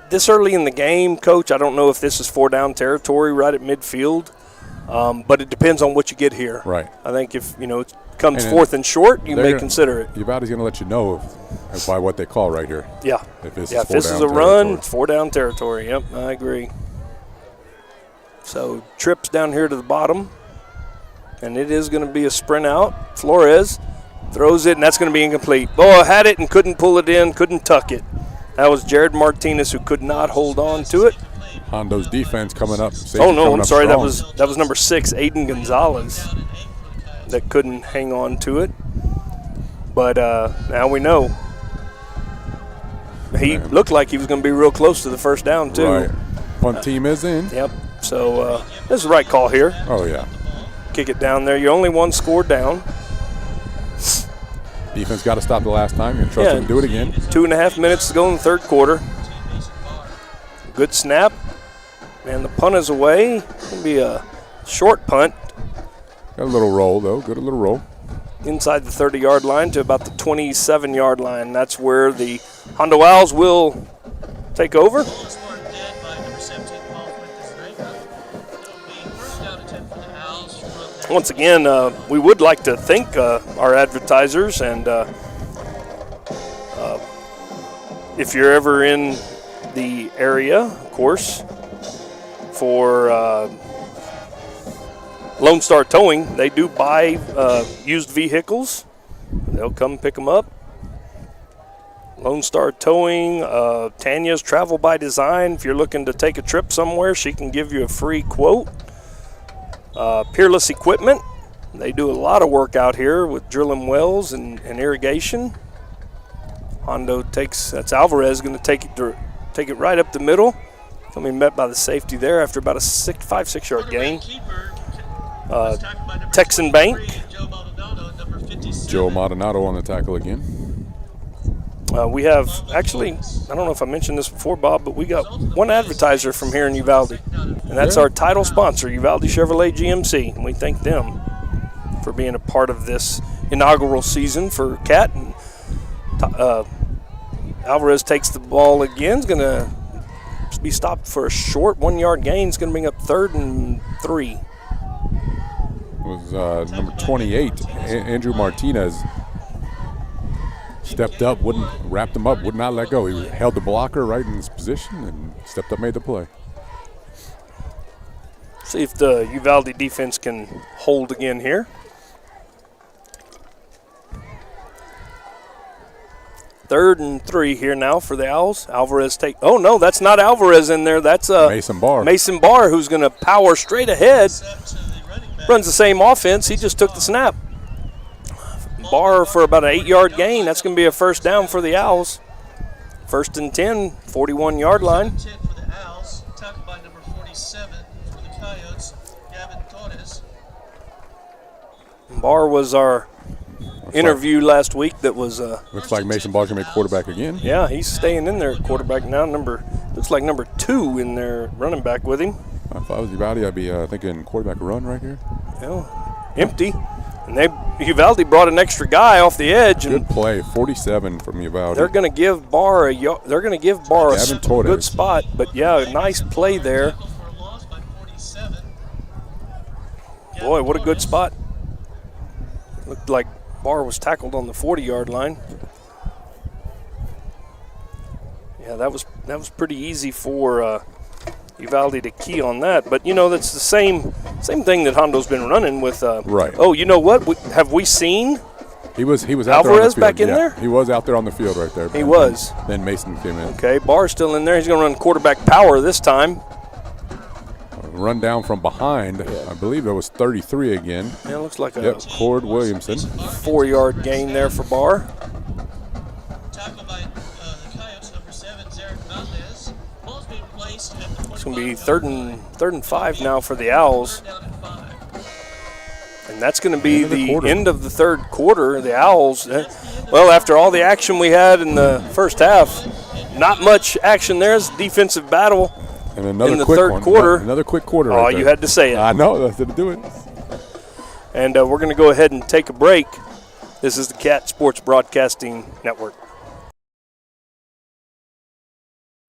this early in the game, Coach, I don't know if this is 4-down territory right at midfield, but it depends on what you get here. Right. I think if, you know, it comes 4th and short, you may consider it. Uvalde's going to let you know by what they call right here. Yeah. If this if this is a run, it's 4-down territory. Yep, I agree. So trips down here to the bottom, and it is going to be a sprint out. Flores throws it, and that's going to be incomplete. Oh, had it and couldn't pull it in, couldn't tuck it. That was Jared Martinez who could not hold on to it. Hondo's defense coming up. Oh, no, I'm sorry. Strong. That was number 6, Aiden Gonzalez, that couldn't hang on to it. But now we know. He looked like he was going to be real close to the first down, too. Right. Punt team is in. Yep. So this is the right call here. Oh, yeah. Kick it down there. You're only 1 score down. Defense got to stop the last time. And trust them to do it again. 2.5 minutes to go in the 3rd quarter. Good snap. And the punt is away. It's going to be a short punt. Got a little roll, though. Good little roll. Inside the 30-yard line to about the 27-yard line. That's where the Hondo Owls will take over. Once again, we would like to thank our advertisers, and if you're ever in the area, of course, for Lone Star Towing, they do buy used vehicles. They'll come pick them up. Lone Star Towing, Tanya's Travel by Design. If you're looking to take a trip somewhere, she can give you a free quote. Peerless Equipment. They do a lot of work out here with drilling wells and irrigation. Hondo that's Alvarez going to take it right up the middle. Going to be met by the safety there after about a 5-6 yard gain. Texan Bank. Joe Maldonado on the tackle again. We have, actually, I don't know if I mentioned this before, Bob, but we got one advertiser from here in Uvalde, and that's our title sponsor, Uvalde Chevrolet GMC, and we thank them for being a part of this inaugural season for Cat. And Alvarez takes the ball again. Is going to be stopped for a short 1 yard gain. It's going to bring up 3rd and 3. It was number 28, Andrew Martinez. Stepped up, wrapped him up, would not let go. He held the blocker right in his position and stepped up, made the play. See if the Uvalde defense can hold again here. 3rd and 3 here now for the Owls. Alvarez oh no, that's not Alvarez in there. That's Mason Barr. Mason Barr, who's going to power straight ahead. Runs the same offense. He just took the snap. Barr for about an 8 yard gain. That's going to be a first down for the Owls. 1st and 10, 41 yard line. For the Owls, tackled by number 47 for the Coyotes, Gavin Torres. Barr was our interview last week that was looks like Mason Barr's going to be quarterback again. Yeah, he's staying in there at quarterback now. Looks like number 2 in there, running back with him. If I was Uvalde, I'd be thinking quarterback run right here. Yeah, empty. And Uvalde brought an extra guy off the edge. Good play, 47 from Uvalde. They're going to give Barr a good spot, but yeah, a nice play there. Boy, what a good spot! Looked like Barr was tackled on the 40-yard line. Yeah, that was pretty easy for Uvalde to key on that, but that's the same thing that Hondo's been running with. Right. Oh, you know what? Have we seen? He was out Alvarez there on the field. back in there. He was out there on the field right there. He was. Then Mason came in. Okay, Barr's still in there. He's going to run quarterback power this time. Run down from behind. I believe it was 33 again. Yeah, looks like Cord Williamson. 4 yard gain there for Barr. Tackled by the Coyotes, number 7, Zarek Valdez. Ball's being placed at the It's going to be third and 5 now for the Owls. And that's going to be the end of the 3rd quarter. The Owls, well, after all the action we had in the first half, not much action there. It's a defensive battle and another in the quick 3rd quarter. Another quick quarter. Oh, you had to say it. I know. That's going to do it. And we're going to go ahead and take a break. This is the Cat Sports Broadcasting Network.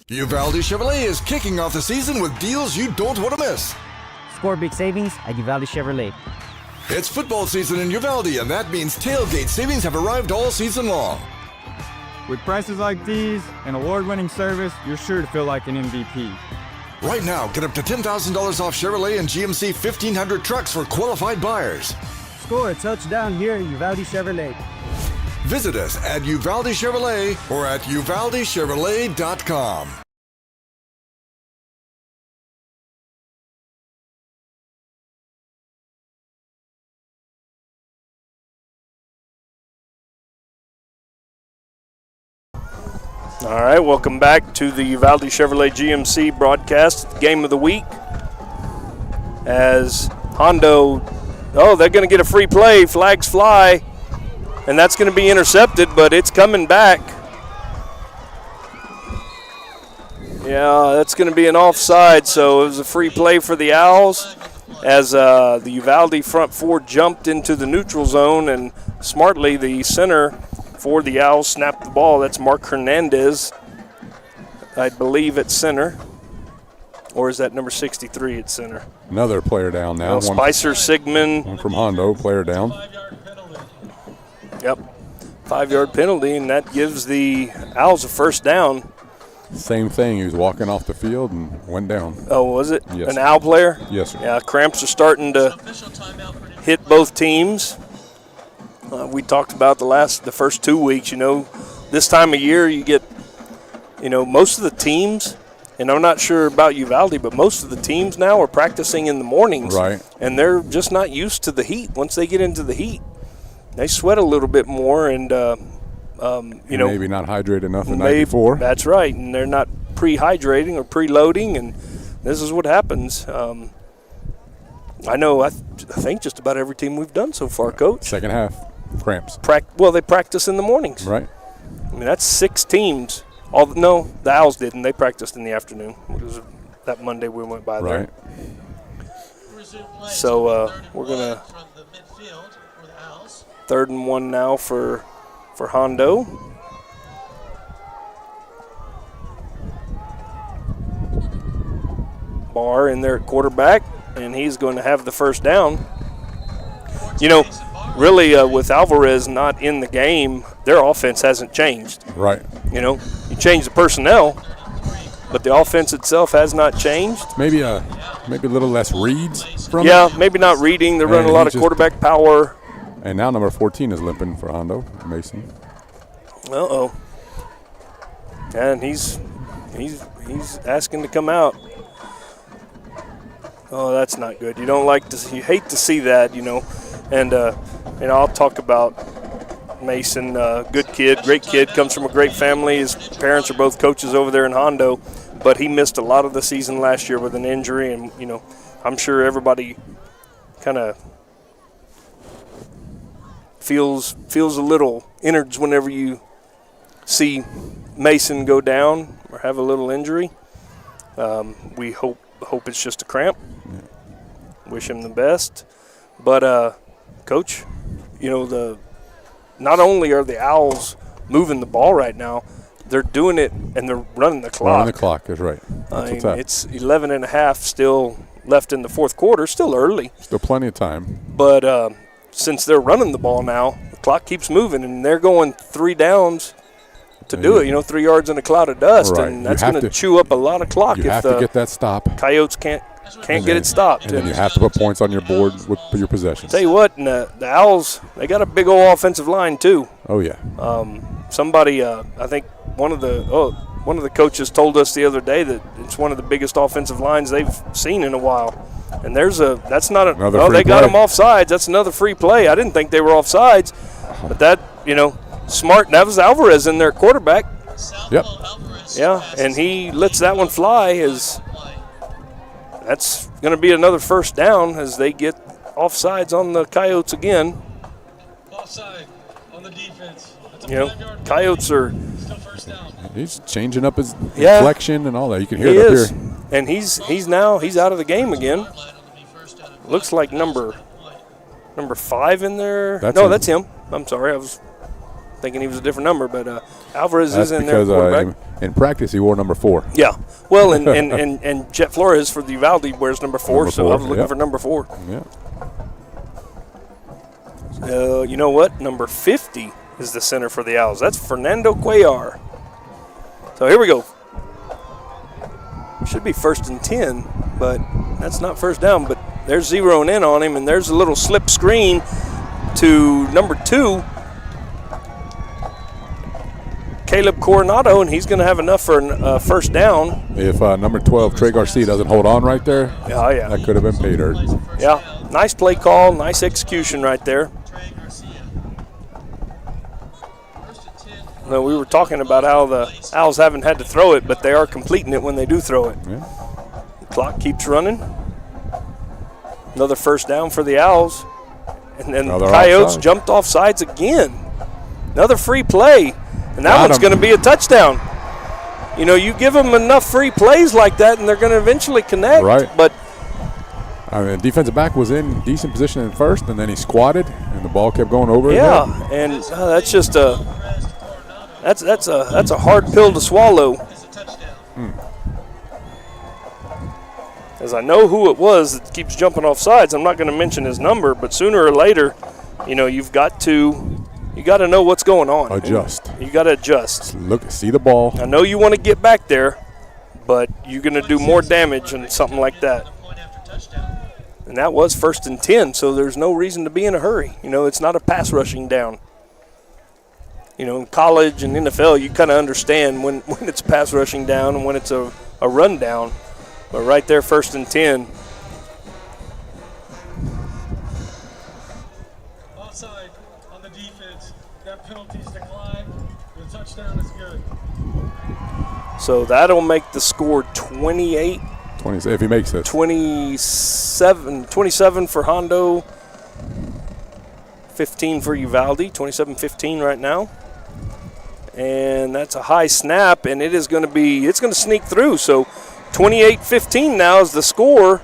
Uvalde Chevrolet is kicking off the season with deals you don't want to miss. Score big savings at Uvalde Chevrolet. It's football season in Uvalde, and that means tailgate savings have arrived all season long. With prices like these and award-winning service, you're sure to feel like an MVP. Right now, get up to $10,000 off Chevrolet and GMC 1500 trucks for qualified buyers. Score a touchdown here at Uvalde Chevrolet. Visit us at Uvalde Chevrolet or at UvaldeChevrolet.com. All right, welcome back to the Uvalde Chevrolet GMC broadcast, game of the week. As Hondo, they're going to get a free play, flags fly, and that's going to be intercepted, but it's coming back. Yeah, that's going to be an offside, so it was a free play for the Owls as the Uvalde front 4 jumped into the neutral zone, and smartly the center for the Owls snapped the ball. That's Mark Hernandez, I believe, at center. Or is that number 63 at center? Another player down now. Spicer Sigmund. One from Hondo, player down. Yep. 5-yard penalty, and that gives the Owls a first down. Same thing. He was walking off the field and went down. Oh, was it? Yes. An Owl player? Yes, sir. Yeah, cramps are starting to hit both teams. We talked about the first 2 weeks, this time of year you get, most of the teams, and I'm not sure about Uvalde, but most of the teams now are practicing in the mornings. Right. And they're just not used to the heat. Once they get into the heat, they sweat a little bit more and, maybe not hydrated enough the night before. That's right. And they're not pre-hydrating or preloading, and this is what happens. I know, I think just about every team we've done so far, Coach. Second half, cramps. They practice in the mornings. Right. I mean, that's 6 teams. No, the Owls didn't. They practiced in the afternoon. It was that Monday we went by there. Right. So we're going to 3rd and 1 now for Hondo. Barr in there at quarterback, and he's going to have the first down. Really, with Alvarez not in the game, their offense hasn't changed. Right. You change the personnel, but the offense itself has not changed. Maybe a little less reads from it. Yeah, maybe not reading. They're running a lot of quarterback power. And now number 14 is limping for Hondo, Mason. Uh-oh. And he's asking to come out. Oh, that's not good. You hate to see that, And I'll talk about Mason, good kid, great kid, comes from a great family. His parents are both coaches over there in Hondo, but he missed a lot of the season last year with an injury, and I'm sure everybody kind of feels a little innards whenever you see Mason go down or have a little injury. We hope it's just a cramp. Wish him the best, but Coach, not only are the Owls moving the ball right now, they're doing it and they're running the clock. Running the clock, that's right. It's 11 and a half still left in the fourth quarter, still early. Still plenty of time. But since they're running the ball now, the clock keeps moving, and they're going 3 downs to do it. 3 yards in a cloud of dust, right. And that's going to chew up a lot of clock. You have to get that stop. Coyotes can't get it stopped. And then you have to put points on your board with your possessions. Tell you what, and the Owls, they got a big old offensive line too. Oh yeah. Somebody, I think one of the coaches told us the other day that it's one of the biggest offensive lines they've seen in a while. And they got them offsides. That's another free play. I didn't think they were offsides, but that smart. That was Alvarez in their quarterback. Yep. Yeah, and he lets that one fly. That's going to be another first down as they get offsides on the Coyotes again. Offside on the defense. Coyotes are. He's changing up his inflection and all that. You can hear it up here. And he's out of the game again. Looks like number 5 in there. That's him. I'm sorry, I was thinking he was a different number, but Alvarez is in there. Because in practice he wore number 4. Yeah. Well, and Jet Flores for the Uvalde wears number 4, so I was looking for number 4. Yeah. You know what? Number 50 is the center for the Owls. That's Fernando Cuellar. So here we go. Should be 1st and 10, but that's not first down. But they're zeroing in on him, and there's a little slip screen to number 2, Caleb Coronado, and he's going to have enough for a first down. If number 12, Trey Garcia, doesn't hold on right there, that could have been pay dirt. Yeah, nice play call, nice execution right there. We were talking about how the Owls haven't had to throw it, but they are completing it when they do throw it. Yeah. The clock keeps running. Another first down for the Owls. And then the Coyotes jumped off sides again. Another free play. And that one's going to be a touchdown. You give them enough free plays like that, and they're going to eventually connect. Right. But the defensive back was in decent position at first, and then he squatted, and the ball kept going over. Yeah, and that's just that's a hard pill to swallow. As I know who it was that keeps jumping off sides, I'm not going to mention his number, but sooner or later, you've got to know what's going on. Adjust. You got to adjust. Look, see the ball. I know you want to get back there, but you're going to do more damage than something like that. And that was 1st and 10, so there's no reason to be in a hurry. It's not a pass rushing down. in college and NFL, you kind of understand when it's pass rushing down and when it's a run down. But right there, 1st and 10. Offside on the defense. That penalty's declined. The touchdown is good. So that'll make the score 28. 20, if he makes it. 27 for Hondo. 15 for Uvalde. 27-15 right now. And that's a high snap, and it's going to sneak through. So 28-15 now is the score.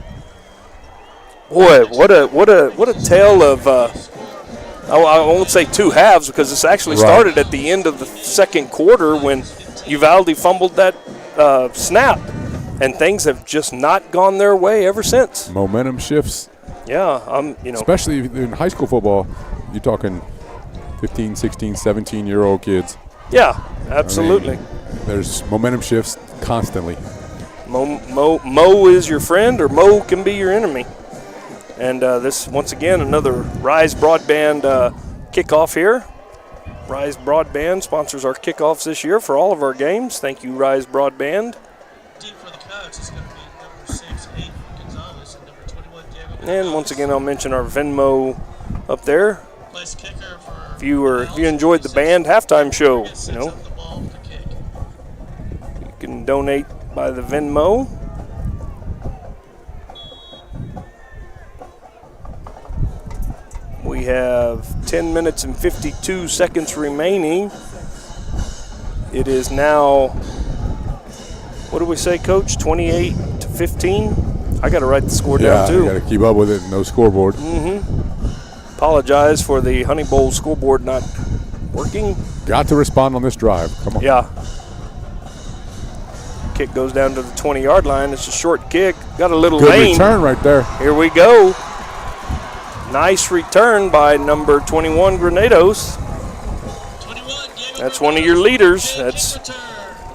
Boy, what a tale of I won't say two halves, because this actually started at the end of the second quarter when Uvalde fumbled that snap, and things have just not gone their way ever since. Momentum shifts. Yeah, especially in high school football, you're talking 15, 16, 17-year-old kids. Yeah, absolutely. There's momentum shifts constantly. Mo is your friend, or Mo can be your enemy. And this, once again, another Rise Broadband kickoff here. Rise Broadband sponsors our kickoffs this year for all of our games. Thank you, Rise Broadband. Deep for the Coyotes is going to be number 6, 8 Gonzalez, and number 21, Diego. And once again, I'll mention our Venmo up there. Place kicker for If you enjoyed the band halftime show, you can donate by the Venmo. We have 10 minutes and 52 seconds remaining. It is now, what do we say, Coach? 28-15? I got to write the score down, too. You got to keep up with it. No scoreboard. Apologize for the Honey Bowl scoreboard not working. Got to respond on this drive. Come on. Yeah. Kick goes down to the 20-yard line. It's a short kick. Got a little Good lane. return right there. Here we go. Nice return by number 21, Granados. That's one of your leaders. That's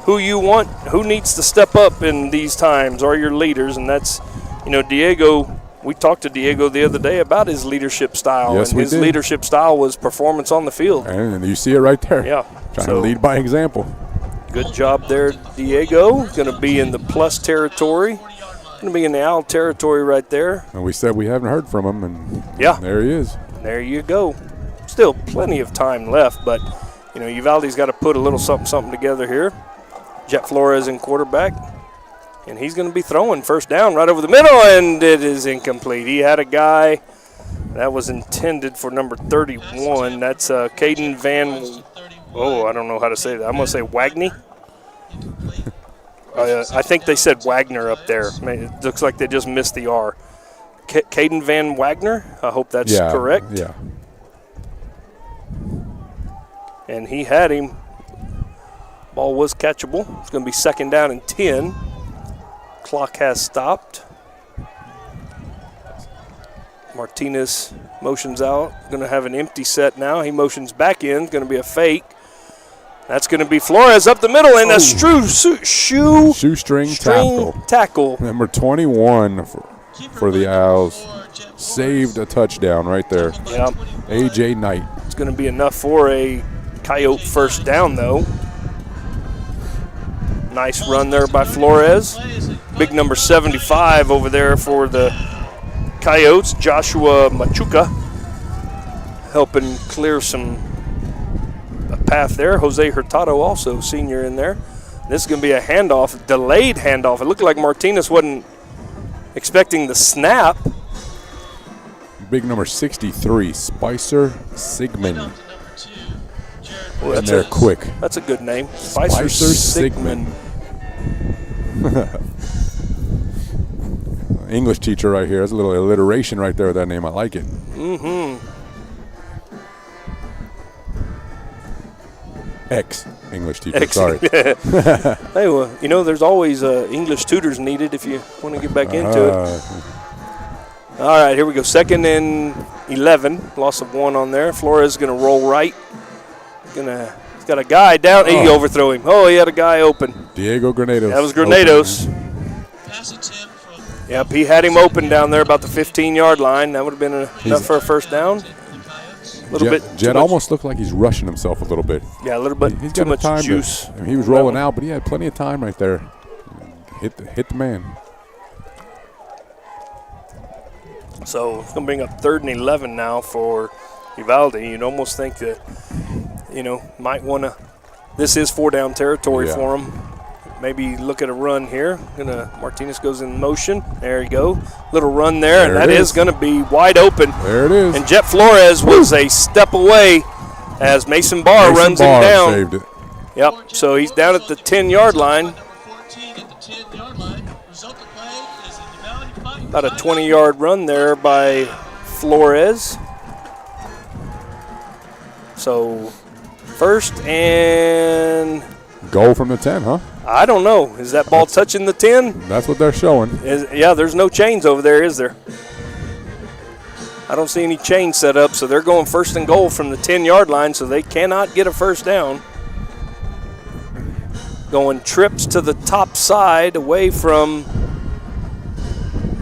who you want, who needs to step up in these times are your leaders. And that's, Diego. We talked to Diego the other day about his leadership style. Yes, and his leadership style was performance on the field. And you see it right there. Yeah. Trying to lead by example. Good job there, Diego. Going to be in the plus territory. Going to be in the owl territory right there. And we said we haven't heard from him, and there he is. There you go. Still plenty of time left, but, Uvalde's got to put a little something together here. Jet Flores in quarterback, and he's going to be throwing first down right over the middle, and it is incomplete. He had a guy that was intended for number 31. That's Caden Van. Oh, I don't know how to say that. I'm going to say Wagney. I think they said Wagner up there. It looks like they just missed the R. Caden Van Wagner. I hope that's correct. Yeah. And he had him. Ball was catchable. It's going to be second down and 10. Clock has stopped. Martinez motions out. Going to have an empty set now. He motions back in. Going to be a fake. That's going to be Flores up the middle, and a shoestring tackle. Number 21 for the Owls. Saved a touchdown right there. Yep. A.J. Knight. It's going to be enough for a Coyote first down, though. Nice run there by Flores. Big number 75 over there for the Coyotes. Joshua Machuca helping clear a path there. Jose Hurtado also senior in there. This is going to be a handoff, delayed handoff. It looked like Martinez wasn't expecting the snap. Big number 63, Spicer Sigmund. Well, and they're quick. That's a good name. Spicer Sigmund. English teacher right here. That's a little alliteration right there with that name. I like it. Ex-English teacher, sorry. Hey, well, there's always English tutors needed if you want to get back into it. All right, here we go. 2nd and 11. Loss of 1 on there. Flores is going to roll right. He's got a guy down. He overthrew him. Oh, he had a guy open. Diego Granados. That was Granados. Yep, he had him open down there about the 15-yard line. That would have been enough for a first down. Jet almost looked like he's rushing himself a little bit. Yeah, a little bit He's too got much time juice. He was rolling out, but he had plenty of time right there. Hit the man. So it's going to bring up 3rd and 11 now for Uvalde. You'd almost think that, might want to – this is 4-down territory for him. Maybe look at a run here. Martinez goes in motion. There you go. Little run there, and that is going to be wide open. There it is. And Jet Flores was a step away as Mason Barr runs him down. Saved it. Yep, so he's down at the 10-yard line. About a 20-yard run there by Flores. So 1st and goal from the 10, huh? I don't know. Is that ball touching the 10? That's what they're showing. Yeah, there's no chains over there, is there? I don't see any chains set up, so they're going 1st and goal from the 10-yard line, so they cannot get a 1st down. Going trips to the top side away from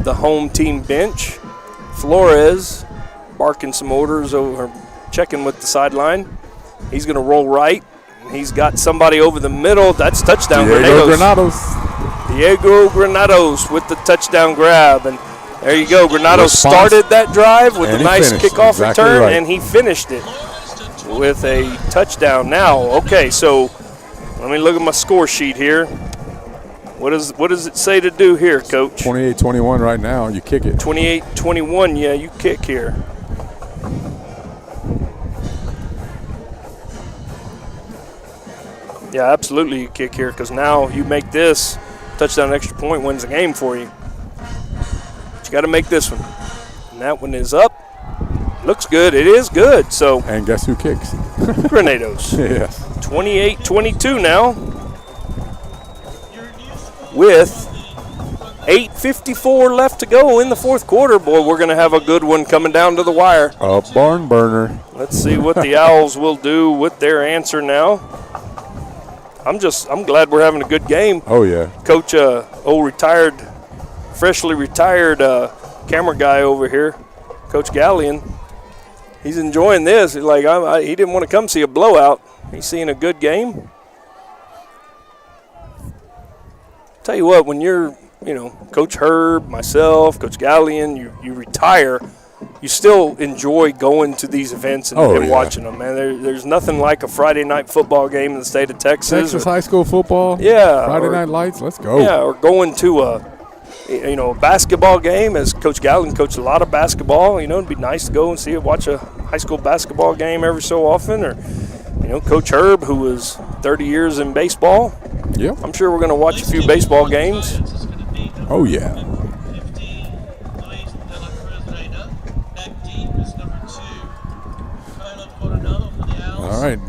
the home team bench. Flores barking some orders over, checking with the sideline. He's going to roll right. He's got somebody over the middle. That's touchdown. Diego Granados with the touchdown grab. And there you go. Granados started that drive with a nice kickoff return, and he finished it with a touchdown. Now, okay, so let me look at my score sheet here. What does it say to do here, Coach? 28-21 right now. You kick it. 28-21, yeah, you kick here. Yeah, absolutely you kick here, because now you make this touchdown extra point wins the game for you. But you got to make this one. And that one is up. Looks good. It is good. So. And guess who kicks? Granados. Yes. 28-22 now. With 8:54 left to go in the 4th quarter. Boy, we're going to have a good one coming down to the wire. A barn burner. Let's see what the Owls will do with their answer now. I'm glad we're having a good game. Oh, yeah. Coach, freshly retired camera guy over here, Coach Gallion, he's enjoying this. He's like, he didn't want to come see a blowout. He's seeing a good game. Tell you what, when you're, Coach Herb, myself, Coach Gallion, you retire, you still enjoy going to these events and watching them, man. There's nothing like a Friday night football game in the state of Texas. Texas high school football. Yeah. Friday night lights. Let's go. Yeah, or going to a basketball game. As Coach Gallen coached a lot of basketball. It'd be nice to go and watch a high school basketball game every so often. Or, Coach Herb, who was 30 years in baseball. Yep. I'm sure we're going to watch a few baseball games. Oh, yeah. All right.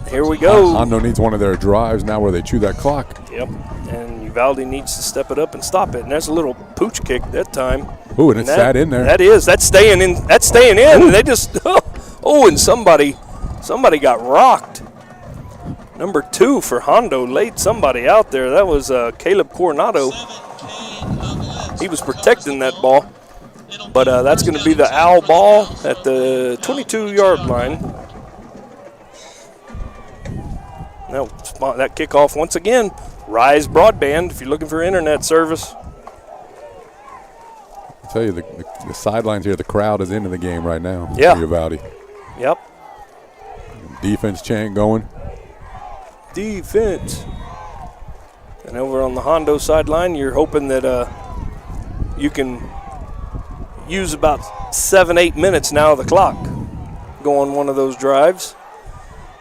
Here we go. Hondo needs one of their drives now where they chew that clock. Yep. And Uvalde needs to step it up and stop it. And there's a little pooch kick that time. Ooh, and it sat in there. That's staying in. That's staying in. And they just and somebody got rocked. Number 2 for Hondo laid somebody out there. That was Caleb Coronado. He was protecting that ball. But that's going to be the Owl ball at the 22-yard line. Now, that kickoff once again, Rise Broadband if you're looking for internet service. I'll tell you, the sidelines here, the crowd is into the game right now. Yeah. For Uvalde. Yep. Defense chant going. Defense. And over on the Hondo sideline, you're hoping that you can use about 7-8 minutes now of the clock. Go on one of those drives.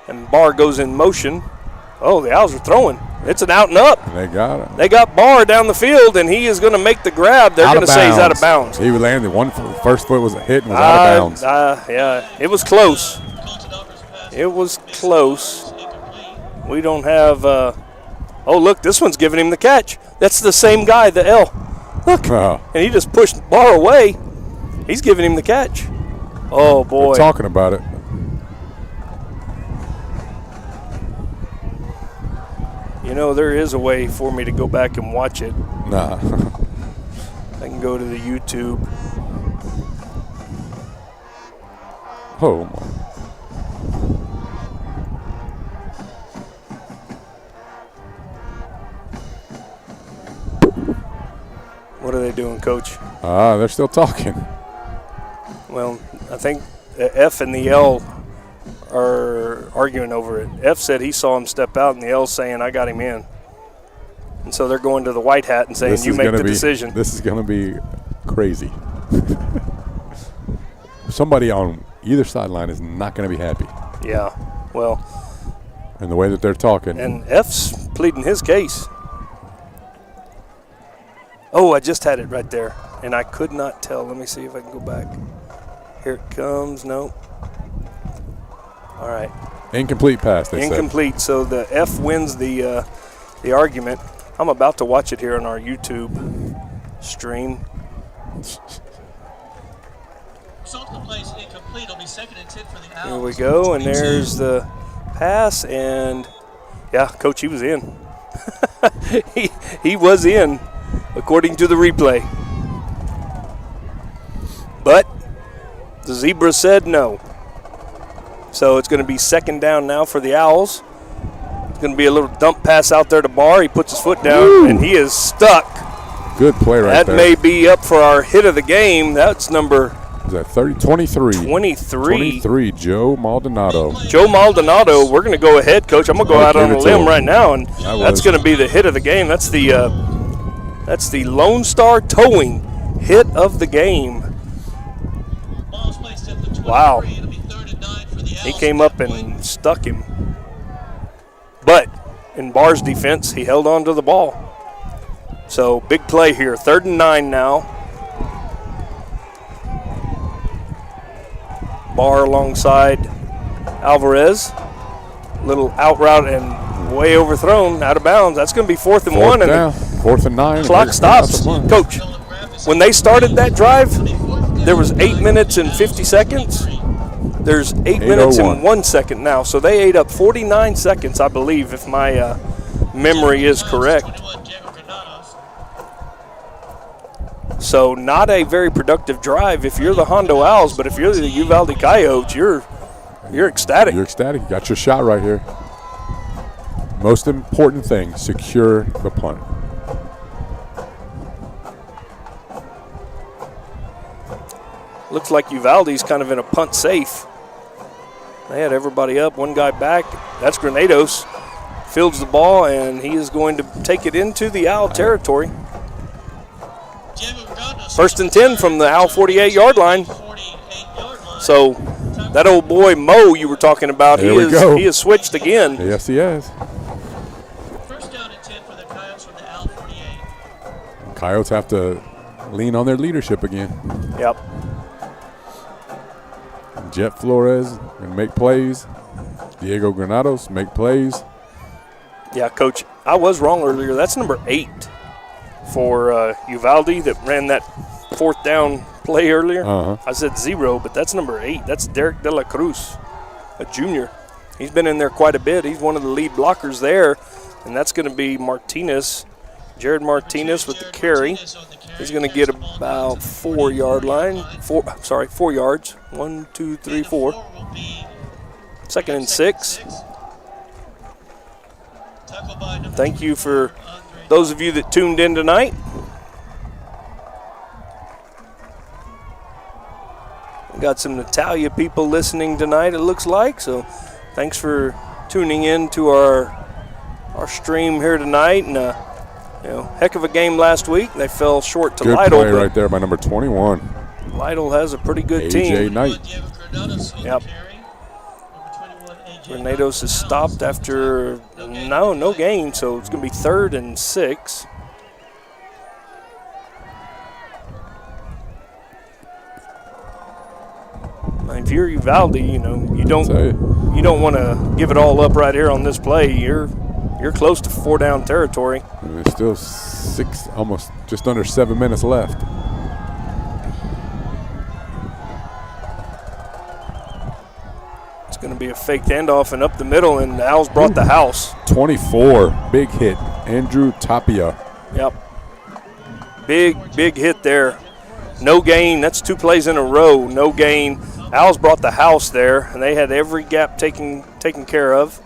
And Barr goes in motion. Oh, the Owls are throwing. It's an out and up. They got it. They got Barr down the field, and he is going to make the grab. They're going to say he's out of bounds. He landed first foot was a hit and was out of bounds. Yeah, it was close. It was close. We don't have look, this one's giving him the catch. That's the same guy, the L. Look, and he just pushed Barr away. He's giving him the catch. Oh, boy. They're talking about it. There is a way for me to go back and watch it. Nah. I can go to the YouTube. Oh, my. doing, Coach? They're still talking. Well, I think F and the L are arguing over it. F said he saw him step out, and the L's saying, I got him in. And so they're going to the white hat and saying, you make the decision. This is going to be crazy. Somebody on either sideline is not going to be happy. Yeah, well. And the way that they're talking. And F's pleading his case. Oh, I just had it right there, and I could not tell. Let me see if I can go back. Here it comes. No. All right. Incomplete pass, they Incomplete. said. So the F wins the argument. I'm about to watch it here on our YouTube stream. Result of the play is incomplete. It'll be 2nd and 10 for the Owls. Here we go, and there's the pass, and yeah, Coach, he was in. he was in, according to the replay. But the Zebra said no. So it's going to be 2nd down now for the Owls. It's going to be a little dump pass out there to Barr. He puts his foot down, Woo! And he is stuck. Good play right there. That may be up for our hit of the game. That's number... Is that 23? 23, Joe Maldonado. Joe Maldonado, we're going to go ahead, Coach. I'm going to go out on a limb right now, and that's going to be the hit of the game. That's the Lone Star Towing hit of the game. Wow. He came up and stuck him. But in Barr's defense, he held on to the ball. So big play here. 3rd and 9 now. Barr alongside Alvarez. Little out route and way overthrown, out of bounds. That's going to be 4th and 1. Down. 4th and 9. Clock stops. Coach, when they started that drive, there was 8 minutes and 50 seconds. There's 8 minutes and 1 second now. So they ate up 49 seconds, I believe, if my memory is correct. So not a very productive drive if you're the Hondo Owls, but if you're the Uvalde Coyotes, you're ecstatic. You're ecstatic. You got your shot right here. Most important thing, secure the punt. Looks like Uvalde's kind of in a punt safe. They had everybody up, one guy back. That's Granados. Fields the ball, and he is going to take it into the Owl territory. 1st and 10 from the Owl 48-yard line. So that old boy Mo you were talking about, he has switched again. Yes, he has. 1st down and 10 for the Coyotes from the Owl 48. Coyotes have to lean on their leadership again. Yep. Jet Flores and make plays. Diego Granados make plays. Yeah, Coach, I was wrong earlier. That's number 8 for Uvalde that ran that 4th down play earlier. I said 0, but that's number 8. That's Derek De La Cruz, a junior. He's been in there quite a bit. He's one of the lead blockers there, and that's going to be Martinez, Jared Martinez with the carry. He's going to get about 4 yards. 1, 2, 3, 4. 2nd and 6. Thank you for those of you that tuned in tonight. We got some Natalia people listening tonight, it looks like. So thanks for tuning in to our stream here tonight. And heck of a game last week. They fell short to Lytle. Good play right there by number 21. Lytle has a pretty good team. AJ Knight. Yep. Granados is stopped after no gain, so it's going to be 3rd and 6. If you're Uvalde, you don't want to give it all up right here on this play. You're close to 4 down territory. And there's still almost just under 7 minutes left. It's going to be a fake handoff and up the middle, and the Owls brought the house. 24, big hit. Andrew Tapia. Yep. Big hit there. No gain. That's 2 plays in a row. No gain. Owls brought the house there, and they had every gap taken care of.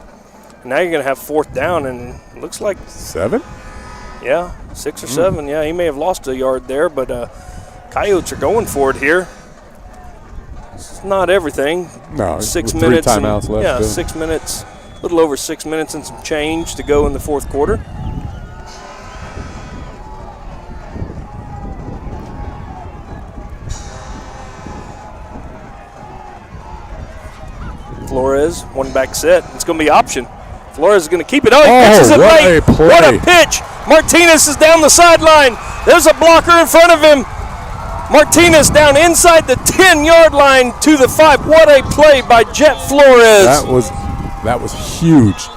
And now you're going to have 4th down, and it looks like 7. Yeah, 6 or 7. Yeah, he may have lost a yard there, but Coyotes are going for it here. It's not everything. No, 6 with minutes. 3 timeouts left. Yeah, 6 minutes, a little over 6 minutes and some change to go in the fourth quarter. Flores, one back set. It's going to be option. Flores is going to keep it. Oh, he pitches it late. What a pitch. Martinez is down the sideline. There's a blocker in front of him. Martinez down inside the 10-yard line to the 5. What a play by Jet Flores. That was huge.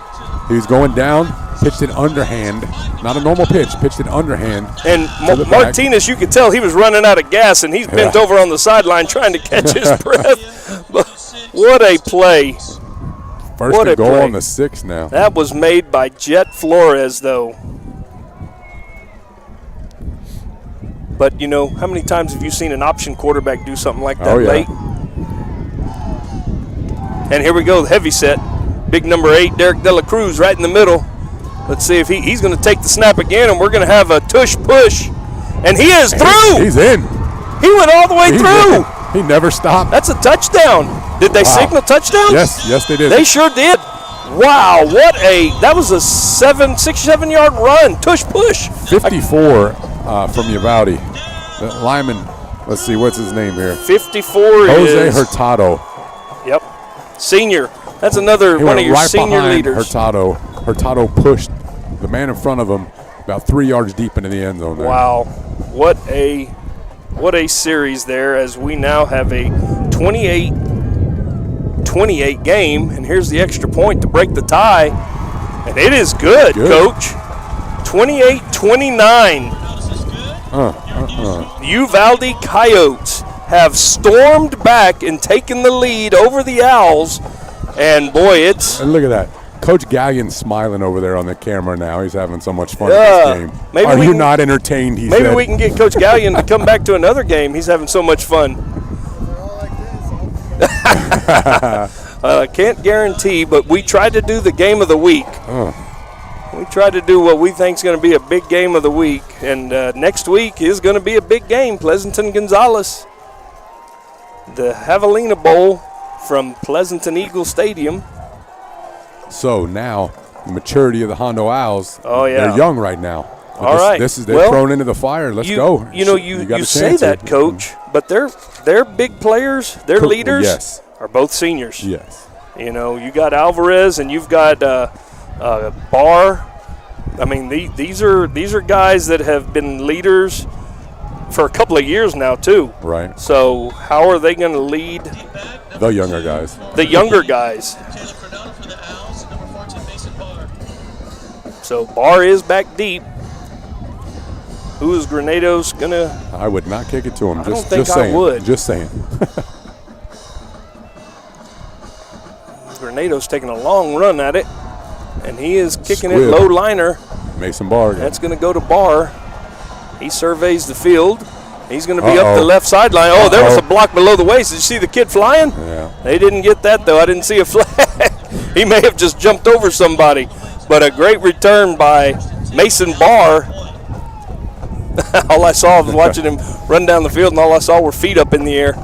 He was going down, pitched it underhand. Not a normal pitch, pitched it underhand. And Martinez, you could tell he was running out of gas, and he's bent over on the sideline trying to catch his breath. But what a play. First and goal on the 6 now. That was made by Jet Flores, though. But, you know, how many times have you seen an option quarterback do something like that late? And here we go, the heavy set. Big number 8, Derek De La Cruz, right in the middle. Let's see if he's going to take the snap again, and we're going to have a tush push. And he is through. He's in. He went all the way through. He never stopped. That's a touchdown. Did they signal touchdown? Yes, they did. They sure did. Wow, that was a 6-7 yard run. Tush push. 54 from Uvalde. The lineman, let's see, what's his name here? 54 Jose is Hurtado. Yep. Senior. That's another one of your senior leaders. Hurtado pushed the man in front of him about 3 yards deep into the end zone there. Wow. What a series there, as we now have a 28-28 game, and here's the extra point to break the tie, and it is good. Coach. 28-29. Uvalde Coyotes have stormed back and taken the lead over the Owls, and boy, And look at that. Coach Gallian's smiling over there on the camera now. He's having so much fun with this game. Are you not entertained, he said. Maybe we can get Coach Gallian to come back to another game. He's having so much fun. I can't guarantee, but we tried to do the game of the week. We tried to do what we think is going to be a big game of the week, and next week is going to be a big game. Pleasanton Gonzales, the Javelina Bowl from Pleasanton Eagle Stadium. So now, the maturity of the Hondo Owls, they're young right now. All right. They're thrown into the fire. Let's go. You know, you say that, Coach, but they're big players, their leaders are both seniors. Yes. You know, you got Alvarez and you've got Barr. I mean, these are guys that have been leaders for a couple of years now, too. Right. So how are they going to lead the younger guys? The younger guys. So Barr is back deep. Who is Granados going to? I would not kick it to him. I don't think I would. Just saying. Granados taking a long run at it, and he is kicking it low liner. Mason Barr. That's going to go to Barr. He surveys the field. He's going to be up the left sideline. Oh, there was a block below the waist. Did you see the kid flying? Yeah. They didn't get that, though. I didn't see a flag. He may have just jumped over somebody. But a great return by Mason Barr. All I saw was watching him run down the field, and all I saw were feet up in the air.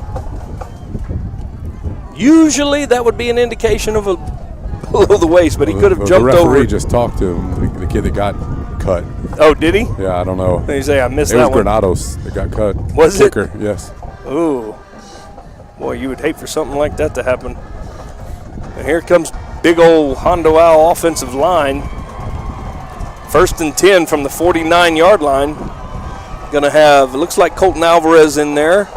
Usually that would be an indication of a below the waist, but he could have jumped over. The referee just talked to him, the kid that got cut. Oh, did he? Yeah, I don't know. Did he say I missed that one? It was Granados that got cut. Was it? Kicker, yes. Ooh. Boy, you would hate for something like that to happen. And here comes big old Hondo Owl offensive line. 1st and 10 from the 49-yard line. Going to have, it looks like Colton Alvarez in there.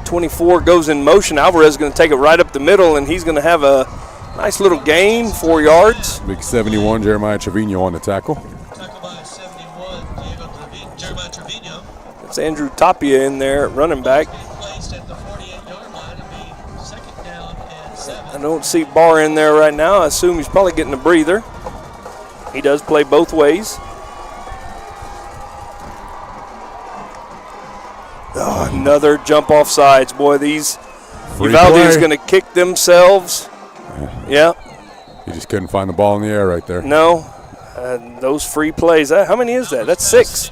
24 goes in motion. Alvarez is going to take it right up the middle, and he's going to have a nice little gain, 4 yards. Big 71, Jeremiah Trevino on the tackle. Tackle by 71, Jeremiah Trevino. It's Andrew Tapia in there, running back. Placed at the 48-yard line. It'll be 2nd down and 7. I don't see Barr in there right now. I assume he's probably getting a breather. He does play both ways. Oh, another jump off sides. Boy, these Uvalde is going to kick themselves. Yeah. He just couldn't find the ball in the air right there. No. Those free plays. How many is that? That's 6.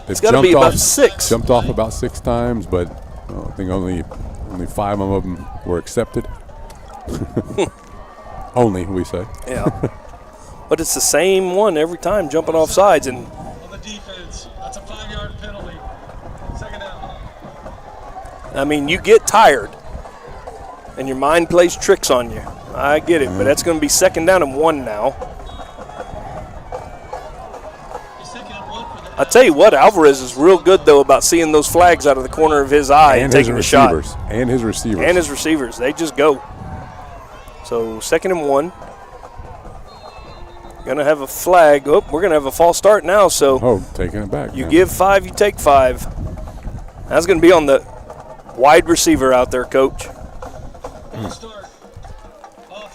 It's got to be about 6. Jumped off about 6 times, but I think only 5 of them were accepted. Only, we say. Yeah. But it's the same one every time, jumping off sides. And On the defense, that's a 5-yard penalty. Second down. I mean, you get tired, and your mind plays tricks on you. I get it, but that's going to be 2nd down and 1 now. I tell you what, Alvarez is real good, though, about seeing those flags out of the corner of his eye and taking the shot. And his receivers. And his receivers. They just go. So 2nd and 1. Going to have a flag. Oh, we're going to have a false start now. So taking it back. You give 5, you take 5. That's going to be on the wide receiver out there, Coach.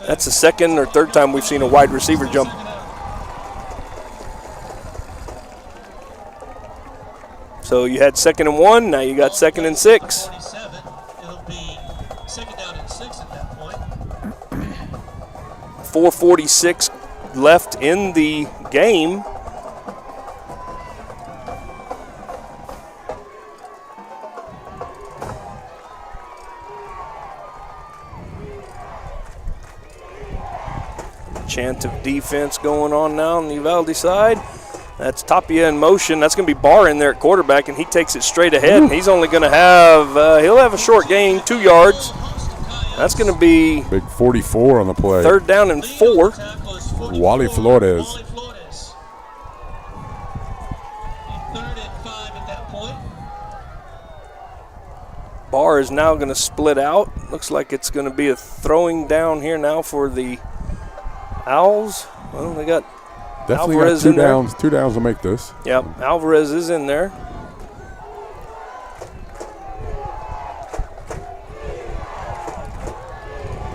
That's the 2nd or 3rd time we've seen a wide receiver jump. So you had 2nd and 1, now you got 2nd and 6. It'll be 2nd down and 6 at that point. 4:46 left in the game. Chant of defense going on now on the Uvalde side. That's Tapia in motion. That's going to be Barr in there at quarterback, and he takes it straight ahead. And he's only going to have, he'll have a short gain, 2 yards. That's going to be big 44 on the play. 3rd down and 4. Wally Flores. 3rd and 5 at that point. Barr is now going to split out. Looks like it's going to be a throwing down here now for the Owls. Well, they got definitely Alvarez got 2 in there. downs. 2 downs will make this. Yep, Alvarez is in there.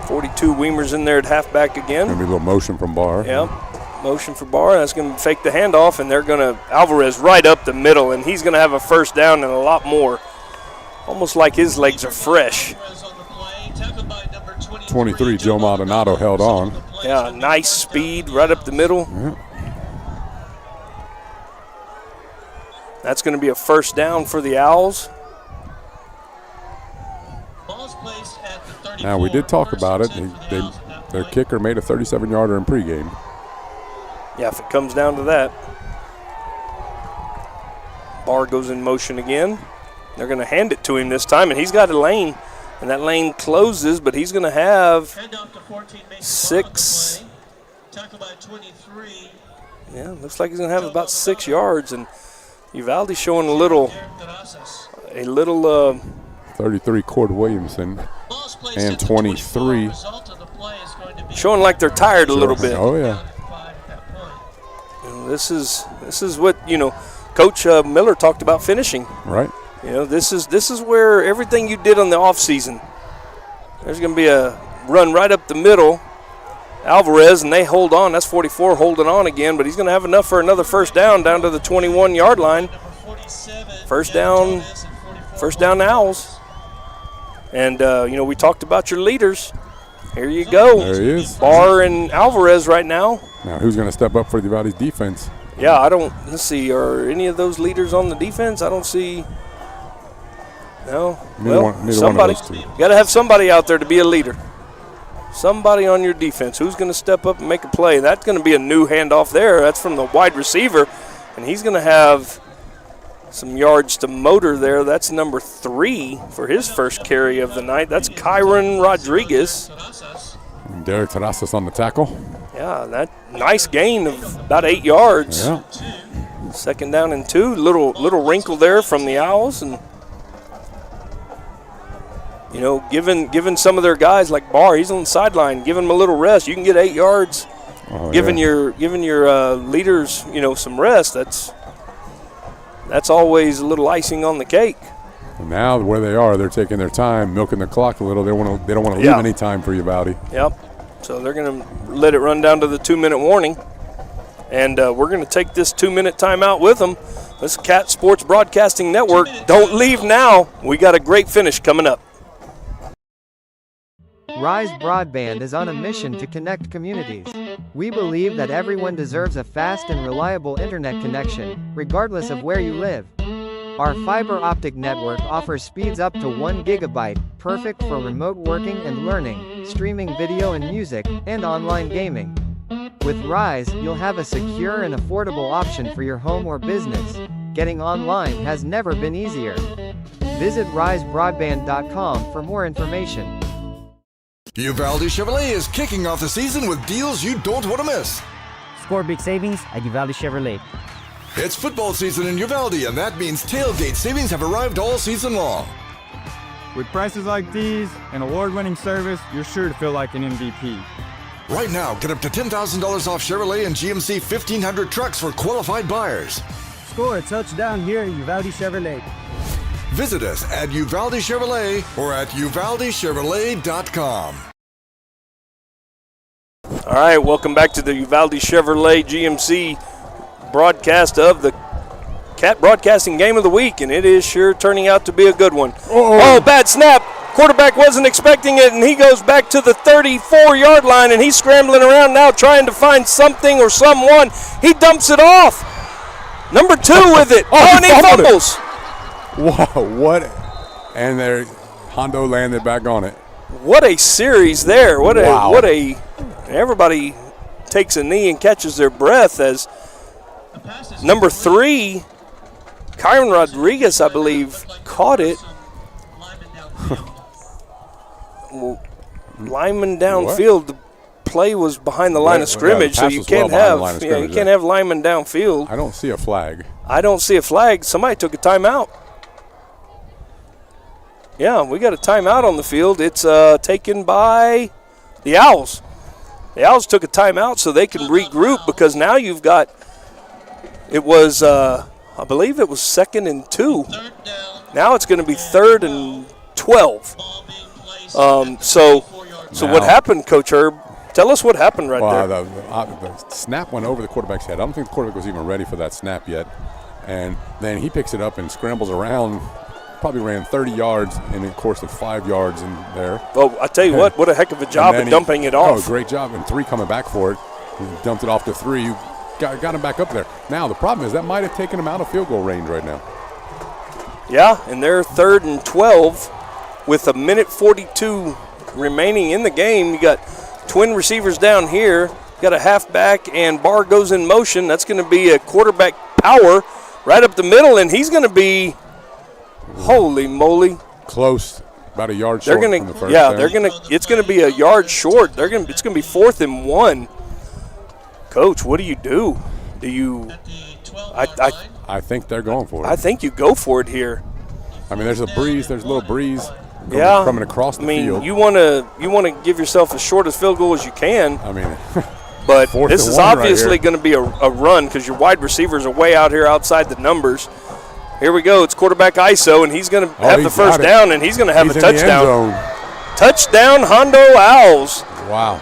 .42 Weimer's in there at halfback again. Gonna be a little motion from Barr. Yep, motion for Barr. That's going to fake the handoff, and they're going to Alvarez right up the middle, and he's going to have a 1st down and a lot more. Almost like his legs are fresh. 23, Joe Maldonado held on. Yeah, nice speed right up the middle. Yeah. That's going to be a 1st down for the Owls. Now, we did talk about it. Their kicker made a 37-yarder in pregame. Yeah, if it comes down to that. Barr goes in motion again. They're going to hand it to him this time, and he's got a lane. And that lane closes, but he's going to have 6. Tackle by 23. Yeah, looks like he's going to have about 6 yards. And Uvalde showing a little 33, Cord Williamson, and 23. Showing like they're tired a little bit. Oh, yeah. This is what, Coach Miller talked about finishing. Right. This is where everything you did on the offseason. There's going to be a run right up the middle. Alvarez, and they hold on. That's 44 holding on again, but he's going to have enough for another 1st down to the 21-yard line. 1st down Owls. And, we talked about your leaders. Here you go. There he is. Barr and Alvarez right now. Now, who's going to step up for the Uvalde's defense? Yeah, let's see, are any of those leaders on the defense? I don't see. No. Neither one of those two. You got to have somebody out there to be a leader. Somebody on your defense who's going to step up and make a play. That's going to be a new handoff there. That's from the wide receiver, and he's going to have some yards to motor there. That's number 3 for his 1st carry of the night. That's Kyron Rodriguez. And Derek Terrazas on the tackle. Yeah, that nice gain of about 8 yards. Yeah. 2nd down and 2. Little wrinkle there from the Owls, and given some of their guys like Barr, he's on the sideline, giving him a little rest. You can get 8 yards. Giving your leaders, some rest. That's always a little icing on the cake. And now where they are, they're taking their time, milking the clock a little. They don't want to leave any time for Uvalde. Yep. So they're going to let it run down to the 2-minute warning. And we're going to take this 2-minute timeout with them. This is Cat Sports Broadcasting Network. Don't leave now. We got a great finish coming up. Rise Broadband is on a mission to connect communities. We believe that everyone deserves a fast and reliable internet connection, regardless of where you live. Our fiber optic network offers speeds up to 1 gigabyte, perfect for remote working and learning, streaming video and music, and online gaming. With Rise, you'll have a secure and affordable option for your home or business. Getting online has never been easier. Visit risebroadband.com for more information. Uvalde Chevrolet is kicking off the season with deals you don't want to miss. Score big savings at Uvalde Chevrolet. It's football season in Uvalde, and that means tailgate savings have arrived all season long. With prices like these and award-winning service, you're sure to feel like an MVP. Right now, get up to $10,000 off Chevrolet and GMC 1500 trucks for qualified buyers. Score a touchdown here at Uvalde Chevrolet. Visit us at Uvalde Chevrolet or at UvaldeChevrolet.com. All right, welcome back to the Uvalde Chevrolet GMC broadcast of the Cat Broadcasting Game of the Week, and it is sure turning out to be a good one. Oh, bad snap. Quarterback wasn't expecting it, and he goes back to the 34-yard line, and he's scrambling around now trying to find something or someone. He dumps it off. Number 2 with it. Oh, and he fumbles. Wow, what? And there, Hondo landed back on it. What a series there. What a everybody takes a knee and catches their breath as number 3, Kyron Rodriguez, I believe, caught it. Lineman downfield. The play was behind the line of scrimmage, so you can't have lineman downfield. I don't see a flag. Somebody took a timeout. Yeah, we got a timeout on the field. It's taken by the Owls. The Owls took a timeout so they can regroup because now you've got, it was, I believe it was 2nd and 2. Now it's going to be 3rd and 12. So what happened, Coach Herb? Tell us what happened there. The snap went over the quarterback's head. I don't think the quarterback was even ready for that snap yet. And then he picks it up and scrambles around. Probably ran 30 yards in a course of 5 yards in there. Well, I tell you what a heck of a job of dumping it off. Oh, great job. And 3 coming back for it. He dumped it off to 3. Got him back up there. Now, the problem is that might have taken him out of field goal range right now. Yeah, and they're 3rd and 12 with 1:42 remaining in the game. You got twin receivers down here. You got a halfback, and Barr goes in motion. That's going to be a quarterback power right up the middle, and he's going to be, holy moly, close, about a yard short from the first. Yeah, it's going to be a yard short. It's going to be 4th and 1. Coach, what do you do? I think they're going for it. I think you go for it here. I mean, there's a little breeze coming across the field. You want to give yourself as short a field goal as you can. I mean, but this is obviously going to be a run because your wide receivers are way out here outside the numbers. Here we go. It's quarterback ISO, and he's going to have the first down, and he's going to have a touchdown. Touchdown, Hondo Owls. Wow.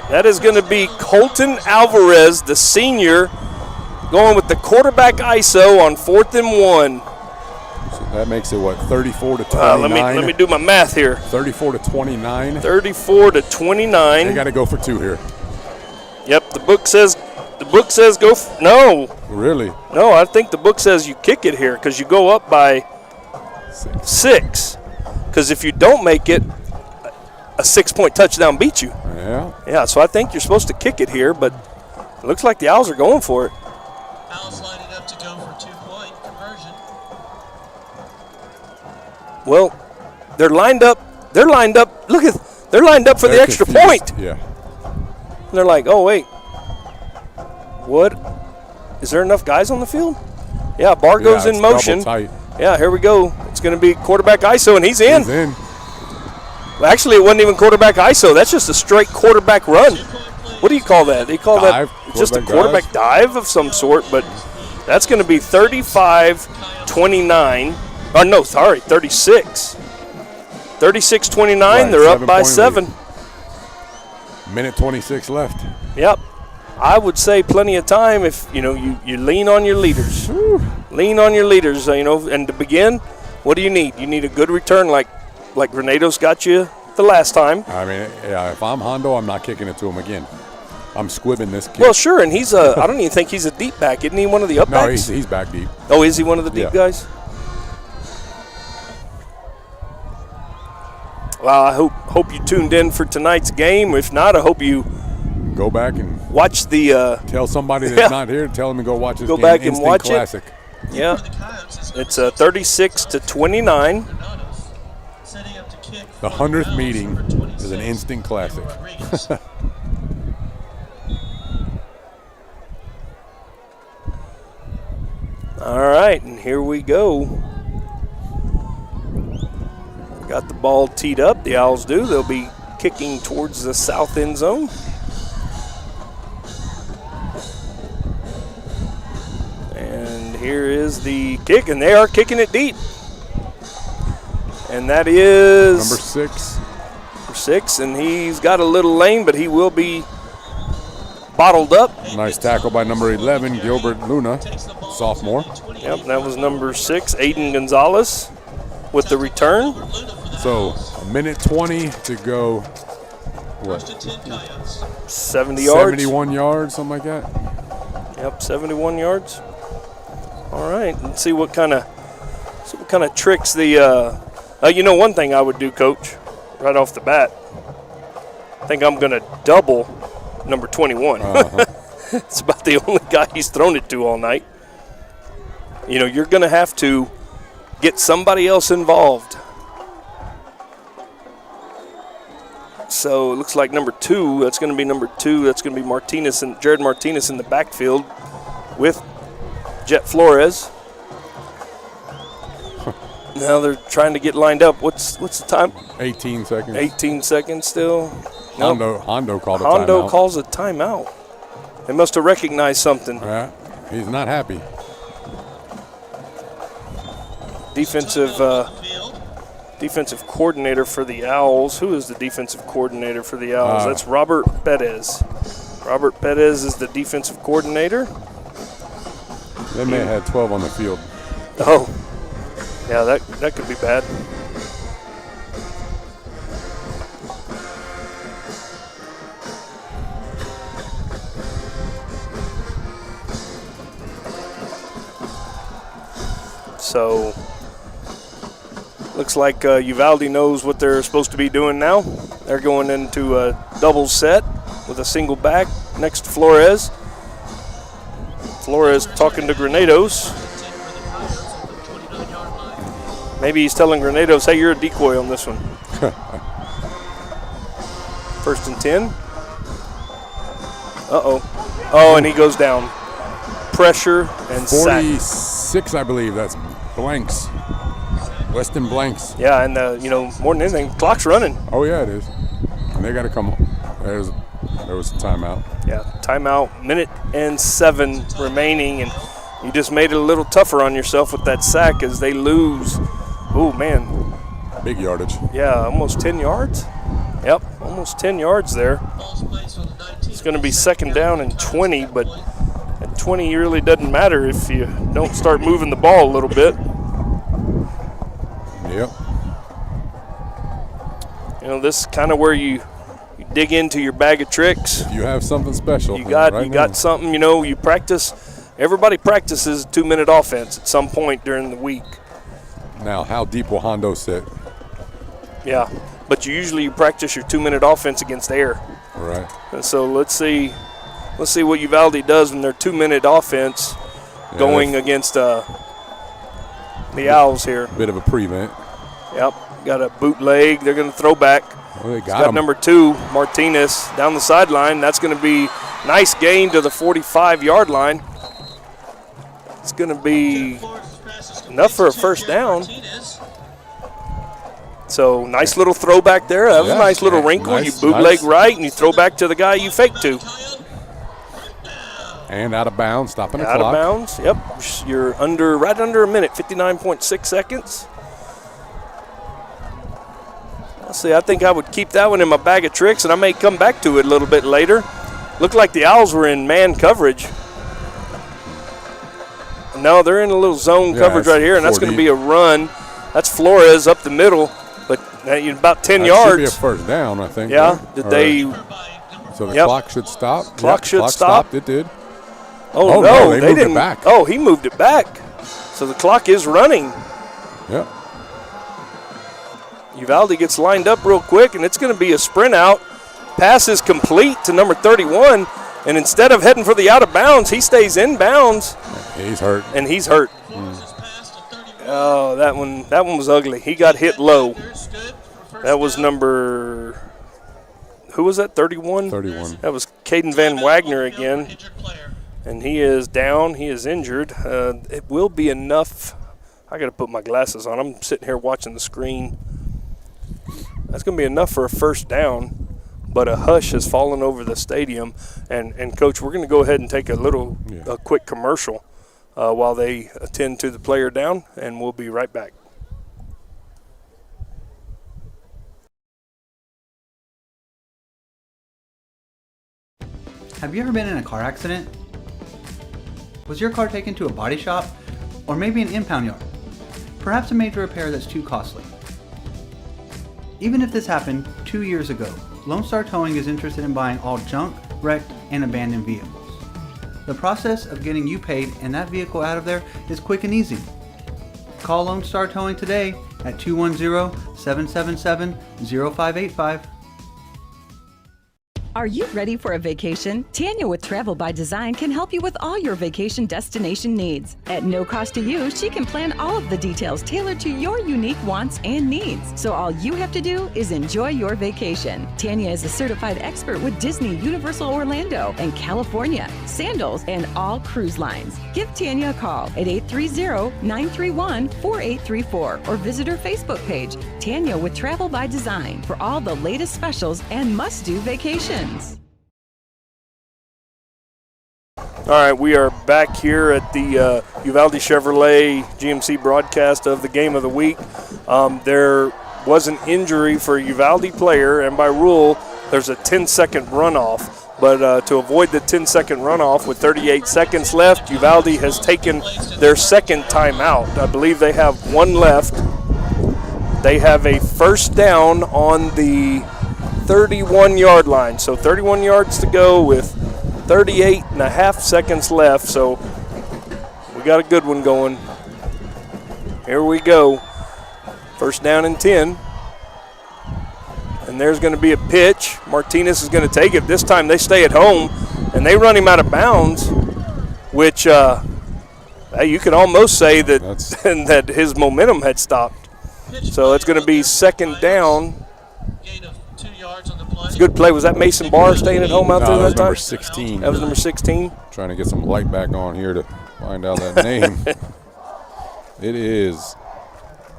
That is going to be Colton Alvarez, the senior, going with the quarterback ISO on 4th and 1. So that makes it, 34 to 29? Let me do my math here. 34 to 29. 34 to 29. They got to go for 2 here. Yep, the book says go no. Really? No, I think the book says you kick it here because you go up by 6. Because if you don't make it, a 6-point touchdown beats you. Yeah. Yeah, so I think you're supposed to kick it here, but it looks like the Owls are going for it. Owls lining up to go for 2-point conversion. Well, they're lined up. They're lined up for the extra point. Yeah. And they're like, oh, wait. What? Is there enough guys on the field? Yeah, Barr goes in motion. Yeah, here we go. It's going to be quarterback ISO, and he's in. Well, actually, it wasn't even quarterback ISO. That's just a straight quarterback run. What do you call that? They call that just a quarterback dive of some sort, but that's going to be 35-29. Oh, no, sorry, 36. 36-29, they're up by 7. Minute 26 left. Yep. I would say plenty of time if, you lean on your leaders. Lean on your leaders, and to begin, what do you need? You need a good return like like Granados got you the last time. I mean, yeah, if I'm Hondo, I'm not kicking it to him again. I'm squibbing this kid. Well, sure, and he's I don't even think he's a deep back. Isn't he one of the up No, backs? he's back deep. Oh, is he one of the deep guys? Well, I hope you tuned in for tonight's game. If not, I hope you go back and watch the. Tell somebody that's not here. Tell them to go watch this go game. back and Instant watch classic. it. Yeah, it's 36-29. The 100th meeting is an instant classic. All right, and here we go. Got the ball teed up. The Owls do. They'll be kicking towards the south end zone. And here is the kick, and they are kicking it deep. And that is number 6. Number 6, and he's got a little lane, but he will be bottled up. Nice tackle by number 11, Gilbert Luna, sophomore. Yep, that was number 6, Aiden Gonzalez, with the return. So, a minute 20 to go. What? 70 yards. 71 yards, something like that. Yep, 71 yards. All right, let's see what kind of tricks the. One thing I would do, Coach, right off the bat. I think I'm going to double number 21. It's about the only guy he's thrown it to all night. You're going to have to get somebody else involved. So it looks like number 2. That's going to be number 2. That's going to be Martinez and Jared Martinez in the backfield with Jet Flores. Now they're trying to get lined up. What's the time? 18 seconds. 18 seconds still. Hondo called a timeout. Hondo calls a timeout. They must have recognized something. Yeah, he's not happy. Defensive coordinator for the Owls. Who is the defensive coordinator for the Owls? That's Robert Perez. Robert Perez is the defensive coordinator. They may have had 12 on the field. Oh, yeah, that could be bad. So, looks like Uvalde knows what they're supposed to be doing now. They're going into a double set with a single back next to Flores. Flores talking to Granados. Maybe he's telling Granados, hey, you're a decoy on this one. 1st and 10. Uh-oh. Oh, and he goes down. Pressure and 46, sack. I believe. That's Blanks. Weston Blanks. Yeah, and, more than anything, clock's running. Oh, yeah, it is. And they got to come. There was a timeout. Yeah, timeout. Minute and 7 remaining, and you just made it a little tougher on yourself with that sack as they lose. Oh, man. Big yardage. Yeah, almost 10 yards. Yep, almost 10 yards there. It's going to be 2nd down and 20, but at 20 really doesn't matter if you don't start moving the ball a little bit. Yep. This is kind of where you dig into your bag of tricks. You have something special. You got something, you practice. Everybody practices 2-minute offense at some point during the week. Now, how deep will Hondo sit? Yeah, but you practice your 2-minute offense against air. All right. And so let's see what Uvalde does in their 2-minute offense going against the Owls here. Bit of a prevent. Yep, got a bootleg. They're going to throw back. Well, they got number 2, Martinez, down the sideline. That's going to be nice gain to the 45-yard line. It's going to be enough for a 1st down. So nice little throwback there. That was a nice little wrinkle. Nice, you bootleg right, and you throw back to the guy you fake to. And out of bounds, stopping the clock. Out of bounds, yep. You're right under a minute, 59.6 seconds. Let's see, I think I would keep that one in my bag of tricks, and I may come back to it a little bit later. Looked like the Owls were in man coverage. No, they're in a little zone coverage right here, and that's going to be a run. That's Flores up the middle. But about 10 that yards. should be a first down, I think. Yeah. Right? Did they? So the Yep. clock should stop. Clock should stop. Stopped. It did. Oh, no, they moved didn't. it back. Oh, he moved it back. So the clock is running. Yep. Uvalde gets lined up real quick, and it's going to be a sprint out. Pass is complete to number 31, and instead of heading for the out of bounds, he stays in bounds. He's hurt. And he's hurt. Oh, that one was ugly. He got hit low. That was number, who was that, 31? 31. That was Caden Van Wagner again. And he is down. He is injured. It will be enough. I got to put my glasses on. I'm sitting here watching the screen. That's going to be enough for a first down. But a hush has fallen over the stadium. And Coach, we're going to go ahead and take a quick commercial while they attend to the player down, and we'll be right back. Have you ever been in a car accident? Was your car taken to a body shop? Or maybe an impound yard? Perhaps a major repair that's too costly. Even if this happened 2 years ago, Lone Star Towing is interested in buying all junk, wrecked, and abandoned vehicles. The process of getting you paid and that vehicle out of there is quick and easy. Call Lone Star Towing today at 210-777-0585. Are you ready for a vacation? Tanya with Travel by Design can help you with all your vacation destination needs. At no cost to you, she can plan all of the details tailored to your unique wants and needs. So all you have to do is enjoy your vacation. Tanya is a certified expert with Disney, Universal Orlando, and California, Sandals, and all cruise lines. Give Tanya a call at 830-931-4834 or visit her Facebook page, Tanya with Travel by Design, for all the latest specials and must-do vacations. All right, we are back here at the Uvalde Chevrolet GMC broadcast of the game of the week. There was an injury for a Uvalde player, and by rule, there's a 10-second runoff. But to avoid the 10-second runoff with 38 seconds left, Uvalde has taken their second timeout. I believe they have one left. They have a first down on the 31-yard line. So 31 yards to go with 38 and a half seconds left. So we got a good one going. Here we go. First down and 10. And there's going to be a pitch. Martinez is going to take it. This time they stay at home, and they run him out of bounds, which you could almost say that, that his momentum had stopped. So it's going to be second down. It's a good play. Was that Mason Barr staying at home out there that time? Number 16. That was number 16. Trying to get some light back on here to find out that name. It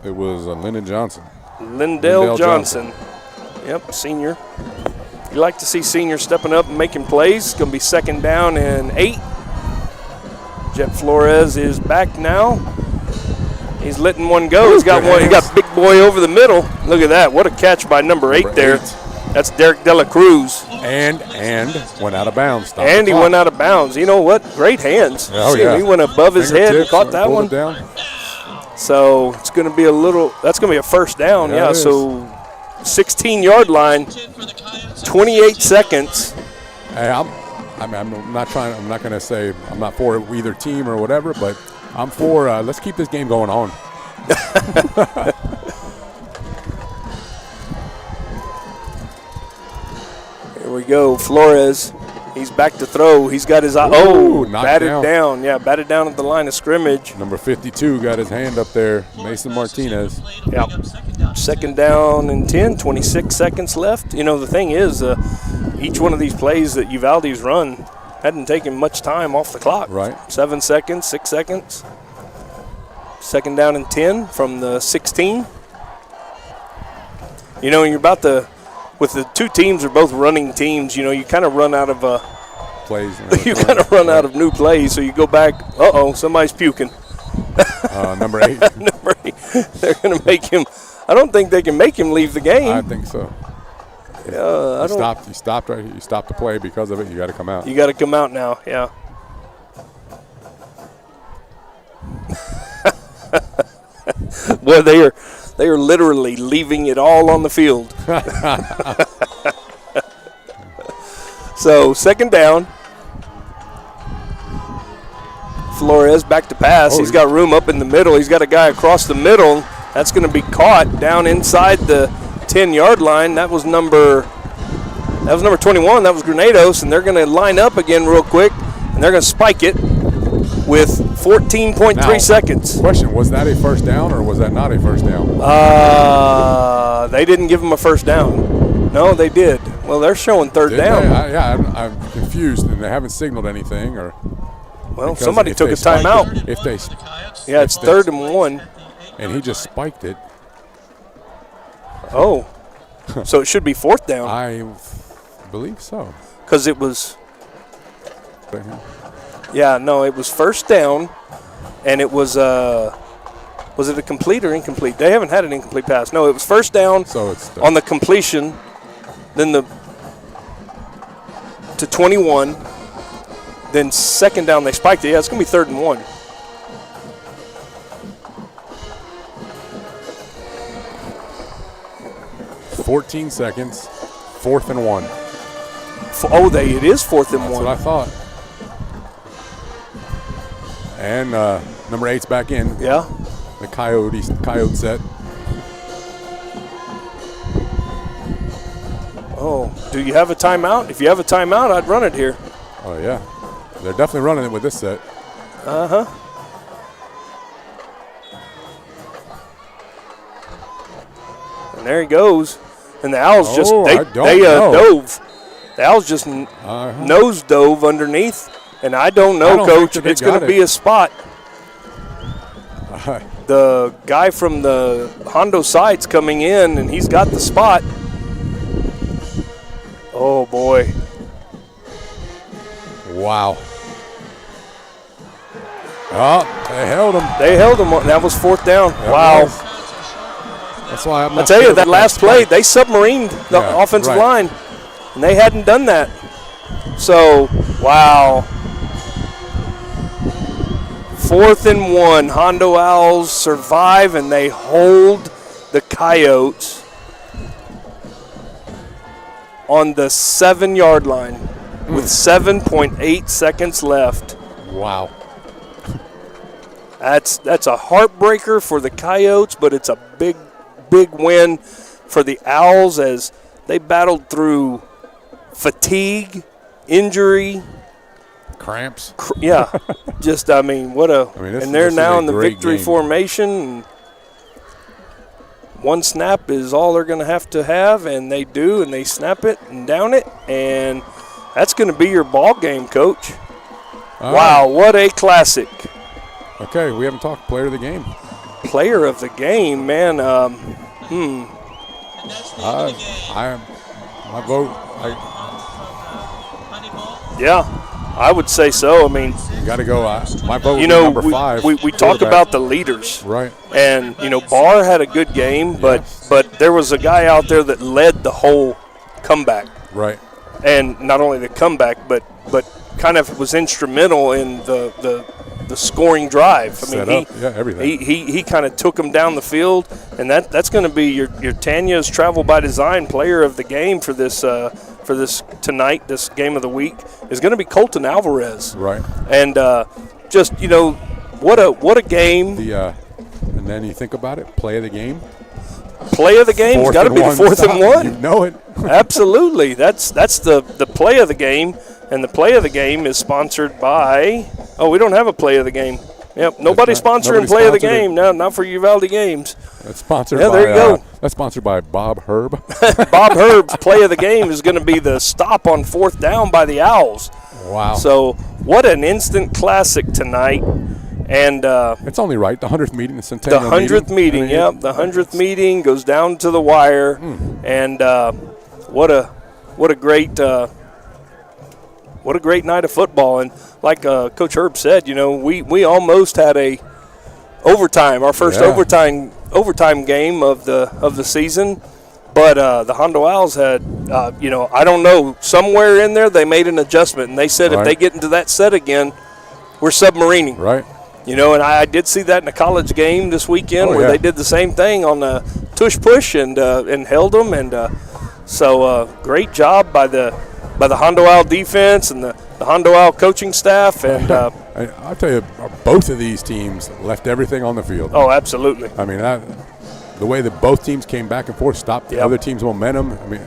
was Lyndon Johnson. Lindell Johnson. Yep, senior. You like to see seniors stepping up and making plays. It's going to be second down and 8. Jet Flores is back now. He's letting one go. He's got one. He got big boy over the middle. Look at that. What a catch by number 8 there. That's Derek Dela Cruz. And went out of bounds. And he went out of bounds. You know what? Great hands. Oh, See, yeah. He went above his head and caught that one. Down. So it's going to be that's going to be a first down. Yeah, so 16-yard line, 28 seconds. Hey, I'm not going to say I'm not for either team or whatever, but I'm for let's keep this game going on. Here we go. Flores, he's back to throw. He's got his batted down. Yeah, batted down at the line of scrimmage. Number 52 got his hand up there, Mason Martinez. Yeah. Second down and 10, 26 seconds left. You know, the thing is, each one of these plays that Uvalde's run hadn't taken much time off the clock. Right. 7 seconds, 6 seconds. Second down and 10 from the 16. You know, you're about to, with the two teams are both running teams, you know, you kind of run out of plays. You kind of run out of new plays, so you go back, somebody's puking. Number 8. Number 8. They're going to make him, I don't think they can make him leave the game. I think so. He stopped right here. You stopped the play because of it. You got to come out. You got to come out now, yeah. Well, they They are literally leaving it all on the field. So, second down. Flores back to pass. He's got room up in the middle. He's got a guy across the middle. That's going to be caught down inside the 10-yard line. That was number 21. That was Granados, and they're going to line up again real quick, and they're going to spike it with 14.3 seconds. Question, was that a first down or was that not a first down? They didn't give him a first down. No, they did. Well, they're showing third down. I'm confused, and they haven't signaled anything. Well, somebody took a timeout. It's 3rd and 1. And he just spiked it. Oh. So it should be 4th down. I believe so. Because it was. Yeah, no, it was first down, and it was it a complete or incomplete? They haven't had an incomplete pass. No, it was first down on the completion, then to 21, then second down they spiked it. Yeah, it's going to be 3rd and 1. $14 seconds, 4th and 1. It is 4th and 1. That's what I thought. And number 8's back in. Yeah. The Coyote set. Oh, do you have a timeout? If you have a timeout, I'd run it here. Oh, yeah. They're definitely running it with this set. Uh-huh. And there he goes. And the Owls dove. The Owls just nose dove underneath. And I don't know, Coach. It's going to be a spot. The guy from the Hondo side's coming in, and he's got the spot. Oh, boy. Wow. Oh, they held him. They held him. That was 4th down. Wow. That's why I'm not I tell you, sure that last play, they submarined the offensive line, and they hadn't done that. So, wow. 4th and 1. Hondo Owls survive, and they hold the Coyotes on the 7-yard line with 7.8 seconds left. Wow. That's a heartbreaker for the Coyotes, but it's a big win for the Owls as they battled through fatigue, injury, cramps. Yeah, and they're now in the victory formation. And one snap is all they're going to have, and they do, and they snap it and down it, and that's going to be your ball game, Coach. Wow, what a classic. Okay, we haven't talked player of the game. Player of the game, man. My vote. Yeah, I would say so. I mean, you got to go. My vote would be number 5. We talk about the leaders, right? And Barr had a good game, but there was a guy out there that led the whole comeback, right? And not only the comeback, but kind of was instrumental in the scoring drive. I mean, everything. He kind of took them down the field, and that's going to be your Tanya's Travel by Design player of the game for this tonight. This game of the week is going to be Colton Alvarez. Right. And just what a game. And then you think about it, play of the game. Play of the game's got to be the 4th and 1. You know it. Absolutely. That's the play of the game. And the play of the game is sponsored by – we don't have a play of the game. Yep, nobody's sponsoring play of the game. No, not for Uvalde games. That's sponsored by – there you go. That's sponsored by Bob Herb. Bob Herb's play of the game is going to be the stop on 4th down by the Owls. Wow. So what an instant classic tonight. And it's only right. The 100th meeting, the Centennial meeting. The 100th meeting, yep. The 100th meeting goes down to the wire. And what a great night of football. And like Coach Herb said, we almost had a overtime, our first overtime game of the season. But the Hondo Owls had, I don't know, somewhere in there they made an adjustment, and they said if they get into that set again, we're submarining. Right. You know, and I did see that in a college game this weekend where yeah. they did the same thing on the tush push and held them. And so great job by the Hondo Owl defense and the Hondo Owl coaching staff. And I'll tell you, both of these teams left everything on the field. Oh, absolutely. I mean, the way that both teams came back and forth, stopped the other team's momentum. I mean,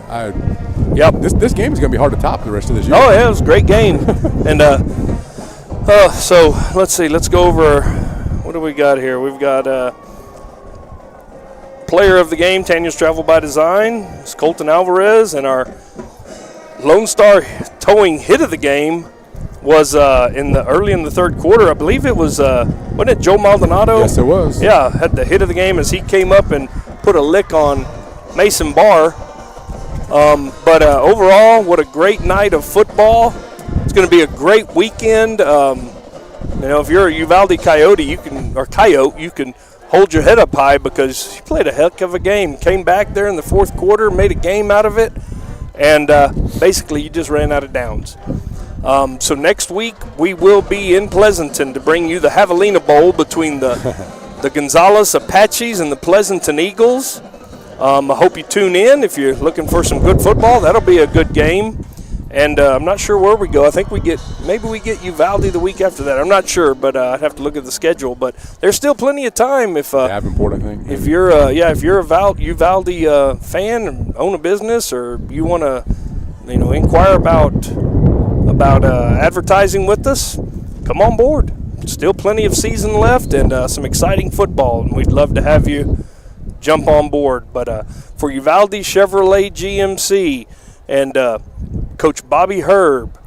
this game is going to be hard to top the rest of this year. Oh, yeah, it was a great game. And so let's see. Let's go over what do we got here. We've got player of the game, Tanya's Travel by Design. It's Colton Alvarez, and our Lone Star towing hit of the game was early in the third quarter. I believe it was wasn't it Joe Maldonado? Yes, it was. Yeah, had the hit of the game as he came up and put a lick on Mason Barr. But overall, what a great night of football. It's going to be a great weekend. You know, if you're a Uvalde Coyote, you can hold your head up high because you played a heck of a game. Came back there in the fourth quarter, made a game out of it, and basically you just ran out of downs. So next week we will be in Pleasanton to bring you the Javelina Bowl between the Gonzales Apaches and the Pleasanton Eagles. I hope you tune in if you're looking for some good football. That'll be a good game. And I'm not sure where we go. I think maybe we get Uvalde the week after that. I'm not sure, but I'd have to look at the schedule. But there's still plenty of time if Davenport, I think. If you're a Uvalde fan and own a business, or you want to inquire about advertising with us, come on board. Still plenty of season left and some exciting football, and we'd love to have you jump on board. But for Uvalde Chevrolet GMC and Coach Bobby Herb,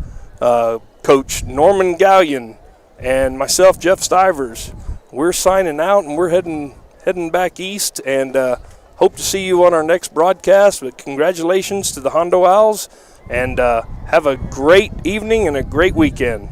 Coach Norman Gallion, and myself, Jeff Stivers, we're signing out, and we're heading back east, and hope to see you on our next broadcast. But congratulations to the Hondo Owls, and have a great evening and a great weekend.